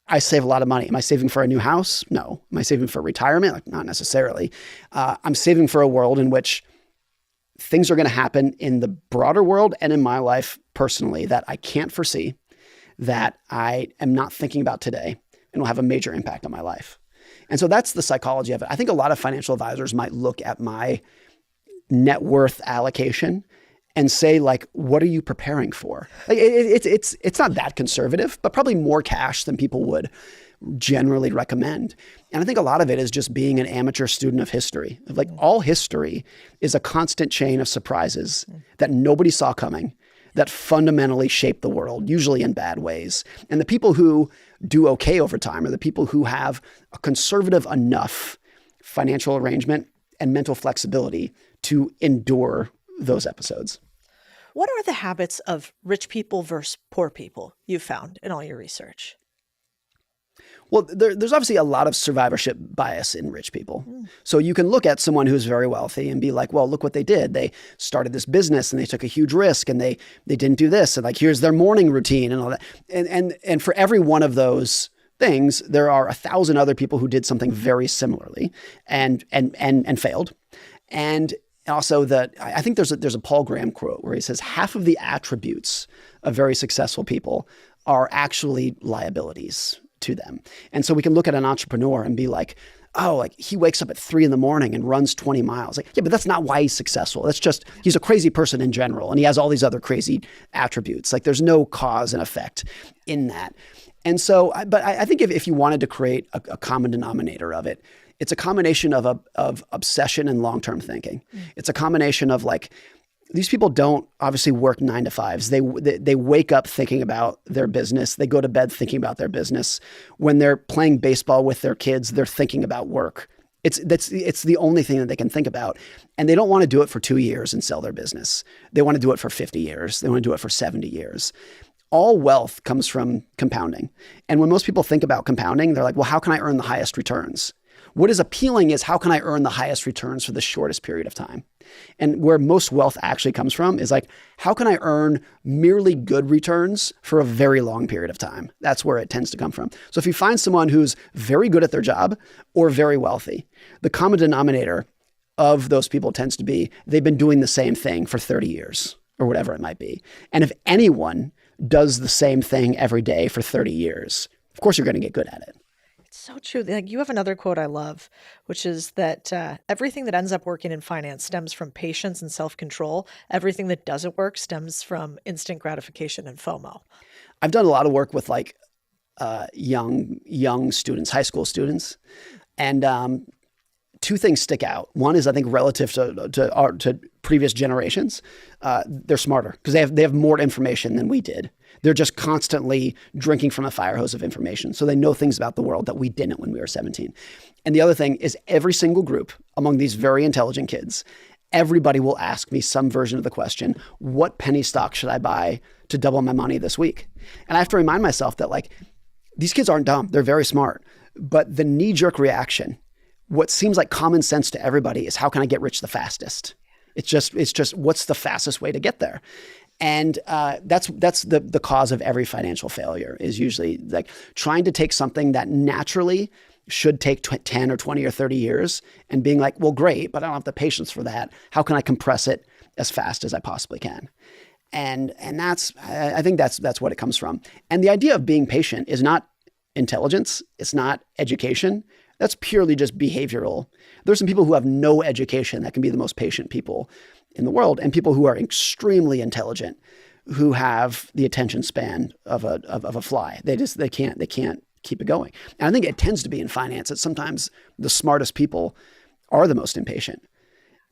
I save a lot of money. Am I saving for a new house? No. Am I saving for retirement? Like, not necessarily. I'm saving for a world in which things are going to happen in the broader world and in my life personally that I can't foresee, that I am not thinking about today, and will have a major impact on my life. And so that's the psychology of it. I think a lot of financial advisors might look at my net worth allocation and say like, what are you preparing for? Like, it's not that conservative, but probably more cash than people would generally recommend. And I think a lot of it is just being an amateur student of history. Like all history is a constant chain of surprises that nobody saw coming, that fundamentally shape the world, usually in bad ways. And the people who do okay over time are the people who have a conservative enough financial arrangement and mental flexibility to endure those episodes. What are the habits of rich people versus poor people you found in all your research? Well, there's obviously a lot of survivorship bias in rich people. So you can look at someone who's very wealthy and be like, well, look what they did. They started this business and they took a huge risk and they didn't do this. And like, here's their morning routine and all that. And for every one of those things, there are 1,000 other people who did something very similarly and failed. And also I think there's a Paul Graham quote where he says half of the attributes of very successful people are actually liabilities to them. And so we can look at an entrepreneur and be like, oh, like he wakes up at 3 a.m. and runs 20 miles. Like, yeah, but that's not why he's successful. That's just, he's a crazy person in general. And he has all these other crazy attributes. Like there's no cause and effect in that. And so, but I think if you wanted to create a common denominator of it, it's a combination of obsession and long-term thinking. It's a combination of like, these people don't obviously work 9 to 5s. They wake up thinking about their business. They go to bed thinking about their business. When they're playing baseball with their kids, they're thinking about work. It's the only thing that they can think about. And they don't want to do it for 2 years and sell their business. They want to do it for 50 years. They want to do it for 70 years. All wealth comes from compounding. And when most people think about compounding, they're like, well, how can I earn the highest returns? What is appealing is how can I earn the highest returns for the shortest period of time? And where most wealth actually comes from is like, how can I earn merely good returns for a very long period of time? That's where it tends to come from. So if you find someone who's very good at their job or very wealthy, the common denominator of those people tends to be they've been doing the same thing for 30 years or whatever it might be. And if anyone does the same thing every day for 30 years, of course you're going to get good at it. So true. Like you have another quote I love, which is that everything that ends up working in finance stems from patience and self-control. Everything that doesn't work stems from instant gratification and FOMO. I've done a lot of work with like young students, high school students, and two things stick out. One is I think relative to previous generations, they're smarter because they have more information than we did. They're just constantly drinking from a fire hose of information. So they know things about the world that we didn't when we were 17. And the other thing is every single group among these very intelligent kids, everybody will ask me some version of the question, what penny stock should I buy to double my money this week? And I have to remind myself that like, these kids aren't dumb. They're very smart. But the knee-jerk reaction, what seems like common sense to everybody is how can I get rich the fastest? It's just what's the fastest way to get there? And that's the cause of every financial failure is usually like trying to take something that naturally should take 10 or 20 or 30 years and being like, well, great, but I don't have the patience for that. How can I compress it as fast as I possibly can? And I think that's what it comes from. And the idea of being patient is not intelligence. It's not education. That's purely just behavioral. There's some people who have no education that can be the most patient people in the world, and people who are extremely intelligent, who have the attention span of a fly. They can't keep it going. And I think it tends to be in finance that sometimes the smartest people are the most impatient,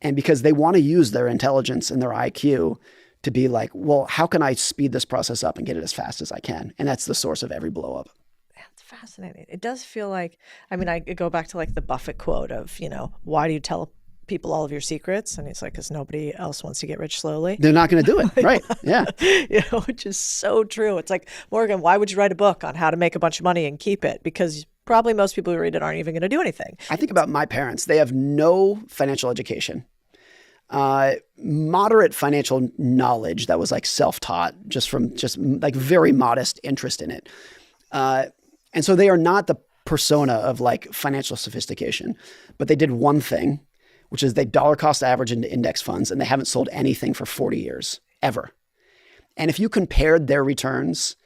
and because they want to use their intelligence and their IQ to be like, well, how can I speed this process up and get it as fast as I can? And that's the source of every blow up. That's fascinating. It does feel like, I mean, I go back to like the Buffett quote of, why do you tell people all of your secrets? And he's like, because nobody else wants to get rich slowly. They're not going to do it. Right. Yeah. Which is so true. It's like, Morgan, why would you write a book on how to make a bunch of money and keep it? Because probably most people who read it aren't even going to do anything. I think about my parents. They have no financial education. Moderate financial knowledge that was like self-taught just like very modest interest in it. And so they are not the persona of like financial sophistication, but they did one thing, which is they dollar cost average into index funds, and they haven't sold anything for 40 years, ever. And if you compared their returns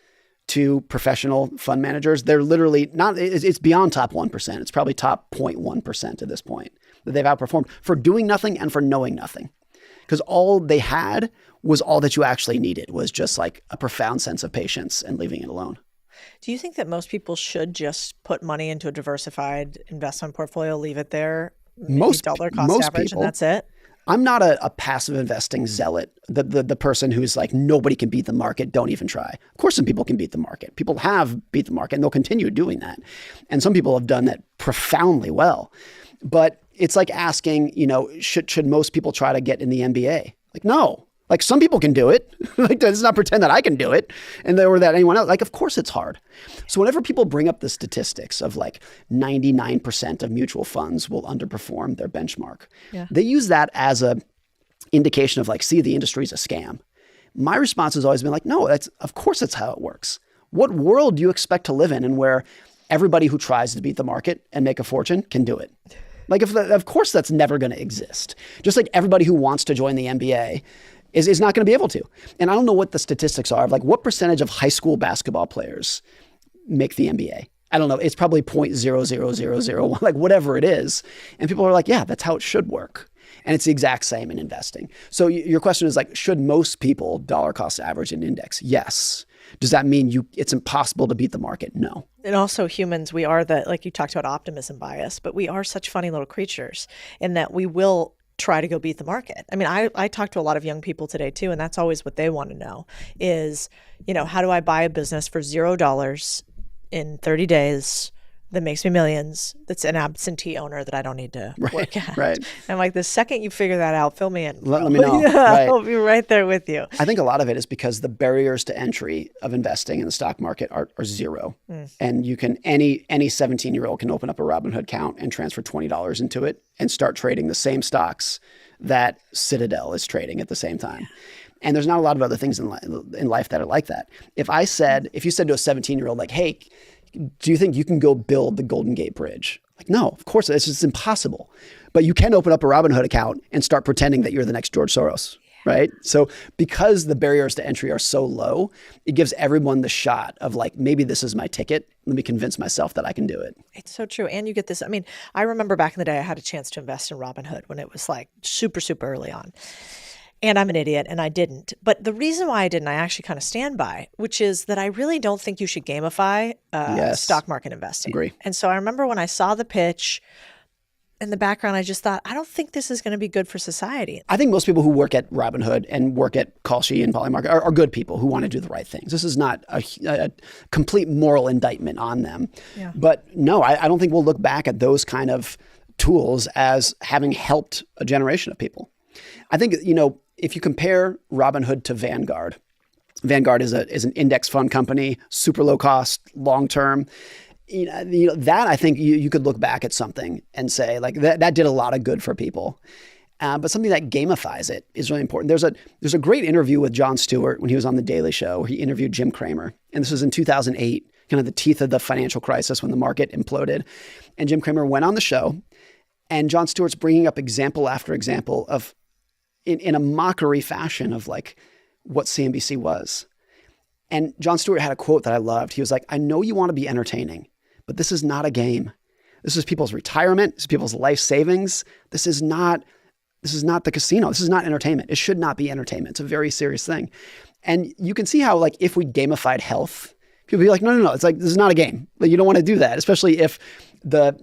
to professional fund managers, they're literally not, it's beyond top 1%. It's probably top 0.1% at this point that they've outperformed for doing nothing and for knowing nothing. because all they had was all that you actually needed, was just like a profound sense of patience and leaving it alone. Do you think that most people should just put money into a diversified investment portfolio, leave it there, Most dollar cost most average, people, and that's it? I'm not a passive investing zealot, the person who's like, nobody can beat the market, don't even try. Of course, some people can beat the market. People have beat the market and they'll continue doing that. And some people have done that profoundly well. But it's like asking, should most people try to get in the NBA? Like, no. Like, some people can do it. Like, let's not pretend that I can do it or that anyone else. Like, of course it's hard. So whenever people bring up the statistics of like 99% of mutual funds will underperform their benchmark, they use that as a indication of like, see, the industry's a scam. My response has always been like, no, of course that's how it works. What world do you expect to live in and where everybody who tries to beat the market and make a fortune can do it? Like, of course that's never going to exist. Just like everybody who wants to join the NBA is not going to be able to. And I don't know what the statistics are of like what percentage of high school basketball players make the NBA. I don't know. It's probably 0.00001, like whatever it is. And people are like, yeah, that's how it should work. And it's the exact same in investing. So your question is like, should most people dollar cost average an index? Yes. Does that mean it's impossible to beat the market? No. And also humans, we are like you talked about optimism bias, but we are such funny little creatures in that we will try to go beat the market. I mean, I talk to a lot of young people today too, and that's always what they want to know is, how do I buy a business for $0 in 30 days that makes me millions, that's an absentee owner that I don't need to work at. Right. And like the second you figure that out, fill me in. Let me know. I'll be right there with you. I think a lot of it is because the barriers to entry of investing in the stock market are zero. And you can, any 17-year-old can open up a Robinhood account and transfer $20 into it and start trading the same stocks that Citadel is trading at the same time. And there's not a lot of other things in life that are like that. If you said to a 17-year-old, like, hey, do you think you can go build the Golden Gate Bridge? Like, no, of course, it's just impossible. But you can open up a Robinhood account and start pretending that you're the next George Soros, right? So because the barriers to entry are so low, it gives everyone the shot of like, maybe this is my ticket. Let me convince myself that I can do it. It's so true. And you get this. I mean, I remember back in the day, I had a chance to invest in Robinhood when it was like super, super early on. And I'm an idiot and I didn't. But the reason why I didn't, I actually kind of stand by, which is that I really don't think you should gamify stock market investing. Agree. And so I remember when I saw the pitch in the background, I just thought, I don't think this is going to be good for society. I think most people who work at Robinhood and work at Kalshi and Polymarket are good people who want to do the right things. This is not a complete moral indictment on them. Yeah. But no, I don't think we'll look back at those kind of tools as having helped a generation of people. I think, if you compare Robinhood to Vanguard is an index fund company, super low cost, long term. That I think you could look back at something and say like that did a lot of good for people. But something that gamifies it is really important. There's a great interview with Jon Stewart when he was on The Daily Show, where he interviewed Jim Cramer. And this was in 2008, kind of the teeth of the financial crisis when the market imploded. And Jim Cramer went on the show, and Jon Stewart's bringing up example after example of in a mockery fashion of like what CNBC was. And Jon Stewart had a quote that I loved. He was like, I know you want to be entertaining, but this is not a game. This is people's retirement. This is people's life savings. This is not the casino. This is not entertainment. It should not be entertainment. It's a very serious thing. And you can see how like if we gamified health, people would be like, no. It's like, this is not a game. Like, you don't want to do that, especially if the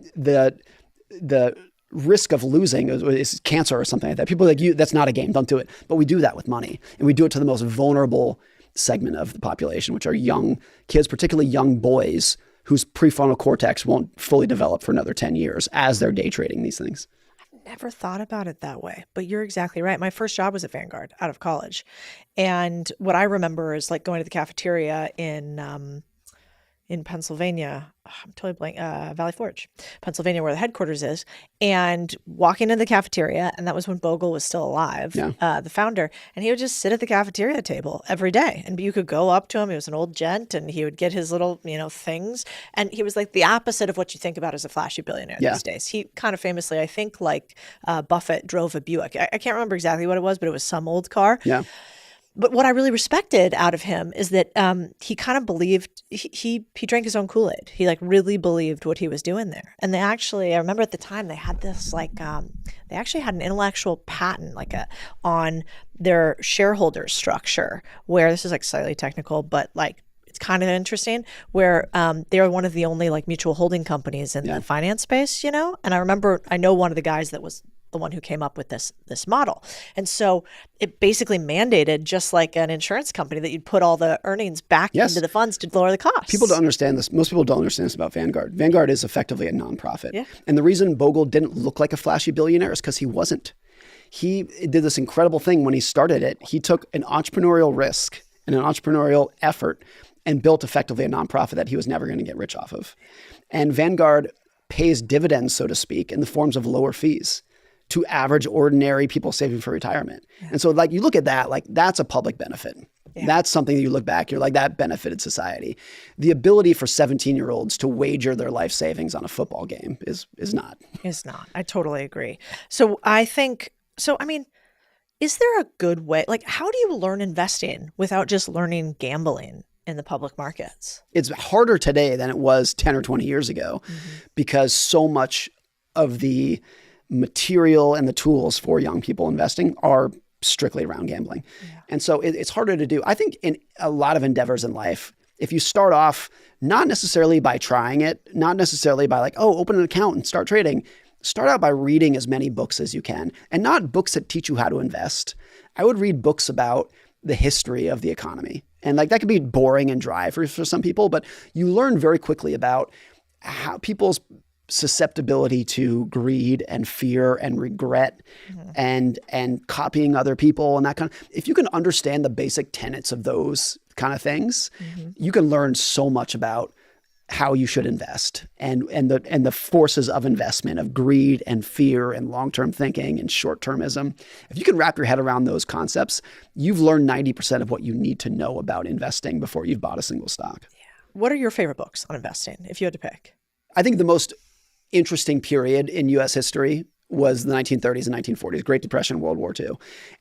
risk of losing is cancer or something like that. People are like, that's not a game. Don't do it. But we do that with money. And we do it to the most vulnerable segment of the population, which are young kids, particularly young boys whose prefrontal cortex won't fully develop for another 10 years as they're day trading these things. Never thought about it that way, but you're exactly right. My first job was at Vanguard out of college. And what I remember is like going to the cafeteria in Pennsylvania, I'm totally blank, Valley Forge, Pennsylvania, where the headquarters is, and walking into the cafeteria. And that was when Bogle was still alive, the founder. And he would just sit at the cafeteria table every day. And you could go up to him. He was an old gent, and he would get his little, things. And he was like the opposite of what you think about as a flashy billionaire these days. He kind of famously, I think, like Buffett drove a Buick. I can't remember exactly what it was, but it was some old car. Yeah. But what I really respected out of him is that he kind of believed, he drank his own Kool-Aid. He like really believed what he was doing there. And they actually, I remember at the time they had this like, they actually had an intellectual patent like on their shareholder structure, where this is like slightly technical, but like it's kind of interesting, where they're one of the only like mutual holding companies in the finance space, And I know one of the guys that was the one who came up with this model. And so it basically mandated, just like an insurance company, that you'd put all the earnings back into the funds to lower the costs. People don't understand this. Most people don't understand this about Vanguard. Vanguard is effectively a nonprofit. Yeah. And the reason Bogle didn't look like a flashy billionaire is because he wasn't. He did this incredible thing when he started it. He took an entrepreneurial risk and an entrepreneurial effort and built effectively a nonprofit that he was never going to get rich off of. And Vanguard pays dividends, so to speak, in the forms of lower fees to average, ordinary people saving for retirement. Yeah. And so like you look at that, like that's a public benefit. Yeah. That's something that you look back, you're like, that benefited society. The ability for 17-year-olds to wager their life savings on a football game is not. Is not. I totally agree. So I mean, is there a good way, like how do you learn investing without just learning gambling in the public markets? It's harder today than it was 10 or 20 years ago because so much of the material and the tools for young people investing are strictly around gambling. Yeah. And so it's harder to do. I think in a lot of endeavors in life, if you start off not necessarily by trying it, not necessarily by like, oh, open an account and start trading, start out by reading as many books as you can, and not books that teach you how to invest. I would read books about the history of the economy. And like that could be boring and dry for some people, but you learn very quickly about how people's susceptibility to greed and fear and regret and copying other people and that kind of, if you can understand the basic tenets of those kind of things, you can learn so much about how you should invest and the forces of investment, of greed and fear and long-term thinking and short-termism. If you can wrap your head around those concepts, you've learned 90% of what you need to know about investing before you've bought a single stock. Yeah. What are your favorite books on investing, if you had to pick? I think the most interesting period in U.S. history was the 1930s and 1940s, Great Depression, World War II.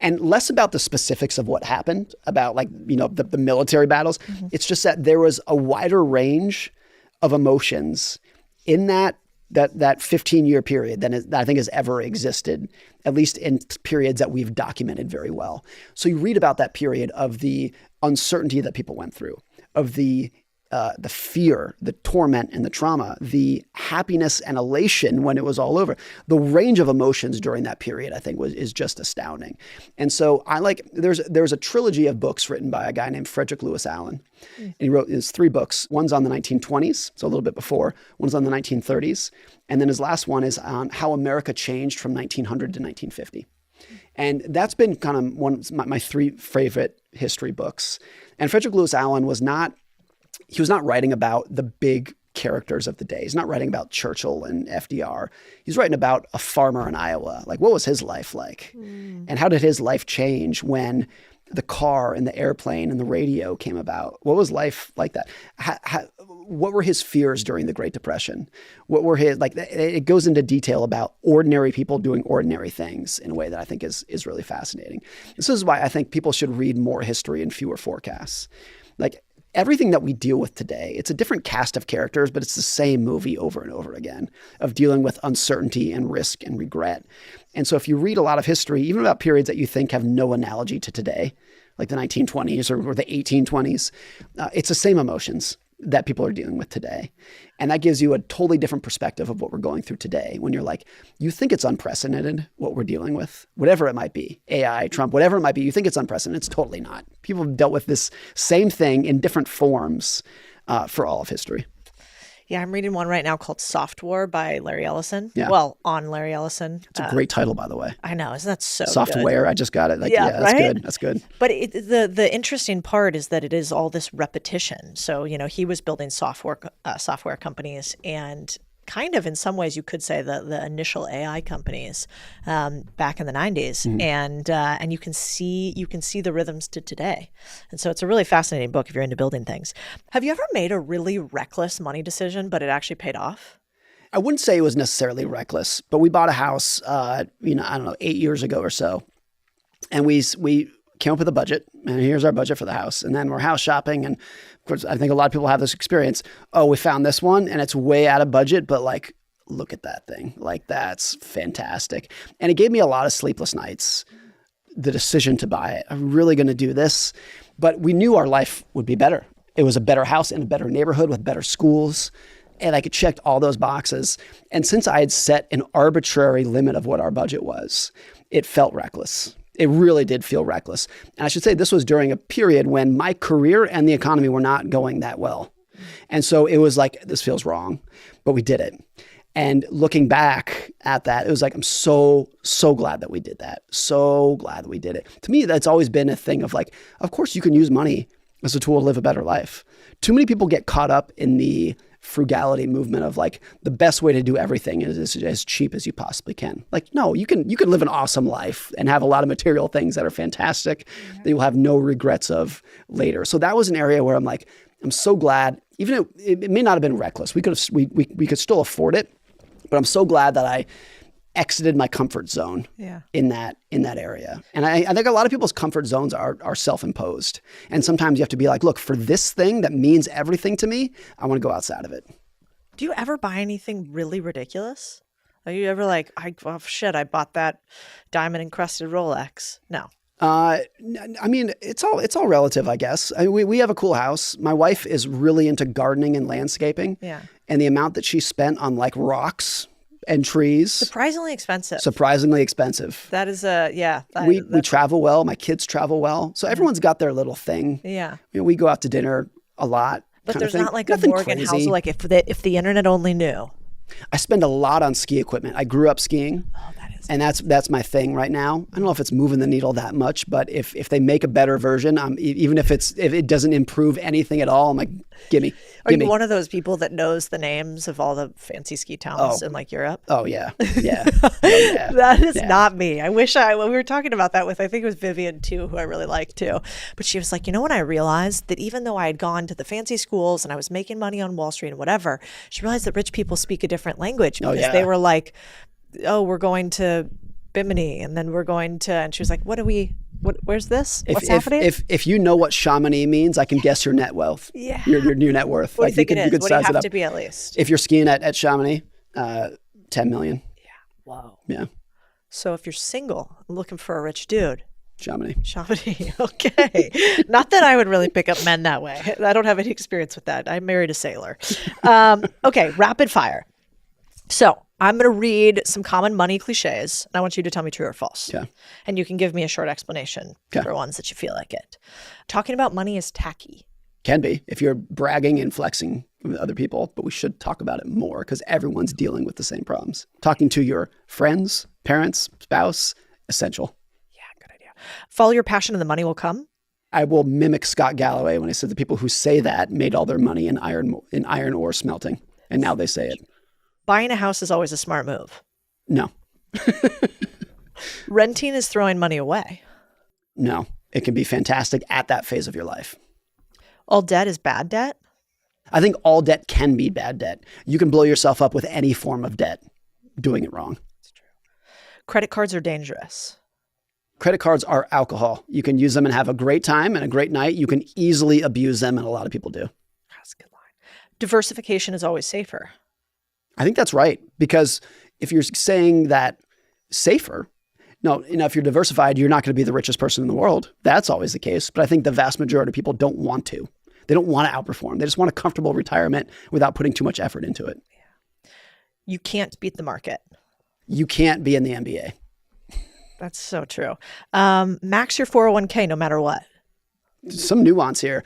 And less about the specifics of what happened, about like, the military battles. It's just that there was a wider range of emotions in that 15-year period than I think has ever existed, at least in periods that we've documented very well. So you read about that period of the uncertainty that people went through, of the fear, the torment and the trauma, the happiness and elation when it was all over. The range of emotions during that period, I think, is just astounding. And so there's a trilogy of books written by a guy named Frederick Lewis Allen. And he wrote his 3 books. One's on the 1920s, so a little bit before. One's on the 1930s. And then his last one is on how America changed from 1900 to 1950. And that's been kind of my 3 favorite history books. And Frederick Lewis Allen was not writing about the big characters of the day. He's not writing about Churchill and FDR. He's writing about a farmer in Iowa. Like, what was his life like? And how did his life change when the car and the airplane and the radio came about? What was life like that? What were his fears during the Great Depression? What were his, like, it goes into detail about ordinary people doing ordinary things in a way that I think is really fascinating. This is why I think people should read more history and fewer forecasts. Like, everything that we deal with today, it's a different cast of characters, but it's the same movie over and over again of dealing with uncertainty and risk and regret. And so if you read a lot of history, even about periods that you think have no analogy to today, like the 1920s or the 1820s, it's the same emotions that people are dealing with today. And that gives you a totally different perspective of what we're going through today when you're like, you think it's unprecedented what we're dealing with, whatever it might be, AI, Trump, whatever it might be, you think it's unprecedented. It's totally not. People have dealt with this same thing in different forms for all of history. Yeah, I'm reading one right now called Soft War by Larry Ellison. Yeah. Well, on Larry Ellison. It's a great title, by the way. I know. Isn't that so Software. good? I just got it. Like, yeah, that's right? good. That's good. But the interesting part is that it is all this repetition. So, he was building software companies, and kind of in some ways you could say the initial AI companies back in the 90s. And you can see the rhythms to today. And so it's a really fascinating book if you're into building things. Have you ever made a really reckless money decision, but it actually paid off? I wouldn't say it was necessarily reckless, but we bought a house, I don't know, 8 years ago or so. And we came up with a budget, and here's our budget for the house. And then we're house shopping. And of course, I think a lot of people have this experience. Oh, we found this one and it's way out of budget, but like, look at that thing. Like, that's fantastic. And it gave me a lot of sleepless nights, the decision to buy it. I'm really going to do this. But we knew our life would be better. It was a better house in a better neighborhood with better schools. And I could check all those boxes. And since I had set an arbitrary limit of what our budget was, it felt reckless. It really did feel reckless. And I should say this was during a period when my career and the economy were not going that well. And so it was like, this feels wrong, but we did it. And looking back at that, it was like, I'm so glad that we did that. So glad that we did it. To me, that's always been a thing of like, of course you can use money as a tool to live a better life. Too many people get caught up in the frugality movement of like, the best way to do everything is as cheap as you possibly can. Like, no, you can live an awesome life and have a lot of material things that are fantastic that you'll have no regrets of later. So that was an area where I'm like, I'm so glad, even though it may not have been reckless. We could still afford it, but I'm so glad that I exited my comfort zone in that area. And I think a lot of people's comfort zones are self-imposed. And sometimes you have to be like, look, for this thing that means everything to me, I want to go outside of it. Do you ever buy anything really ridiculous? Are you ever like, I bought that diamond encrusted Rolex? No. I mean, it's all relative, I guess. We have a cool house. My wife is really into gardening and landscaping. Yeah. And the amount that she spent on like rocks and trees. Surprisingly expensive. That is we travel well. My kids travel well. So everyone's got their little thing. Yeah. We go out to dinner a lot. But there's not like nothing a Morgan house, like if the internet only knew. I spend a lot on ski equipment. I grew up skiing. Oh, that is. And that's my thing right now. I don't know if it's moving the needle that much, but if they make a better version, even if it doesn't improve anything at all, I'm like, gimme. Are you one of those people that knows the names of all the fancy ski towns in like Europe? Oh yeah, yeah. That is not me. I wish when we were talking about that with, I think it was Vivian too, who I really like too. But she was like, when I realized that even though I had gone to the fancy schools and I was making money on Wall Street and whatever, she realized that rich people speak a different language because they were like, oh, we're going to Bimini and then we're going to, and she was like, where's this? What's happening? If you know what Chamonix means, I can guess your net wealth. Yeah. Your new net worth. What do you think it is? What do you have to be at least? If you're skiing at Chamonix, 10 million. Yeah. Wow. Yeah. So if you're single, looking for a rich dude. Chamonix. Okay. Not that I would really pick up men that way. I don't have any experience with that. I married a sailor. Okay. Rapid fire. So I'm going to read some common money cliches, and I want you to tell me true or false. Yeah. And you can give me a short explanation for ones that you feel like it. Talking about money is tacky. Can be if you're bragging and flexing with other people, but we should talk about it more because everyone's dealing with the same problems. Talking to your friends, parents, spouse, essential. Yeah, good idea. Follow your passion and the money will come. I will mimic Scott Galloway when he said the people who say that made all their money in iron ore smelting, and now they say it. Buying a house is always a smart move. No. Renting is throwing money away. No. It can be fantastic at that phase of your life. All debt is bad debt? I think all debt can be bad debt. You can blow yourself up with any form of debt doing it wrong. That's true. Credit cards are dangerous. Credit cards are alcohol. You can use them and have a great time and a great night. You can easily abuse them, and a lot of people do. That's a good line. Diversification is always safer. I think that's right. Because if you're saying that safer, if you're diversified, you're not going to be the richest person in the world. That's always the case. But I think the vast majority of people don't want to. They don't want to outperform. They just want a comfortable retirement without putting too much effort into it. Yeah. You can't beat the market. You can't be in the NBA. That's so true. Max your 401k no matter what. Some nuance here,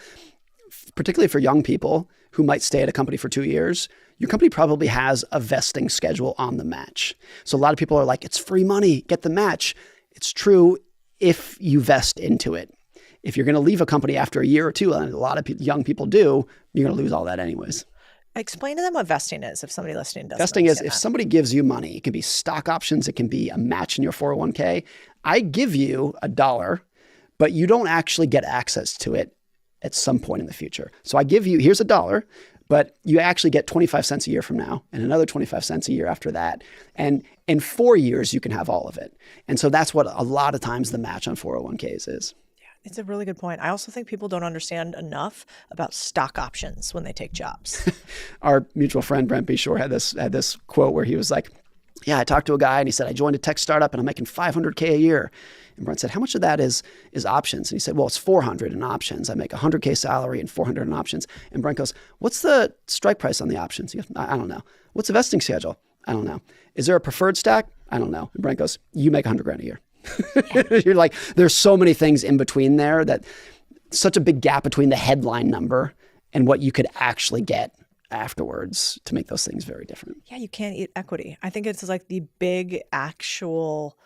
particularly for young people who might stay at a company for 2 years. Your company probably has a vesting schedule on the match. So a lot of people are like, it's free money, get the match. It's true if you vest into it. If you're going to leave a company after a year or two, and a lot of young people do, you're going to lose all that anyways. Explain to them what vesting is if somebody listening doesn't Vesting is understand if that. somebody gives you money, it can be stock options, it can be a match in your 401k. I give you $1, but you don't actually get access to it at some point in the future. So I give you, here's $1, but you actually get 25 cents a year from now and another 25 cents a year after that. And in 4 years, you can have all of it. And so that's what a lot of times the match on 401ks is. Yeah, It's a really good point. I also think people don't understand enough about stock options when they take jobs. Our mutual friend, Brent B. Shore, had this quote where he was like, yeah, I talked to a guy and he said, I joined a tech startup and I'm making $500K a year. And Brent said, how much of that is options? And he said, well, it's 400 in options. I make $100K salary and 400 in options. And Brent goes, what's the strike price on the options? He goes, I don't know. What's the vesting schedule? I don't know. Is there a preferred stack? I don't know. And Brent goes, you make $100,000 a year. You're like, there's so many things in between there that such a big gap between the headline number and what you could actually get afterwards to make those things very different. Yeah, you can't eat equity. I think it's like the big actual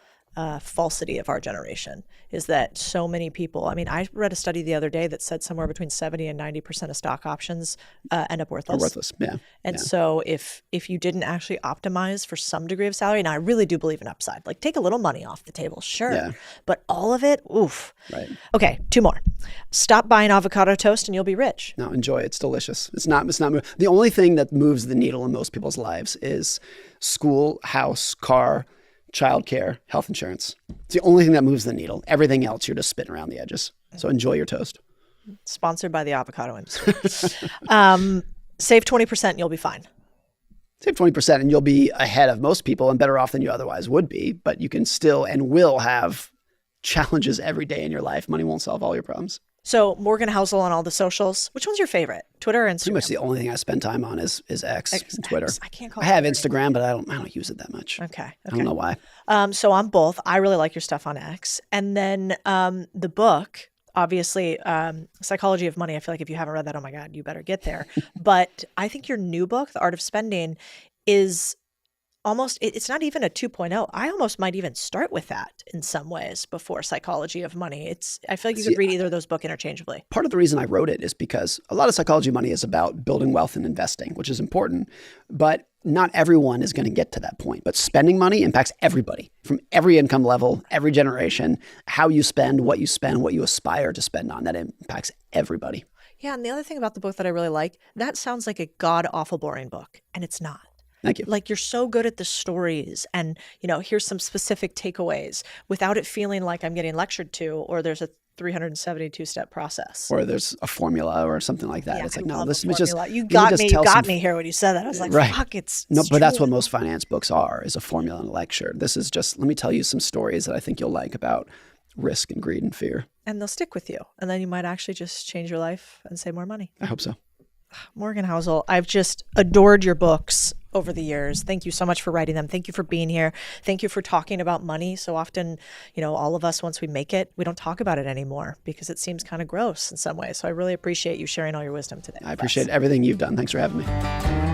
falsity of our generation is that so many people, I mean, I read a study the other day that said somewhere between 70 and 90% of stock options end up worthless. Or worthless, yeah. And so if you didn't actually optimize for some degree of salary, now I really do believe in upside, like take a little money off the table, sure. Yeah. But all of it, oof. Right. Okay, 2 more. Stop buying avocado toast and you'll be rich. No, enjoy it. It's delicious. It's not the only thing that moves the needle in most people's lives is school, house, car, childcare, health insurance. It's the only thing that moves the needle. Everything else, you're just spitting around the edges. So enjoy your toast. Sponsored by the avocado industry. Save 20% and you'll be fine. Save 20% and you'll be ahead of most people and better off than you otherwise would be. But you can still and will have challenges every day in your life. Money won't solve all your problems. So Morgan Housel on all the socials. Which one's your favorite? Twitter or Instagram? Pretty much the only thing I spend time on is X and Twitter. I can't call I it have Twitter Instagram, but I don't use it that much. Okay. I don't know why. So I'm both. I really like your stuff on X. And then the book, obviously, Psychology of Money. I feel like if you haven't read that, oh my God, you better get there. But I think your new book, The Art of Spending, is almost, it's not even a 2.0. I almost might even start with that in some ways before Psychology of Money. I feel like you could read either of those books interchangeably. Part of the reason I wrote it is because a lot of Psychology of Money is about building wealth and investing, which is important, but not everyone is going to get to that point. But spending money impacts everybody from every income level, every generation. How you spend, what you aspire to spend on, that impacts everybody. Yeah, and the other thing about the book that I really like, that sounds like a god-awful boring book, and it's not. Thank you. Like you're so good at the stories and, here's some specific takeaways without it feeling like I'm getting lectured to or there's a 372-step process. Or there's a formula or something like that. Yeah, it's like, I no, love listen, a we just formula. You got me here when you said that. I was like, right. Fuck, it's No, but that's true. what most finance books are, is a formula and a lecture. This is just, let me tell you some stories that I think you'll like about risk and greed and fear. And they'll stick with you. And then you might actually just change your life and save more money. I hope so. Morgan Housel, I've just adored your books over the years. Thank you so much for writing them. Thank you for being here. Thank you for talking about money. So often, all of us, once we make it, we don't talk about it anymore because it seems kind of gross in some ways. So I really appreciate you sharing all your wisdom today. I appreciate everything you've done. Thanks for having me.